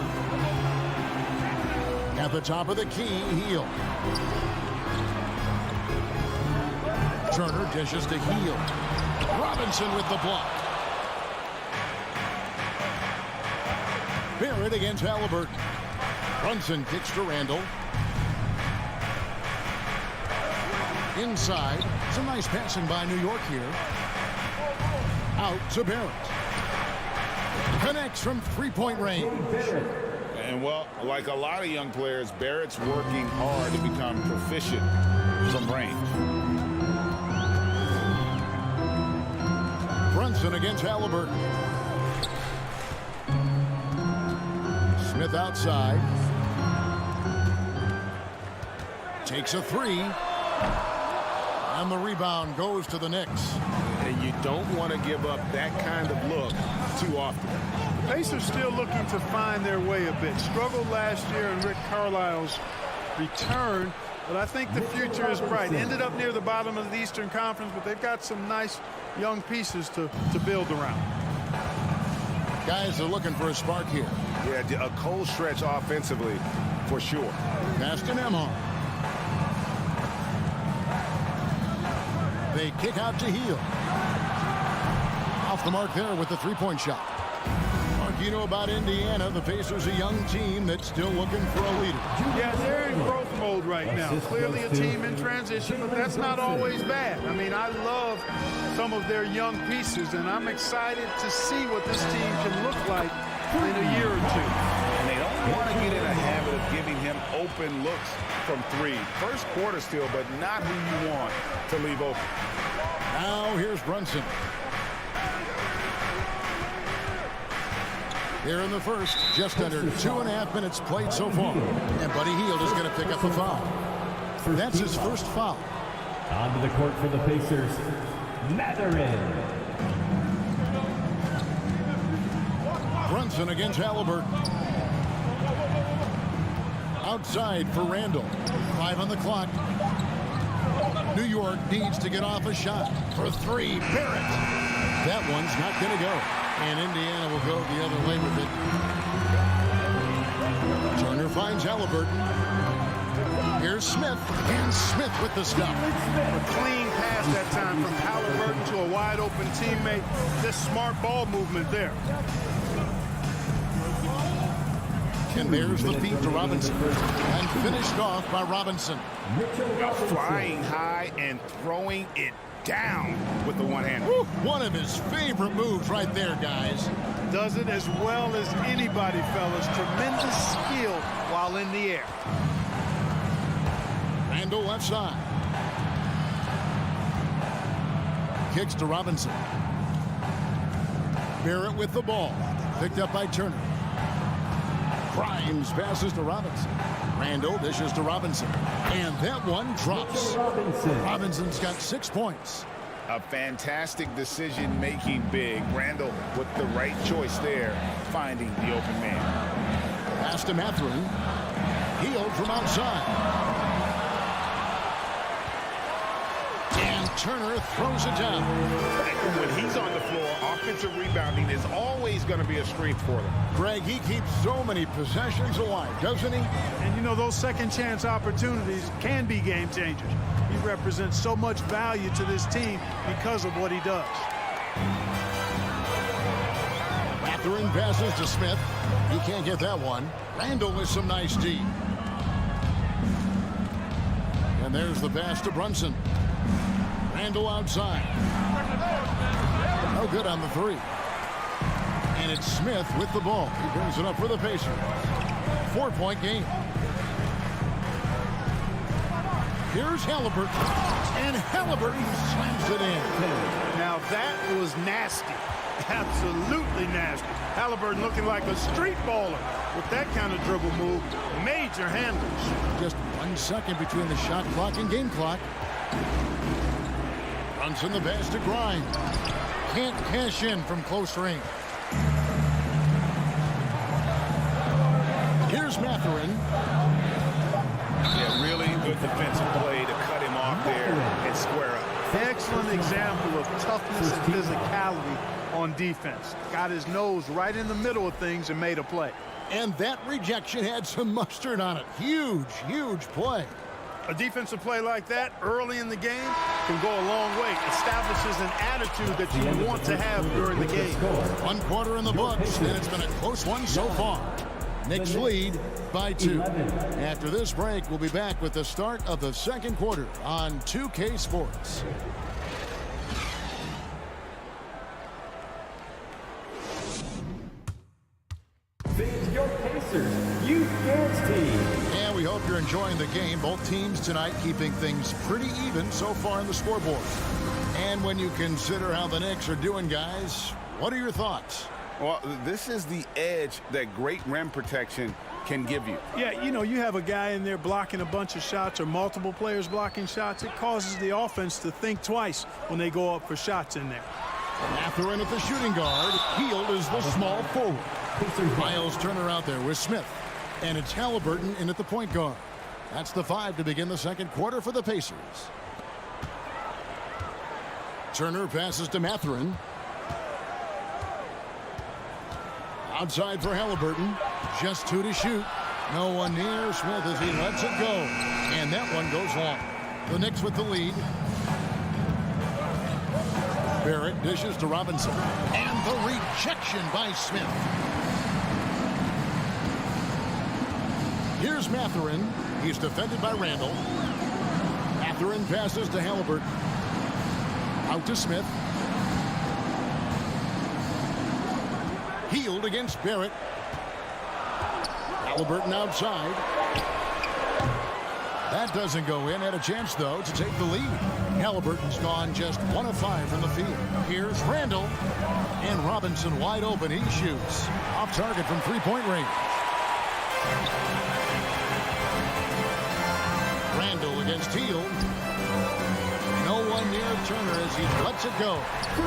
At the top of the key, Heel. Turner dishes to Heel. Robinson with the block. Barrett against Halliburton. Brunson kicks to Randle. Inside. Some nice passing by New York here. Out to Barrett. Connects from three-point range. And, well, like a lot of young players, Barrett's working hard to become proficient from range. Brunson against Halliburton. Smith outside. Takes a three. And the rebound goes to the Knicks. And you don't want to give up that kind of look too often. The Pacers still looking to find their way a bit. Struggled last year in Rick Carlisle's return. But I think the future is bright. Ended up near the bottom of the Eastern Conference, but they've got some nice young pieces to build around. Guys are looking for a spark here. Yeah, a cold stretch offensively, for sure. Pass to Nemhard. They kick out to Heel. Off the mark there with the three-point shot. Mark, you know about Indiana. The Pacers, a young team that's still looking for a leader. Yeah, they're in growth mode right now. Clearly a team in transition, but that's not always bad. I mean, I love some of their young pieces, and I'm excited to see what this team can look like in a year or two. And they don't want to get in a habit of giving him open looks from three. First quarter still, but not who you want to leave open. Now here's Brunson. Here in the first, just under 2.5 minutes played so far. And Buddy Hield is going to pick up the foul. That's his first foul. Onto the court for the Pacers, Mathurin. Brunson against Halliburton. Outside for Randall. 5 on the clock. New York needs to get off a shot. For 3, Barrett. That one's not going to go. And Indiana will go the other way with it. Turner finds Halliburton. Here's Smith. And Smith with the stop. A clean pass that time from Halliburton to a wide open teammate. Just smart ball movement there. And there's the feed to Robinson. And finished off by Robinson. Flying high and throwing it down with the one-hand. One of his favorite moves right there, guys. Does it as well as anybody, fellas. Tremendous skill while in the air. Randall left side. Kicks to Robinson. Barrett with the ball. Picked up by Turner. Grimes passes to Robinson. Randall dishes to Robinson. And that one drops. Robinson's got 6 points. A fantastic decision-making big. Randall with the right choice there, finding the open man. Pass to Mathurin. Hield from outside. And Turner throws it down. When he's on the floor, offensive rebounding is always going to be a strength for them. Greg, he keeps so many possessions alive, doesn't he? And you know, those second chance opportunities can be game changers. He represents so much value to this team because of what he does. Mathurin passes to Smith. He can't get that one. Randall with some nice D. And there's the pass to Brunson. Randall outside. No good on the 3. And it's Smith with the ball. He brings it up for the Pacers. 4-point game. Here's Halliburton. And Halliburton slams it in. Now that was nasty. Absolutely nasty. Halliburton looking like a street baller with that kind of dribble move. Major handles. Just 1 second between the shot clock and game clock. Brunson the pass to Grimes. Can't cash in from close range. Here's Mathurin. Yeah, really good defensive play to cut him off there and square up. Excellent example of toughness and physicality on defense. Got his nose right in the middle of things and made a play. And that rejection had some mustard on it. Huge, huge play. A defensive play like that early in the game can go a long way. Establishes an attitude that you want to have during the game. 1 quarter in the books, and it's been a close one so far. Knicks lead by 2. After this break, we'll be back with the start of the second quarter on 2K Sports. Feed your Pacers Youth Dance Team. And we hope you're enjoying the game. Both teams tonight keeping things pretty even so far on the scoreboard. And when you consider how the Knicks are doing, guys, what are your thoughts? Well, this is the edge that great rim protection can give you. Yeah, you know, you have a guy in there blocking a bunch of shots or multiple players blocking shots. It causes the offense to think twice when they go up for shots in there. Mathurin at the shooting guard. Hield is the small forward. Miles Turner out there with Smith. And it's Halliburton in at the point guard. That's the 5 to begin the second quarter for the Pacers. Turner passes to Mathurin. Outside for Halliburton. Just 2 to shoot. No one near Smith as he lets it go. And that one goes long. The Knicks with the lead. Barrett dishes to Robinson. And the rejection by Smith. Here's Mathurin. He's defended by Randall. Mathurin passes to Halliburton. Out to Smith. Healed against Barrett. Halliburton outside. That doesn't go in. Had a chance, though, to take the lead. Halliburton's gone just 1 of 5 from the field. Here's Randall. And Robinson wide open. He shoots. Off target from three-point range. Randall against Hield. No one near Turner as he lets it go.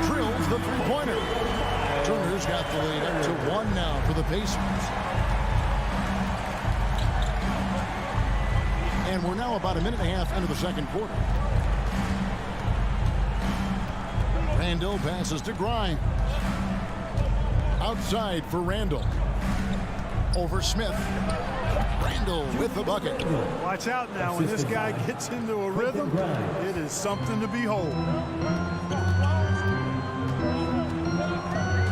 Drills the three-pointer. Turner's got the lead up to 1 now for the Pacers. And we're now about a minute and a half into the second quarter. Randall passes to Grimes. Outside for Randall. Over Smith. Randall with the bucket. Watch out now. When this guy gets into a rhythm, it is something to behold.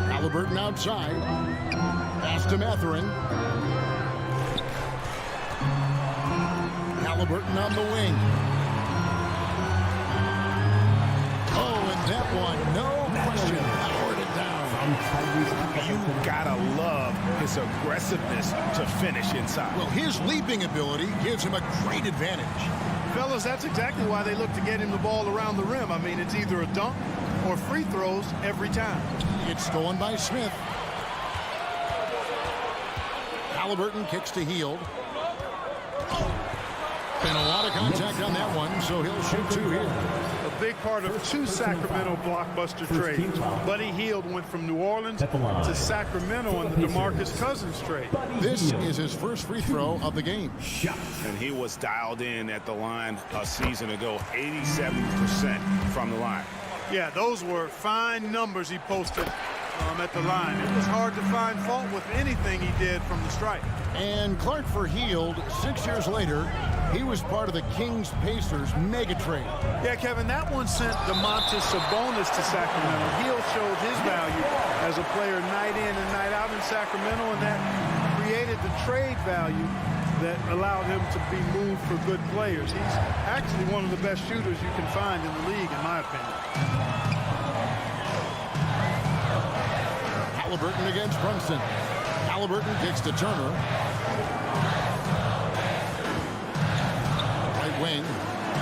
Halliburton outside. Pass to Mathurin. Halliburton on the wing. Oh, and that one, no question, powered it down. You gotta love his aggressiveness to finish inside. Well, his leaping ability gives him a great advantage. Fellas, that's exactly why they look to get him the ball around the rim. I mean, it's either a dunk or free throws every time. It's stolen by Smith. Halliburton kicks to Hield. Been a lot of contact on that one, so he'll shoot 2 here. A big part of 2 Sacramento blockbuster trades. Buddy Hield went from New Orleans to Sacramento in the DeMarcus Cousins trade. This is his first free throw of the game. And he was dialed in at the line a season ago, 87% from the line. Yeah, those were fine numbers he posted at the line. It was hard to find fault with anything he did from the stripe. And Clark for Hield, 6 years later, he was part of the Kings Pacers mega trade. Yeah, Kevin, that one sent DeMontis Sabonis to Sacramento. Hield showed his value as a player night in and night out in Sacramento, and that created the trade value that allowed him to be moved for good players. He's actually one of the best shooters you can find in the league, in my opinion. Halliburton against Brunson. Halliburton kicks to Turner. Right wing.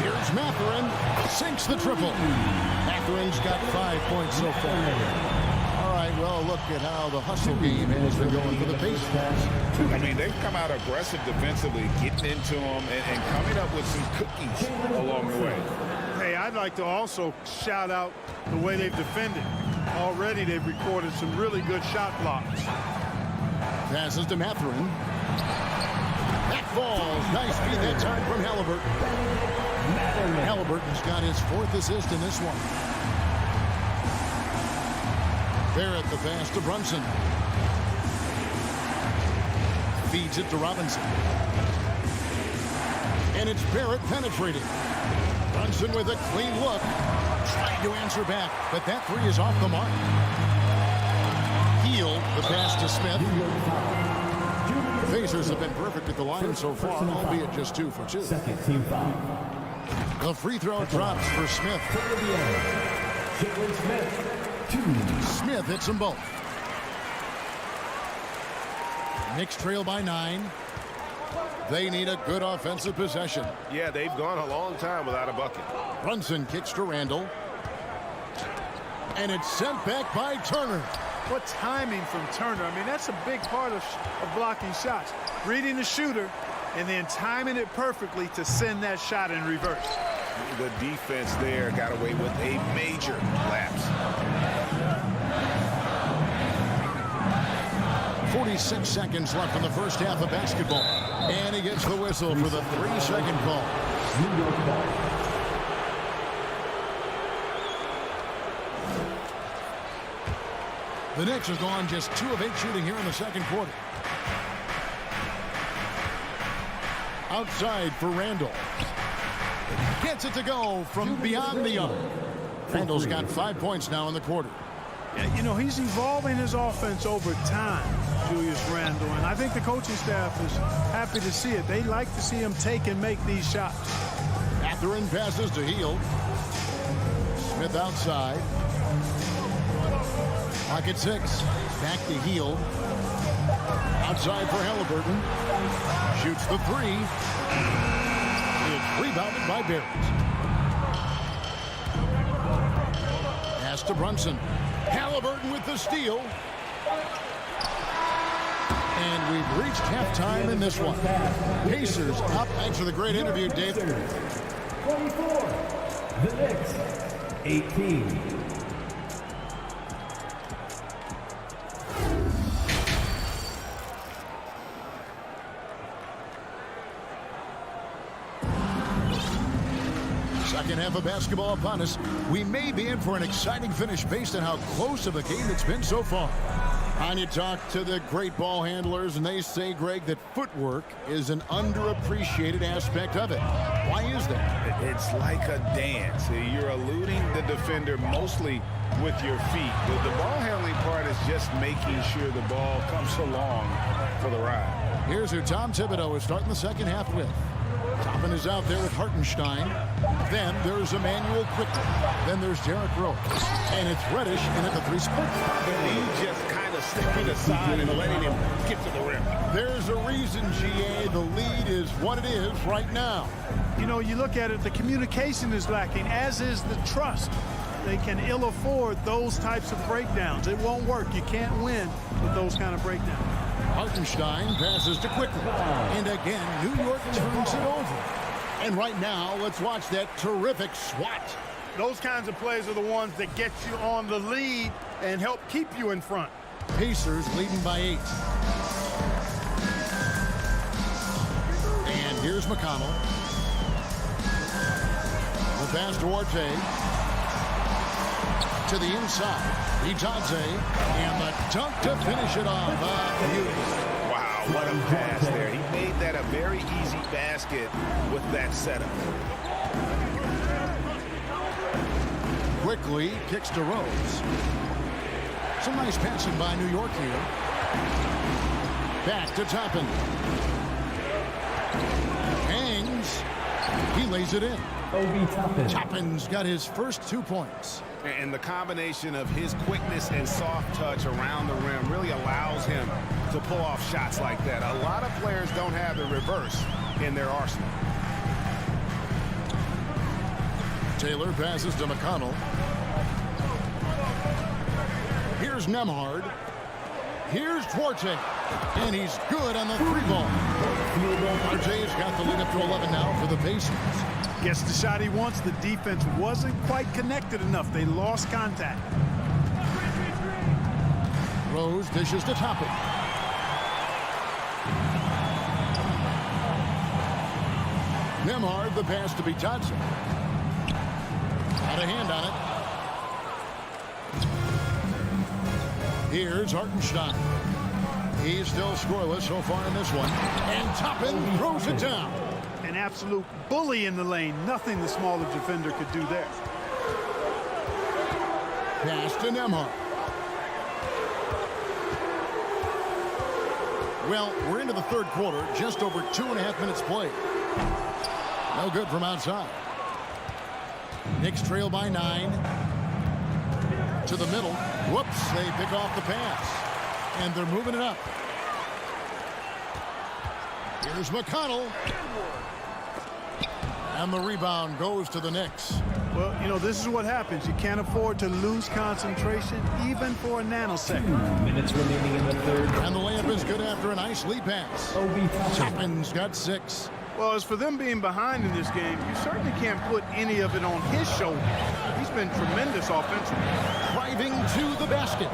Here's Mathurin. Sinks the triple. Mathurin's got 5 points so far. All right, well, look at how the hustle game has been going for the Pacers. I mean, they've come out aggressive defensively, getting into them and coming up with some cookies along the way. Hey, I'd like to also shout out the way they've defended. Already they've recorded some really good shot blocks. Passes to Mathurin. That falls. Nice feed that time from Halliburton. Halliburton's got his 4th assist in this one. Barrett the pass to Brunson. Feeds it to Robinson. And it's Barrett penetrating. Brunson with a clean look. Trying to answer back, but that 3 is off the mark. Hield the pass to Smith. The Pacers have been perfect at the line so far, albeit just 2 for 2. Second team foul. The free throw drops for Smith. Smith hits them both. Knicks trail by 9. They need a good offensive possession. Yeah, they've gone a long time without a bucket. Brunson kicks to Randall. And it's sent back by Turner. What timing from Turner. I mean, that's a big part of blocking shots. Reading the shooter and then timing it perfectly to send that shot in reverse. The defense there got away with a major lapse. 46 seconds left in the first half of basketball. And he gets the whistle for the 3-second call. New York ball. The Knicks have gone just 2 of 8 shooting here in the second quarter. Outside for Randall. Gets it to go from beyond the arc. Randall's got 5 points now in the quarter. Yeah, you know, he's evolving his offense over time, Julius Randle, and I think the coaching staff is happy to see it. They like to see him take and make these shots. Catherine passes to Hield. Smith outside. Pocket 6. Back to Hield. Outside for Halliburton. Shoots the 3. It's rebounded by Barrett. Pass to Brunson. Halliburton with the steal. And we've reached halftime in this one. Pacers up. Thanks for the great interview, Dave. 24. The Knicks, 18. Second half of basketball upon us. We may be in for an exciting finish based on how close of a game it's been so far. And you talk to the great ball handlers, and they say, Greg, that footwork is an underappreciated aspect of it. Why is that? It's like a dance. You're eluding the defender mostly with your feet. The ball handling part is just making sure the ball comes along for the ride. Here's who Tom Thibodeau is starting the second half with. Toppin is out there with Hartenstein. Then there's Emmanuel Quickly. Then there's Derrick Rose. And it's Reddish in at the 3 spot. He's just kind of stepping aside and letting him get to the rim. There's a reason, GA, the lead is what it is right now. You know, you look at it, the communication is lacking, as is the trust. They can ill afford those types of breakdowns. It won't work. You can't win with those kind of breakdowns. Hartenstein passes to Quickly. And again, New York turns it over. And right now, let's watch that terrific swat. Those kinds of plays are the ones that get you on the lead and help keep you in front. Pacers leading by 8. And here's McConnell. The pass to Orte. To the inside. Itadze. And the dunk to finish it off. Wow, what a pass there. He made that a very easy basket with that setup. Quickly kicks to Rose. Some nice passing by New York here. Back to Toppin. Hangs. He lays it in. Obi Toppin. Toppin's got his first 2 points. And the combination of his quickness and soft touch around the rim really allows him to pull off shots like that. A lot of players don't have the reverse in their arsenal. Taylor passes to McConnell. Here's Nembhard. Here's Duarte. And he's good on the 3-ball. Duarte's got the lead up to 11 now for the Pacers. Gets the shot he wants. The defense wasn't quite connected enough. They lost contact. Rose dishes to Toppin. Nembhard, the pass to Itadze. Got a hand on it. Here's Hartenstein. He's still scoreless so far in this one. And Toppin throws it down. An absolute bully in the lane. Nothing the smaller defender could do there. Pass to Nembhard. Well, we're into the third quarter. Just over 2.5 minutes played. No good from outside. Knicks trail by 9. To the middle. Whoops, they pick off the pass. And they're moving it up. Here's McConnell. And the rebound goes to the Knicks. Well, you know, this is what happens. You can't afford to lose concentration even for a nanosecond. 2 minutes remaining in the third. And the layup is good after a nice lead pass. Obi Toppin's got 6. Well, as for them being behind in this game, you certainly can't put any of it on his shoulders. He's been tremendous offensively. Driving to the basket.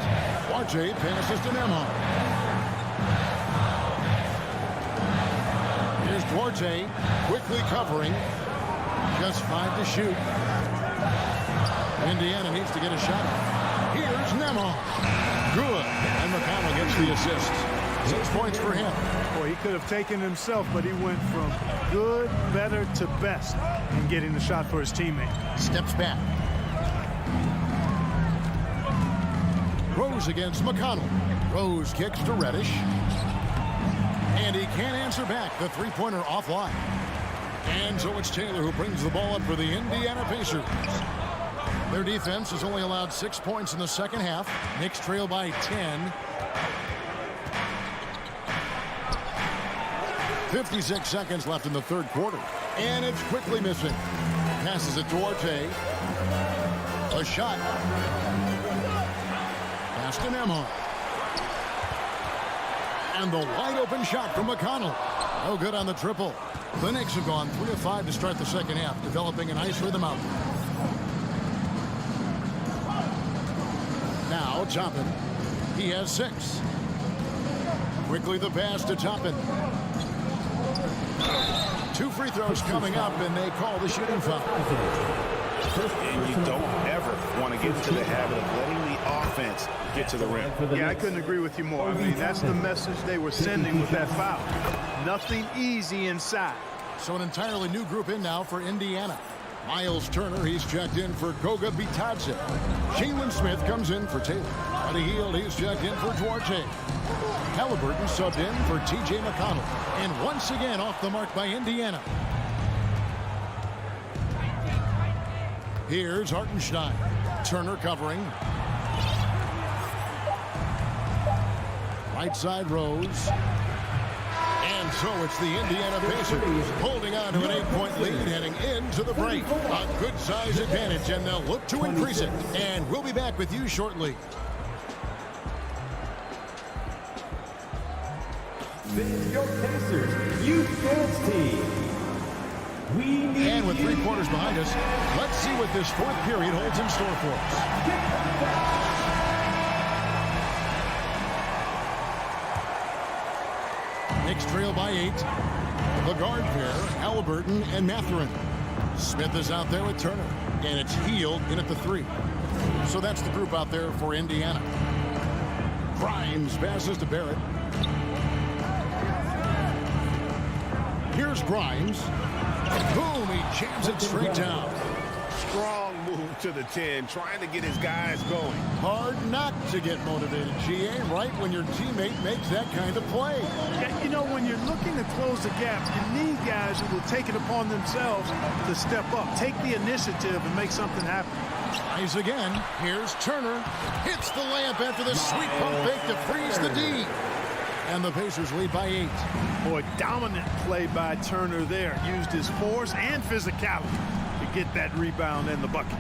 Duarte passes to Nembhard. Duarte quickly covering. Just 5 to shoot. Indiana needs to get a shot. Here's Nemo. Good. And McConnell gets the assist. 6 points for him. Boy, he could have taken himself, but he went from good, better to best in getting the shot for his teammate. Steps back. Rose against McConnell. Rose kicks to Reddish. And he can't answer back. The three-pointer offline. And so it's Taylor who brings the ball up for the Indiana Pacers. Their defense has only allowed 6 points in the second half. Knicks trail by 10. 56 seconds left in the third quarter. And it's quickly missing. Passes it to Duarte. A shot. Pass to Nemo. And the wide open shot from McConnell. No good on the triple. The Knicks have gone 3 of 5 to start the second half, developing a nice rhythm out. Now Toppin. He has 6. Quickly the pass to Toppin. 2 free throws coming up, and they call the shooting foul. And you don't ever want to get into the habit of letting the offense get to the rim. Yeah, I couldn't agree with you more. I mean, that's the message they were sending with that foul. Nothing easy inside. So an entirely new group in now for Indiana. Miles Turner, he's checked in for Goga Bitadze. Jalen Smith comes in for Taylor. Buddy Hield, he's checked in for Duarte. Halliburton subbed in for T.J. McConnell. And once again off the mark by Indiana. Here's Hartenstein. Turner covering. Right side Rose. And so it's the Indiana Pacers holding on to an 8-point lead heading into the break. A good size advantage, and they'll look to increase it. And we'll be back with you shortly. This is your Pacers Youth Dance Team. And with 3 quarters behind us, let's see what this fourth period holds in store for us. Knicks trail by 8. The guard pair, Halliburton and Mathurin. Smith is out there with Turner. And it's Hield in at the 3. So that's the group out there for Indiana. Grimes passes to Barrett. Here's Grimes. Boom, he jams it straight down. Strong move to the 10, trying to get his guys going. Hard not to get motivated, GA, right when your teammate makes that kind of play. Yeah, you know, when you're looking to close the gap, you need guys who will take it upon themselves to step up, take the initiative, and make something happen. Tries again. Here's Turner. Hits the layup after the sweet pump fake to freeze the D. And the Pacers lead by 8. Boy, dominant play by Turner there. Used his force and physicality to get that rebound and the bucket.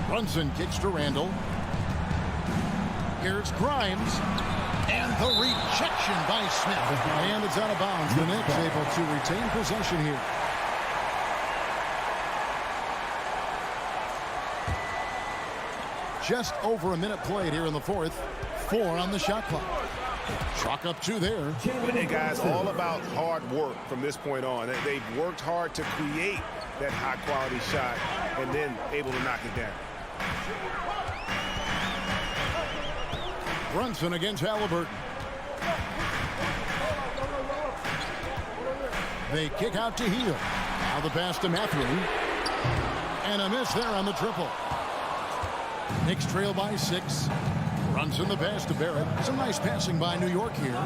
Brunson kicks to Randall. Here's Grimes. And the rejection by Smith. And it's out of bounds. The Knicks able to retain possession here. Just over a minute played here in the fourth. 4 on the shot clock. Chalk up 2 there. And guys, all about hard work from this point on. They've worked hard to create that high-quality shot and then able to knock it down. Brunson against Halliburton. They kick out to Hield. Now the pass to Mathurin. And a miss there on the triple. Knicks trail by 6. Brunson the pass to Barrett. Some nice passing by New York here.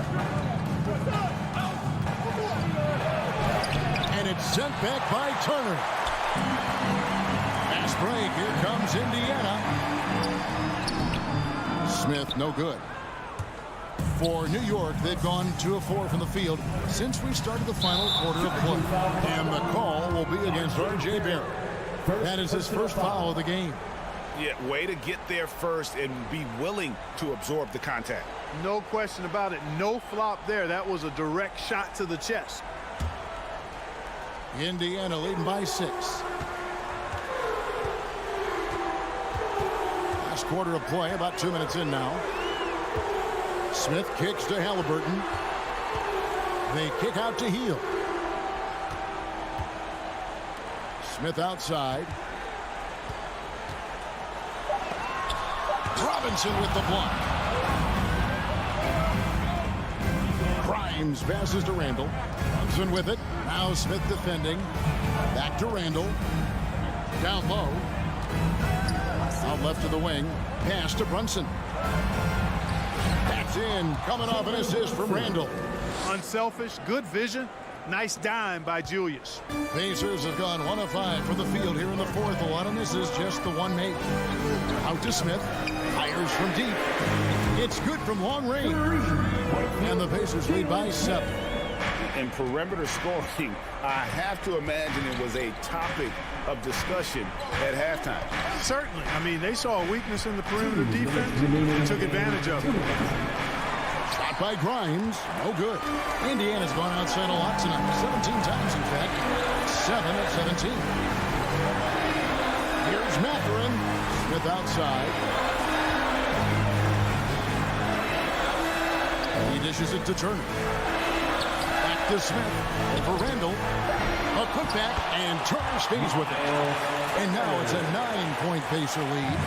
And it's sent back by Turner. Fast break. Here comes Indiana. Smith no good. For New York, they've gone 2 of 4 from the field since we started the final quarter of play. And the call will be against R.J. Barrett. That is his first foul of the game. Yeah, way to get there first and be willing to absorb the contact. No question about it. No flop there. That was a direct shot to the chest. Indiana leading by 6. Last quarter of play, about 2 minutes in now. Smith kicks to Halliburton. They kick out to Heel. Smith outside. Robinson with the block. Grimes passes to Randall. Brunson with it. Now Smith defending. Back to Randall. Down low. Out left to the wing. Pass to Brunson. That's in. Coming off an assist from Randall. Unselfish, good vision. Nice dime by Julius. Pacers have gone 1 of 5 for the field here in the fourth. A lot of this is just the one make. Out to Smith. Fires from deep. It's good from long range. And the Pacers lead by 7. In perimeter scoring, I have to imagine it was a topic of discussion at halftime. Certainly. I mean, they saw a weakness in the perimeter defense and took advantage of it. Shot by Grimes. No good. Indiana's gone outside a lot tonight. 17 times, in fact. 7 of 17. Here's Mathurin. Smith outside. He dishes it to Turner. Back to Smith. Over Randall. A putback, and Turner stays with it. And now it's a 9-point Pacer lead.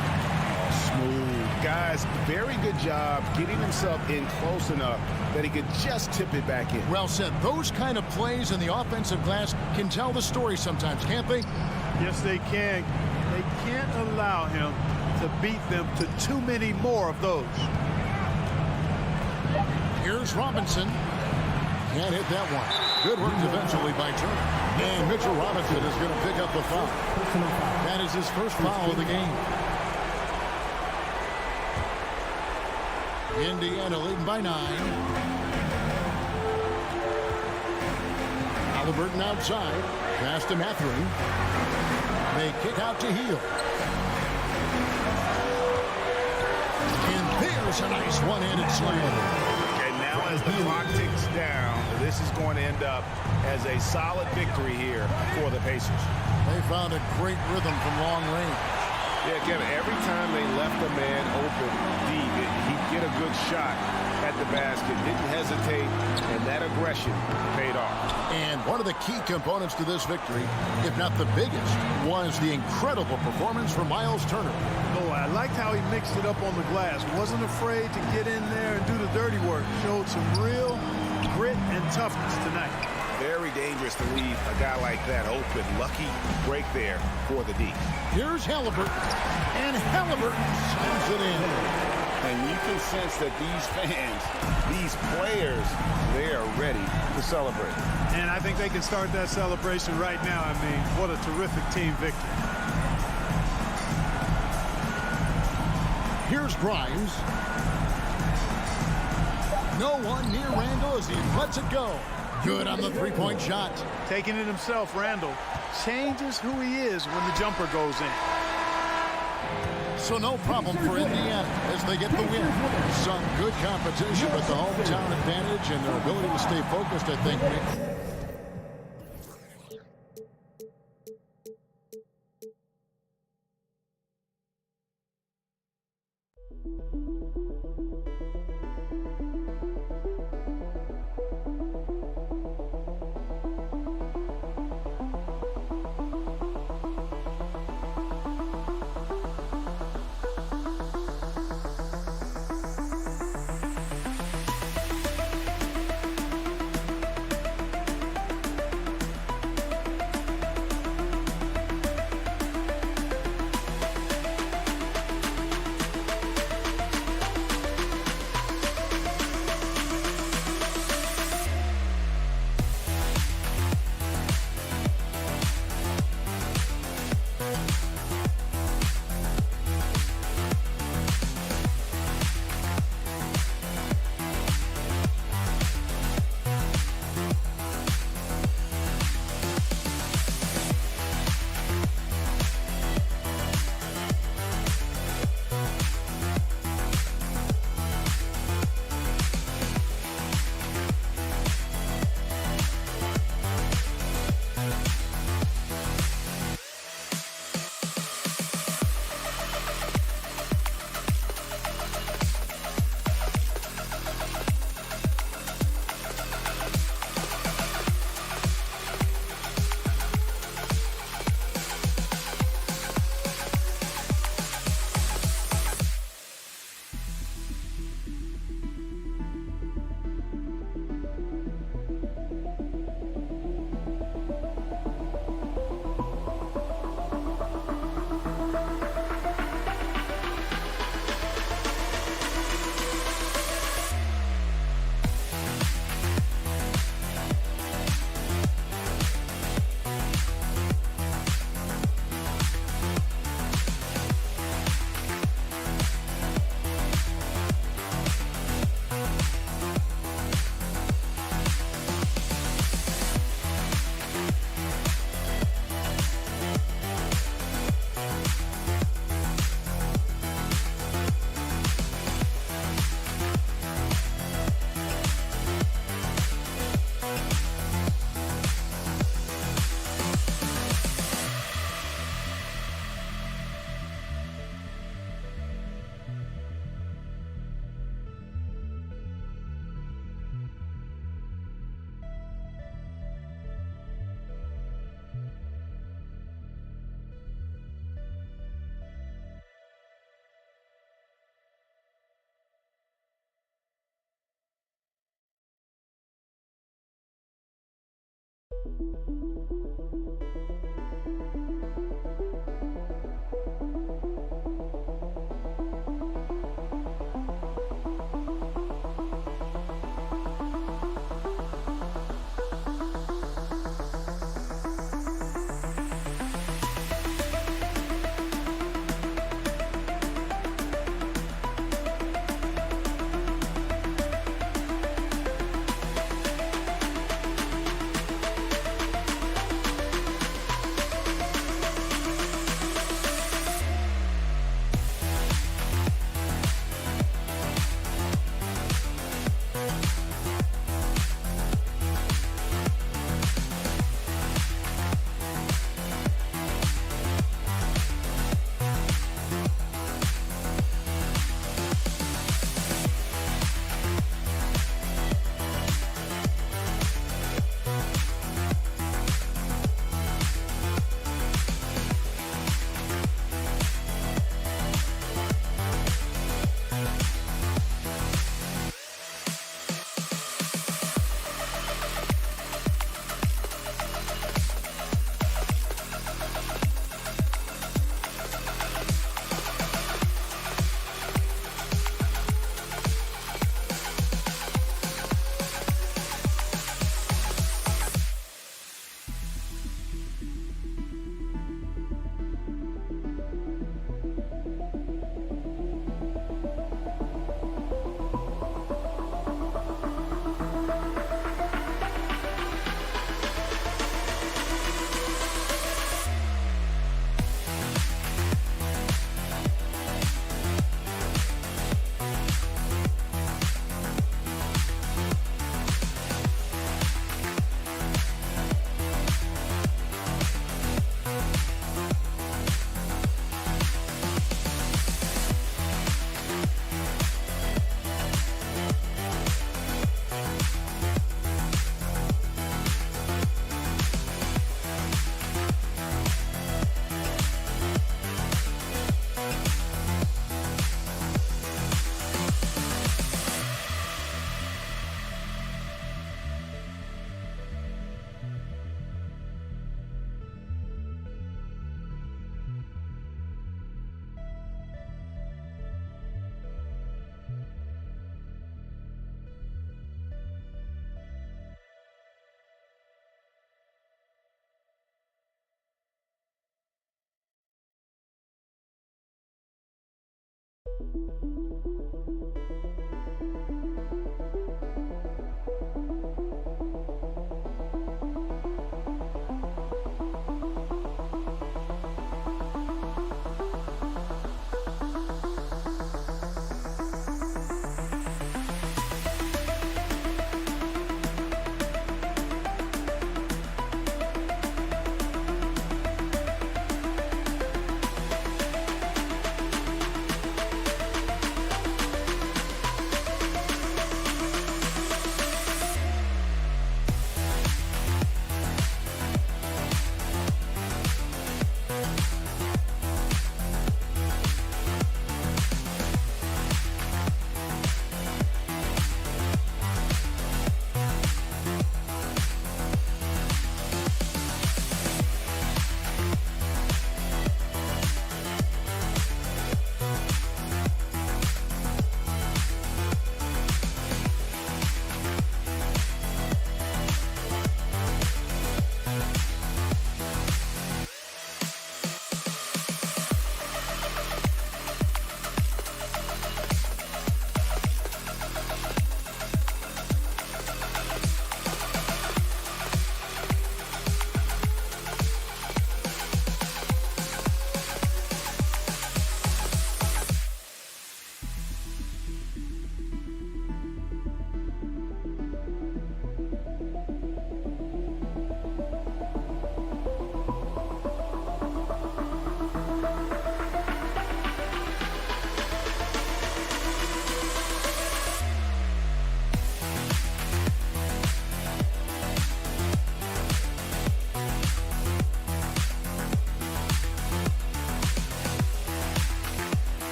Smooth. Guys, very good job getting himself in close enough that he could just tip it back in. Well said. Those kind of plays in the offensive glass can tell the story sometimes, can't they? Yes, they can. They can't allow him to beat them to too many more of those. Here's Robinson. Can't hit that one. Good work defensively by Turner. And Mitchell Robinson is going to pick up the foul. That is his first foul of the game. Indiana leading by 9. Halliburton outside. Pass to Mathurin. They kick out to Heel. And there's a nice one-handed slam. As the clock ticks down, this is going to end up as a solid victory here for the Pacers. They found a great rhythm from long range. Yeah, Kevin, every time they left a man open deep, he'd get a good shot at the basket, didn't hesitate, and that aggression paid off. And one of the key components to this victory, if not the biggest, was the incredible performance from Miles Turner. Oh, I liked how he mixed it up on the glass. Wasn't afraid to get in there and do the dirty work. Showed some real grit and toughness tonight. Very dangerous to leave a guy like that open. Lucky break there for the D. Here's Halliburton. And Halliburton slams it in. And you can sense that these fans, these players, they are ready to celebrate. And I think they can start that celebration right now. I mean, what a terrific team victory. Here's Grimes. No one near Randall as he lets it go. Good on the three-point shot. Taking it himself, Randall changes who he is when the jumper goes in. So no problem for Indiana as they get the win. Some good competition, but the hometown advantage and their ability to stay focused, I think, Nick.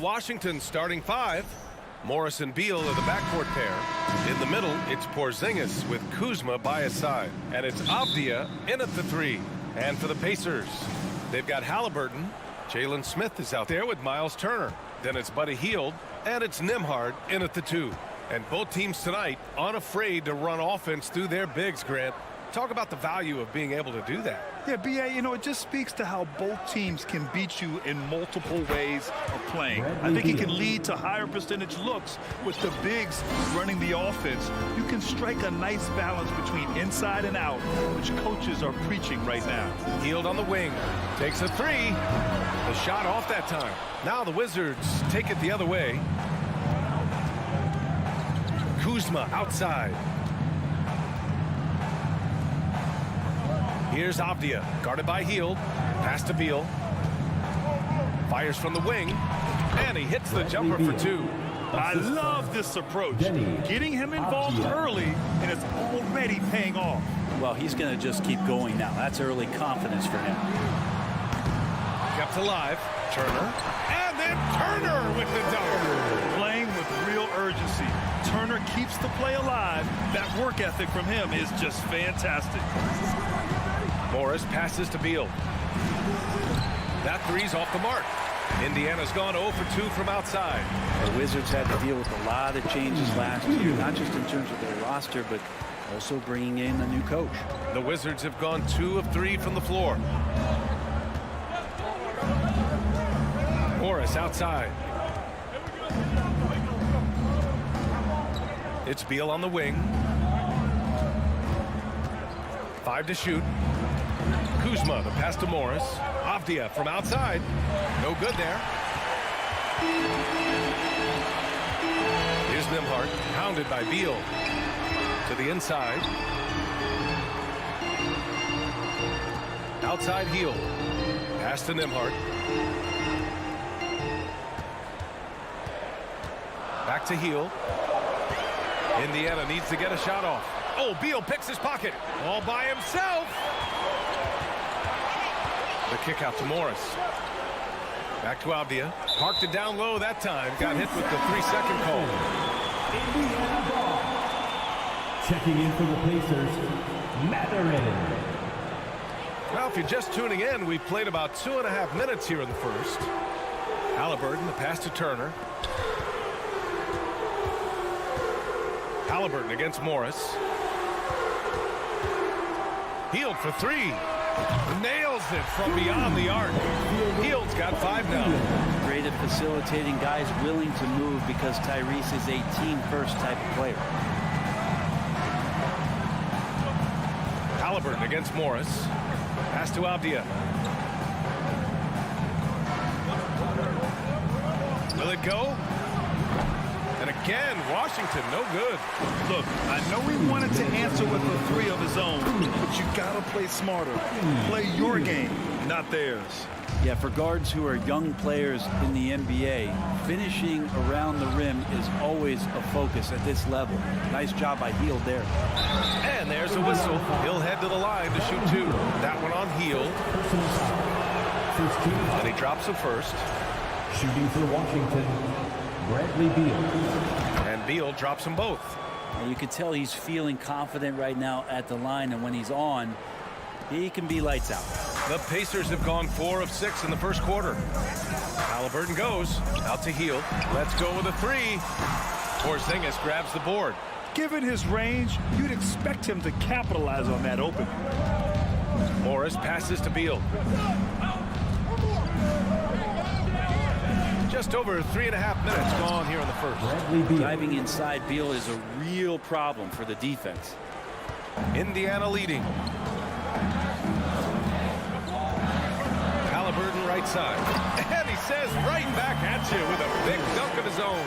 Washington's starting five. Morris and Beal are the backcourt pair. In the middle, it's Porzingis with Kuzma by his side. And it's Avdia in at the 3. And for the Pacers, they've got Halliburton. Jalen Smith is out there with Miles Turner. Then it's Buddy Hield, and it's Nembhard in at the 2. And both teams tonight unafraid to run offense through their bigs, Grant. Talk about the value of being able to do that. Yeah, B.A., you know, it just speaks to how both teams can beat you in multiple ways of playing. I think it can lead to higher percentage looks with the bigs running the offense. You can strike a nice balance between inside and out, which coaches are preaching right now. Hield on the wing, takes a 3. The shot off that time. Now the Wizards take it the other way. Kuzma outside. Here's Avdia, guarded by Hield. Pass to Beal. Fires from the wing, and he hits the jumper for 2. I love this approach. Getting him involved early, and it's already paying off. Well, he's going to just keep going now. That's early confidence for him. Kept alive. Turner. And then Turner with the dunk. Playing with real urgency. Turner keeps the play alive. That work ethic from him is just fantastic. Morris passes to Beal. That 3's off the mark. Indiana's gone 0 for 2 from outside. The Wizards had to deal with a lot of changes last year, not just in terms of their roster, but also bringing in a new coach. The Wizards have gone 2 of 3 from the floor. Morris outside. It's Beal on the wing. 5 to shoot. Kuzma, the pass to Morris. Avdia from outside. No good there. Here's Nembhard, pounded by Beal. To the inside. Outside Hield. Pass to Nembhard. Back to Hield. Indiana needs to get a shot off. Oh, Beal picks his pocket. All by himself. The kick out to Morris. Back to Avdia. Parked it down low that time. Got hit with the 3-second call. Checking in for the Pacers, Mathurin. Well, if you're just tuning in, we've played about 2.5 minutes here in the first. Halliburton, the pass to Turner. Halliburton against Morris. Hield for 3. Nails it from beyond the arc. Hield's got 5 now. Great at facilitating guys willing to move because Tyrese is a team-first type of player. Halliburton against Morris. Pass to Avdia. Will it go? And again, Washington, no good. Look, I know he wanted to answer with a 3 of his own, but you gotta play smarter. Play your game, not theirs. Yeah, for guards who are young players in the NBA, finishing around the rim is always a focus at this level. Nice job by Hield there. And there's a whistle. He'll head to the line to shoot 2. That one on Hield. And he drops the first. Shooting for Washington, Bradley Beal. And Beal drops them both. And you can tell he's feeling confident right now at the line, and when he's on, he can be lights out. The Pacers have gone 4 of 6 in the first quarter. Halliburton goes out to Hield. Let's go with a 3. Porzingis grabs the board. Given his range, you'd expect him to capitalize on that opening. Morris passes to Beal. Just over 3.5 minutes gone here in the first. Driving inside Beal is a real problem for the defense. Indiana leading. Halliburton right side. And he says right back at you with a big dunk of his own.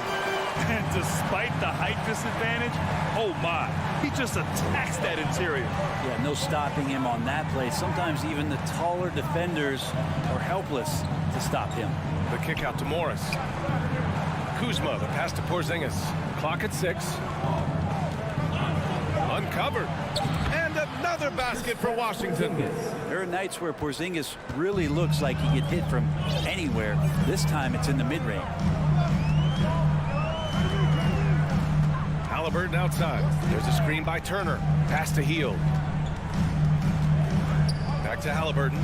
And despite the height disadvantage, oh my, he just attacks that interior. Yeah, no stopping him on that play. Sometimes even the taller defenders are helpless to stop him. The kick out to Morris. Kuzma, the pass to Porzingis. Clock at 6. Uncovered. And another basket for Washington. There are nights where Porzingis really looks like he can hit from anywhere. This time it's in the mid-range. Halliburton outside. There's a screen by Turner. Pass to Hield. Back to Halliburton.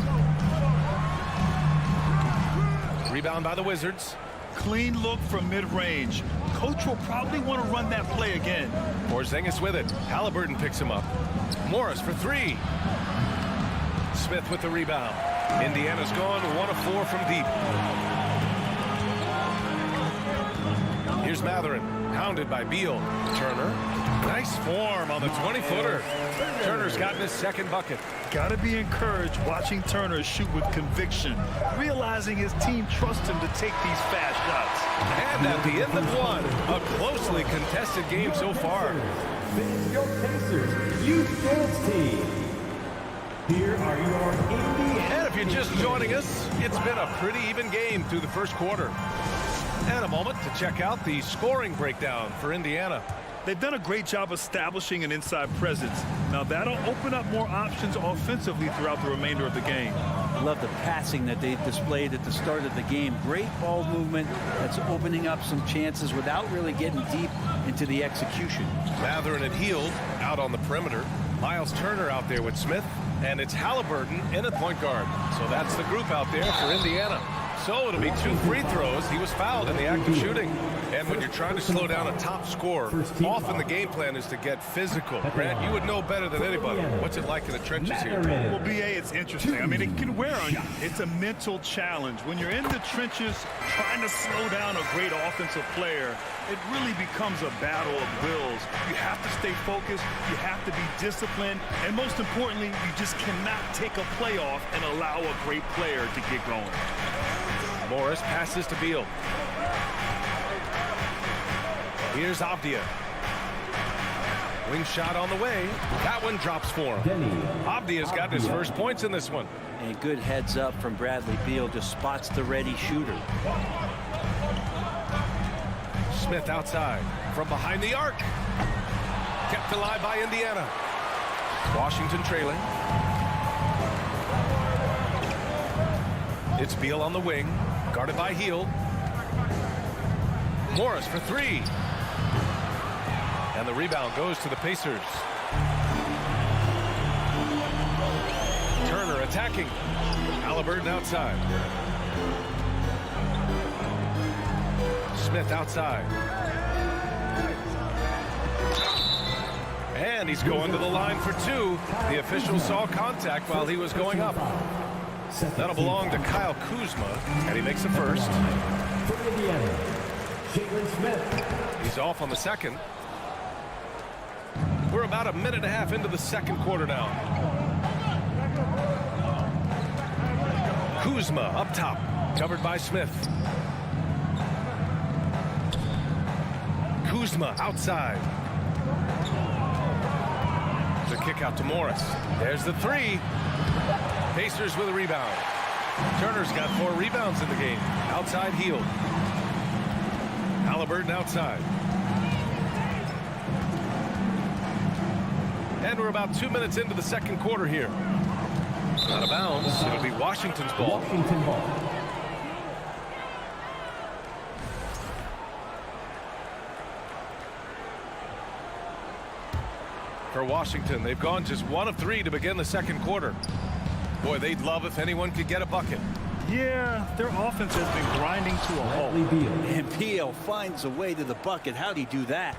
Rebound by the Wizards. Clean look from mid-range. Coach will probably want to run that play again. Porzingis with it. Halliburton picks him up. Morris for three. Smith with the rebound. Indiana's gone 1 of 4 from deep. Here's Matherin, hounded by Beal. Turner, nice form on the 20-footer. Turner's gotten his second bucket. Got to be encouraged watching Turner shoot with conviction, realizing his team trusts him to take these fast shots. And at the end of one, a closely contested game so far. Your Pacers Youth Dance Team. Here are your Indiana. And if you're just joining us, it's been a pretty even game through the first quarter. And a moment to check out the scoring breakdown for Indiana. They've done a great job establishing an inside presence. Now that'll open up more options offensively throughout the remainder of the game. I love the passing that they displayed at the start of the game. Great ball movement that's opening up some chances without really getting deep into the execution. Matherin and Hield out on the perimeter. Miles Turner out there with Smith. And it's Halliburton in at point guard. So that's the group out there for Indiana. So it'll be 2 free throws. He was fouled in the act of shooting. And when you're trying to slow down a top scorer, often the game plan is to get physical. Grant, you would know better than anybody. What's it like in the trenches here? Well, B.A., it's interesting. I mean, it can wear on you. It's a mental challenge. When you're in the trenches trying to slow down a great offensive player, it really becomes a battle of wills. You have to stay focused. You have to be disciplined. And most importantly, you just cannot take a play off and allow a great player to get going. Morris passes to Beal. Here's Avdia. Wing shot on the way. That one drops for him. Avdia's got his first points in this one. And good heads up from Bradley Beal. Just spots the ready shooter. Smith outside from behind the arc. Kept alive by Indiana. Washington trailing. It's Beal on the wing. Guarded by Hield. Morris for three. And the rebound goes to the Pacers. Turner attacking. Halliburton outside. Smith outside. And he's going to the line for 2. The official saw contact while he was going up. That'll belong to Kyle Kuzma, and he makes the first. He's off on the second. We're about a minute and a half into the second quarter now. Kuzma up top, covered by Smith. Kuzma outside. The kick out to Morris. There's the 3. Pacers with a rebound. Turner's got 4 rebounds in the game. Outside Hield. Halliburton outside. And we're about 2 minutes into the second quarter here. Out of bounds. It'll be Washington's ball. Washington ball. For Washington, they've gone just 1 of 3 to begin the second quarter. Boy, they'd love if anyone could get a bucket. Yeah, their offense has been grinding to a halt. And Beal finds a way to the bucket. How'd he do that?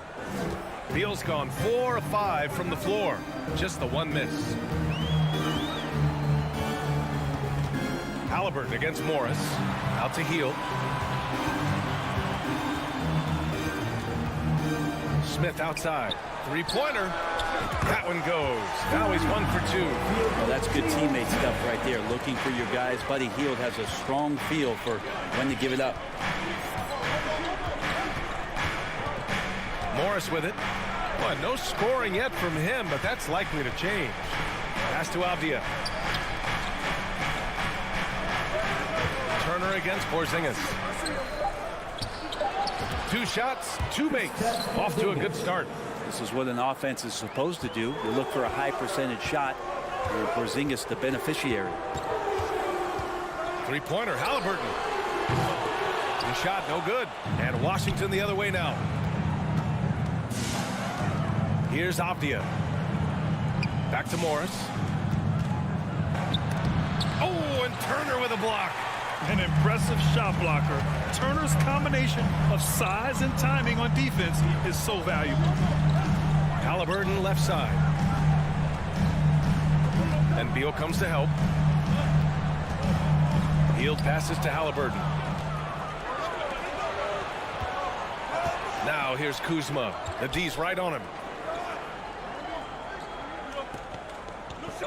Beal's gone 4 of 5 from the floor. Just the 1 miss. Halliburton against Morris. Out to Hield. Smith outside. 3-pointer. That one goes. Now he's 1 for 2. Well, that's good teammate stuff right there. Looking for your guys. Buddy Hield has a strong feel for when to give it up. Morris with it. Boy, no scoring yet from him, but that's likely to change. Pass to Avdia. Turner against Porzingis. 2 shots, 2 makes. Off to a good start. This is what an offense is supposed to do. You look for a high percentage shot, and Porzingis the beneficiary. 3-pointer, Halliburton. The shot, no good. And Washington the other way now. Here's Avdia. Back to Morris. Oh, and Turner with a block. An impressive shot blocker. Turner's combination of size and timing on defense is so valuable. Halliburton left side. And Beal comes to help. Hield passes to Halliburton. Now here's Kuzma. The D's right on him.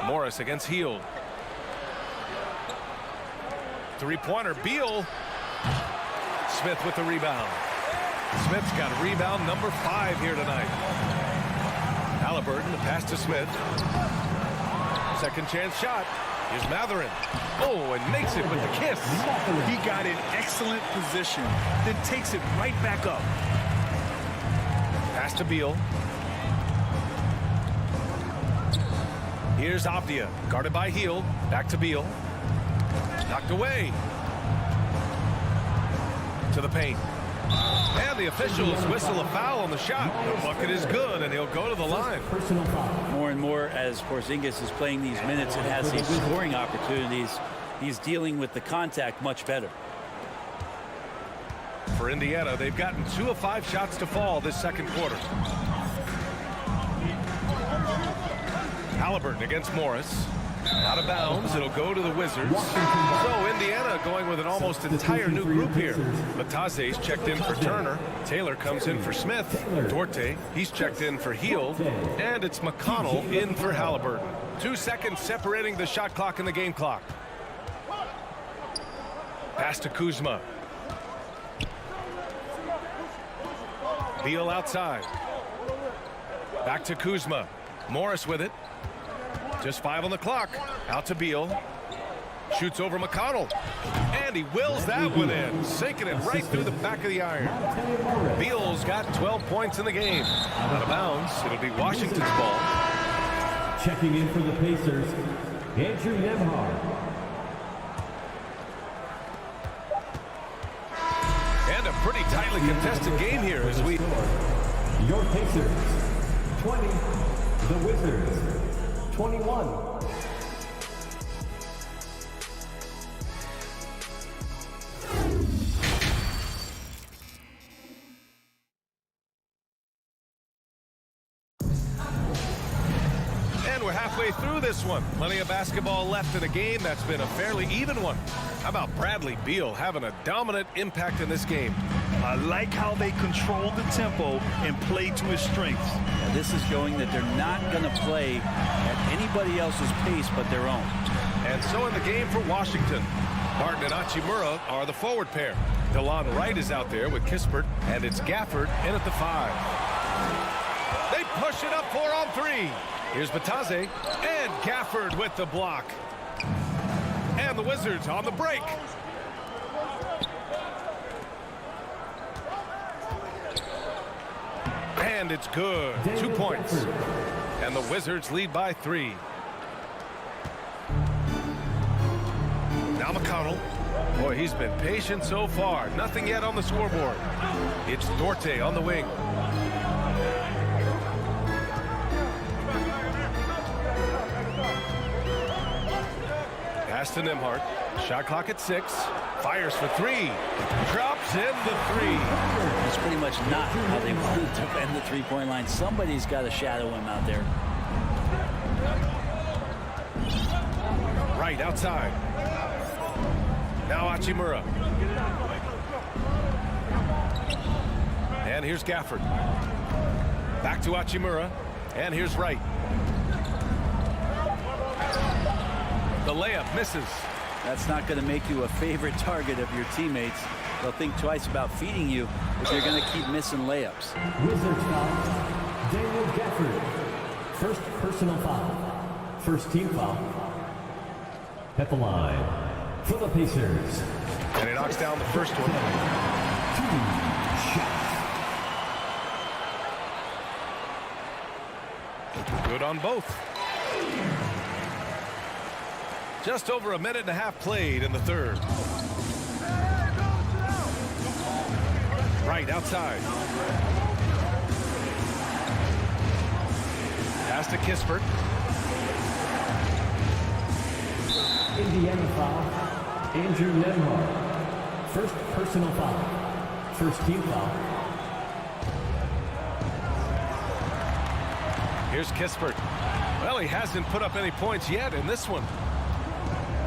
Morris against Hield. Three-pointer. Beal. Smith with the rebound. Smith's got rebound number 5 here tonight. Halliburton, the pass to Smith. Second chance shot. Here's Matherin. Oh, and makes it with the kiss. He got in excellent position, then takes it right back up. Pass to Beal. Here's Avdia, guarded by Hield. Back to Beal. Knocked away. To the paint. And the officials whistle a foul on the shot. The bucket is good, and he'll go to the line. More and more as Porzingis is playing these minutes and has these scoring opportunities, he's dealing with the contact much better. For Indiana, they've gotten 2 of 5 shots to fall this second quarter. Halliburton against Morris. Out of bounds. It'll go to the Wizards. So Indiana going with an almost entire new group here. Bataze's checked in for Turner. Taylor comes in for Smith. Duarte, he's checked in for Hield. And it's McConnell in for Halliburton. 2 seconds separating the shot clock and the game clock. Pass to Kuzma. Beal outside. Back to Kuzma. Morris with it. Just 5 on the clock. Out to Beal. Shoots over McConnell. And he wills that one in. Sinking it right through the back of the iron. Beal's got 12 points in the game. Out of bounds. It'll be Washington's ball. Checking in for the Pacers, Andrew Nembhard. And a pretty tightly contested game here as we... Your Pacers, 20. The Wizards, 21. And we're halfway through this one. Plenty of basketball left in a game that's been a fairly even one. How about Bradley Beal having a dominant impact in this game? I like how they control the tempo and play to his strengths. Now, this is showing that they're not going to play at anybody else's pace but their own. And so in the game for Washington, Martin and Hachimura are the forward pair. DeLon Wright is out there with Kispert, and it's Gafford in at the 5. They push it up 4 on 3. Here's Bataze, and Gafford with the block. And the Wizards on the break. And it's good. 2 points. And the Wizards lead by 3. Now McConnell. Boy, he's been patient so far. Nothing yet on the scoreboard. It's Duarte on the wing. Pass to Nembhard. Shot clock at 6. Fires for 3. Drops in the 3. That's pretty much not how they want to defend the three-point line. Somebody's got to shadow him out there. Right outside. Now Hachimura. And here's Gafford. Back to Hachimura. And here's Wright. The layup misses. That's not going to make you a favorite target of your teammates. They'll think twice about feeding you if you're going to keep missing layups. Wizards foul, Daniel Gafford. First personal foul. First team foul. At the line for the Pacers. And he knocks down the first one. 2 shots. Good on both. Just over a minute and a half played in the third. Right outside. Pass to Kispert. Indiana foul. Andrew Nemhard. First personal foul. First team foul. Here's Kispert. Well, he hasn't put up any points yet in this one.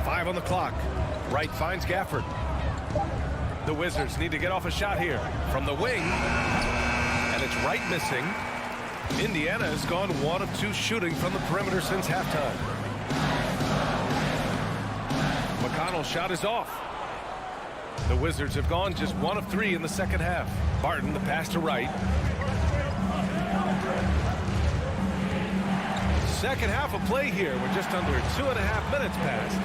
5 on the clock. Wright finds Gafford. The Wizards need to get off a shot here from the wing. And it's Wright missing. Indiana has gone 1 of 2 shooting from the perimeter since halftime. McConnell's shot is off. The Wizards have gone just 1 of 3 in the second half. Barton, the pass to Wright. Second half of play here. We're just under 2.5 minutes past.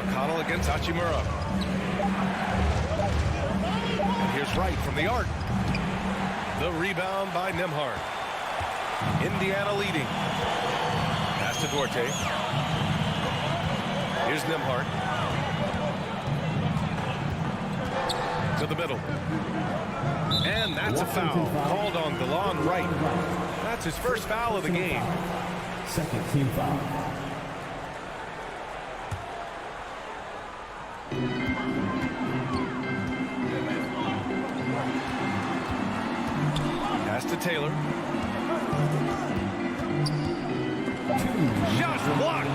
McConnell against Hachimura. And here's Wright from the arc. The rebound by Nemhard. Indiana leading. Pass to Duarte. Here's Nemhard. To the middle. And that's a foul called on Delon Wright. That's his first foul of the game. Second team foul. Pass to Taylor. Shot blocked.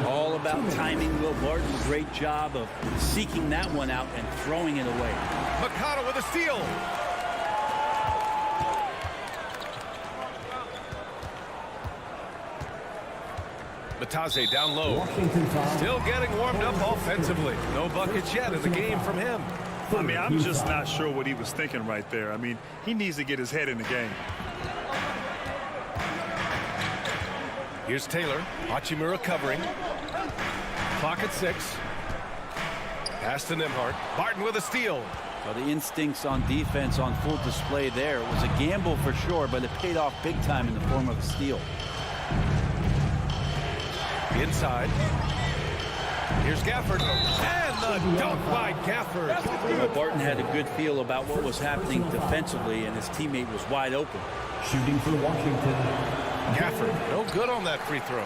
All about timing. Will Barton, great job of seeking that one out and throwing it away. McConnell with a steal. Batase down low. Still getting warmed up offensively. No buckets yet in the game from him. I mean, I'm just not sure what he was thinking right there. I mean, he needs to get his head in the game. Here's Taylor. Hachimura covering. Clock at 6. Pass to Nemhard. Barton with a steal. Well, the instincts on defense on full display there. It was a gamble for sure, but it paid off big time in the form of a steal. Inside. Here's Gafford. And the dunk by Gafford. Well, Barton had a good feel about what was happening defensively, and his teammate was wide open. Shooting for Washington. Gafford, no good on that free throw.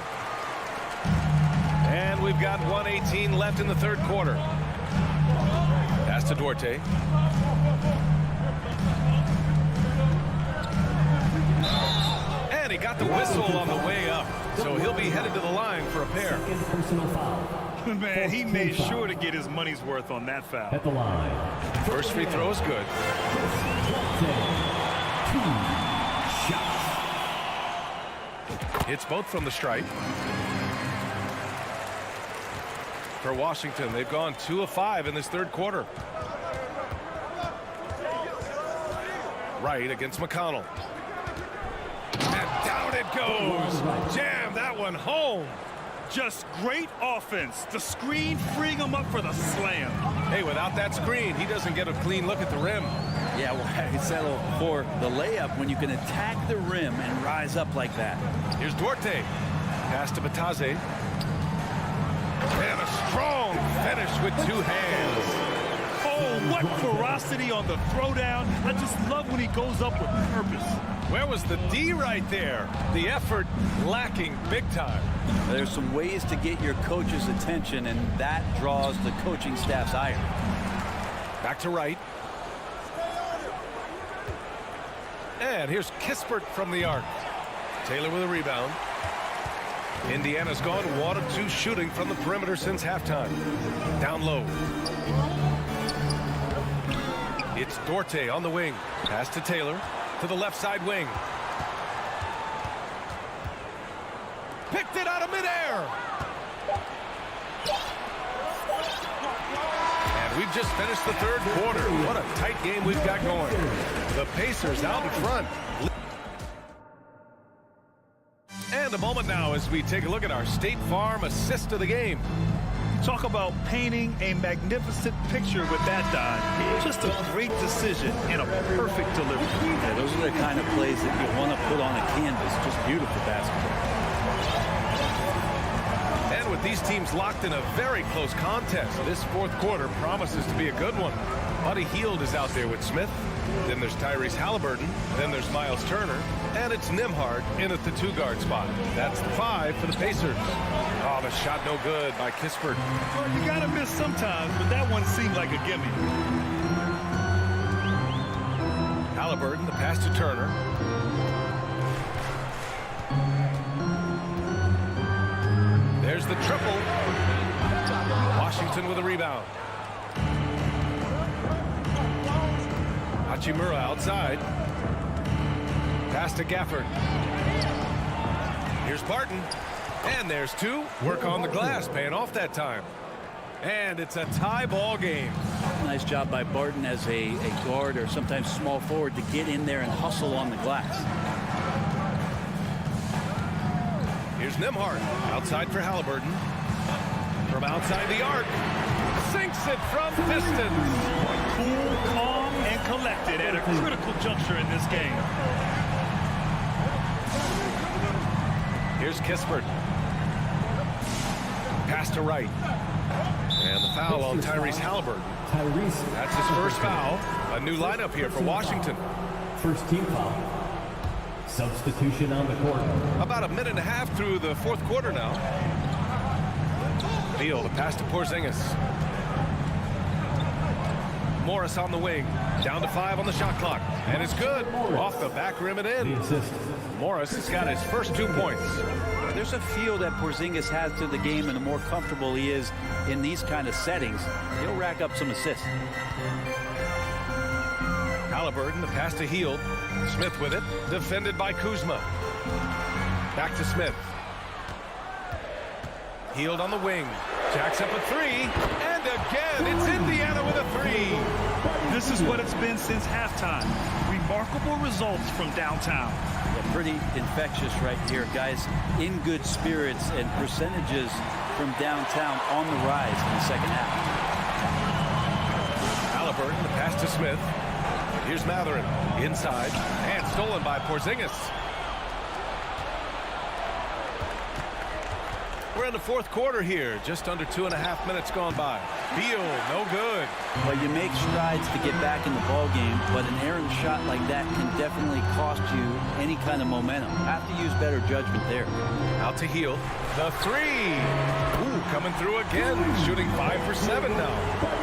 And we've got 1:18 left in the third quarter. Pass to Duarte. And he got the whistle on the way up. So he'll be headed to the line for a pair. Second personal foul. Man, he made sure to get his money's worth on that foul. At the line. First free throw is good. 2 shots. Hits both from the stripe. For Washington, they've gone 2 of 5 in this third quarter. Wright against McConnell. And down it goes. Jam that one home. Just great offense. The screen freeing him up for the slam. Hey, without that screen, he doesn't get a clean look at the rim. Yeah, well, I settle for the layup when you can attack the rim and rise up like that. Here's Duarte. Pass to Batase. And a strong finish with 2 hands. Oh, what ferocity on the throwdown. I just love when he goes up with purpose. Where was the D right there? The effort lacking big time. There's some ways to get your coach's attention, and that draws the coaching staff's ire. Back to Wright. And here's Kispert from the arc. Taylor with a rebound. Indiana's gone 1 of 2 shooting from the perimeter since halftime. Down low. It's Duarte on the wing. Pass to Taylor. To the left side wing. Picked it out of midair. And we've just finished the third quarter. What a tight game we've got going. The Pacers out in front. And a moment now as we take a look at our State Farm assist of the game. Talk about painting a magnificent picture with that dime. Just a great decision and a perfect delivery. Yeah, those are the kind of plays that you want to put on a canvas. Just beautiful basketball. And with these teams locked in a very close contest, this fourth quarter promises to be a good one. Buddy Hield is out there with Smith. Then there's Tyrese Halliburton. Then there's Miles Turner. And it's Nembhard in at the 2-guard spot. That's the 5 for the Pacers. Oh, the shot no good by Kispert. Well, you got to miss sometimes, but that one seemed like a gimme. Halliburton, the pass to Turner. There's the triple. Washington with a rebound. Hachimura outside. Pass to Gafford. Here's Barton. And there's 2. Work on the glass, paying off that time. And it's a tie ball game. Nice job by Barton as a guard or sometimes small forward to get in there and hustle on the glass. Here's Nembhard. Outside for Halliburton. From outside the arc. Sinks it from distance. Cool, calm, and collected at a critical juncture in this game. Here's Kispert. Pass to Wright. And the foul on Tyrese Halliburton. That's his first foul. A new lineup here for Washington. First team foul. Substitution on the court. About a minute and a half through the fourth quarter now. Beal, the pass to Porzingis. Morris on the wing. Down to 5 on the shot clock. And it's good. Off the back rim and in. Morris has got his first 2 points. There's a feel that Porzingis has to the game, and the more comfortable he is in these kind of settings, he'll rack up some assists. Halliburton, the pass to Hield. Smith with it. Defended by Kuzma. Back to Smith. Hield on the wing. Jacks up a 3. And again, it's Indiana with a 3. This is what it's been since halftime. Remarkable results from downtown. Yeah, pretty infectious right here. Guys in good spirits, and percentages from downtown on the rise in the second half. Halliburton, the pass to Smith. Here's Matherin. Inside. And stolen by Porzingis. We're in the fourth quarter here. Just under 2.5 minutes gone by. Beal, no good. Well, you make strides to get back in the ball game, but an errant shot like that can definitely cost you any kind of momentum. Have to use better judgment there. Out to Hield. The 3. Ooh, coming through again. Shooting 5 for 7 now.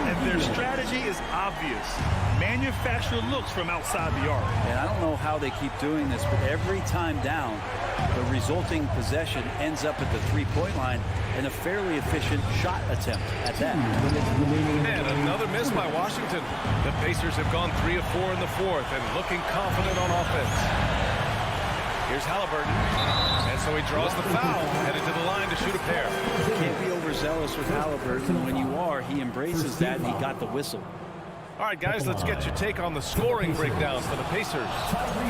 And their strategy is obvious. Manufacture looks from outside the arc. And I don't know how they keep doing this, but every time down, the resulting possession ends up at the 3-point line and a fairly efficient shot attempt at that. And another miss by Washington. The Pacers have gone 3 of 4 in the fourth and looking confident on offense. Here's Halliburton. And so he draws the foul, headed to the line to shoot a pair. You can't be overzealous with Halliburton. When you are, he embraces that, and he got the whistle. All right, guys, let's get your take on the scoring breakdown for the Pacers.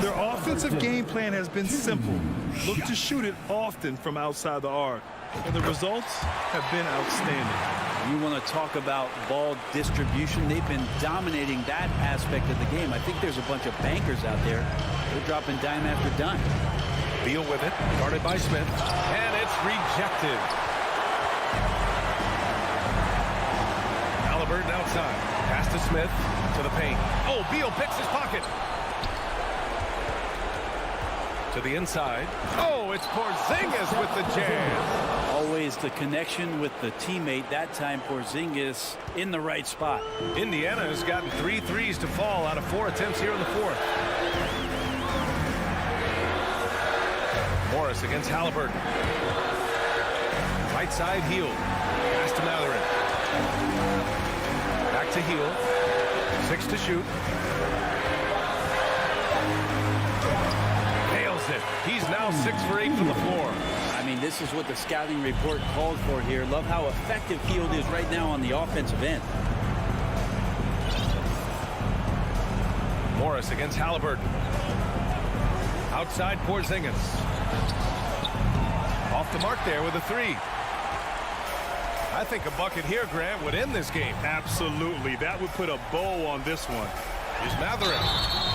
Their offensive game plan has been simple. Look to shoot it often from outside the arc. And the results have been outstanding. You want to talk about ball distribution. They've been dominating that aspect of the game. I think there's a bunch of bankers out there. They're dropping dime after dime. Beal with it, guarded by Smith, and it's rejected. Halliburton outside. Pass to Smith, to the paint. Oh, Beal picks his pocket. To the inside. Oh, it's Porzingis with the jam. Always the connection with the teammate. That time Porzingis in the right spot. Indiana has gotten 3 threes to fall out of 4 attempts here in the fourth. Morris against Halliburton. Right side, Hield. Pass to Matherin. Back to Hield. 6 to shoot. Nails it. He's now 6 for 8 from the floor. I mean, this is what the scouting report called for here. Love how effective Hield is right now on the offensive end. Morris against Halliburton. Outside Porzingis. Off the mark there with a 3. I think a bucket here, Grant, would end this game. Absolutely. That would put a bow on this one. Here's Matherin.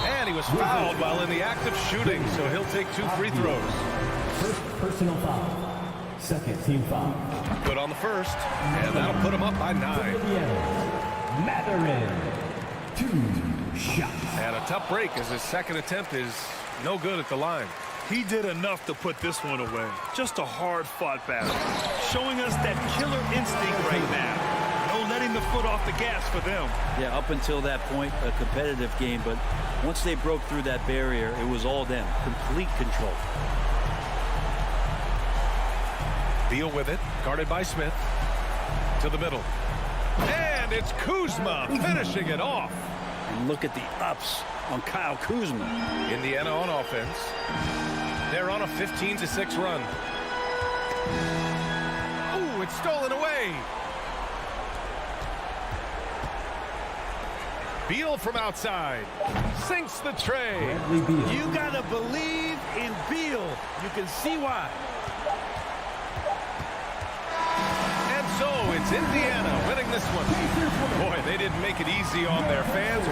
And he was fouled while in the act of shooting, so he'll take 2 free throws. First personal foul. Second team foul. Good on the first, and that'll put him up by 9. Matherin. 2 shots. And a tough break as his second attempt is no good at the line. He did enough to put this one away. Just a hard-fought battle. Showing us that killer instinct right now. No letting the foot off the gas for them. Yeah, up until that point, a competitive game. But once they broke through that barrier, it was all them. Complete control. Beal with it, guarded by Smith. To the middle. And it's Kuzma finishing it off. And look at the ups on Kyle Kuzma. Indiana on offense. They're on a 15-6 run. Ooh, it's stolen away. Beal from outside. Sinks the tray. You gotta believe in Beal. You can see why. And so it's Indiana winning this one. Boy, they didn't make it easy on their fans.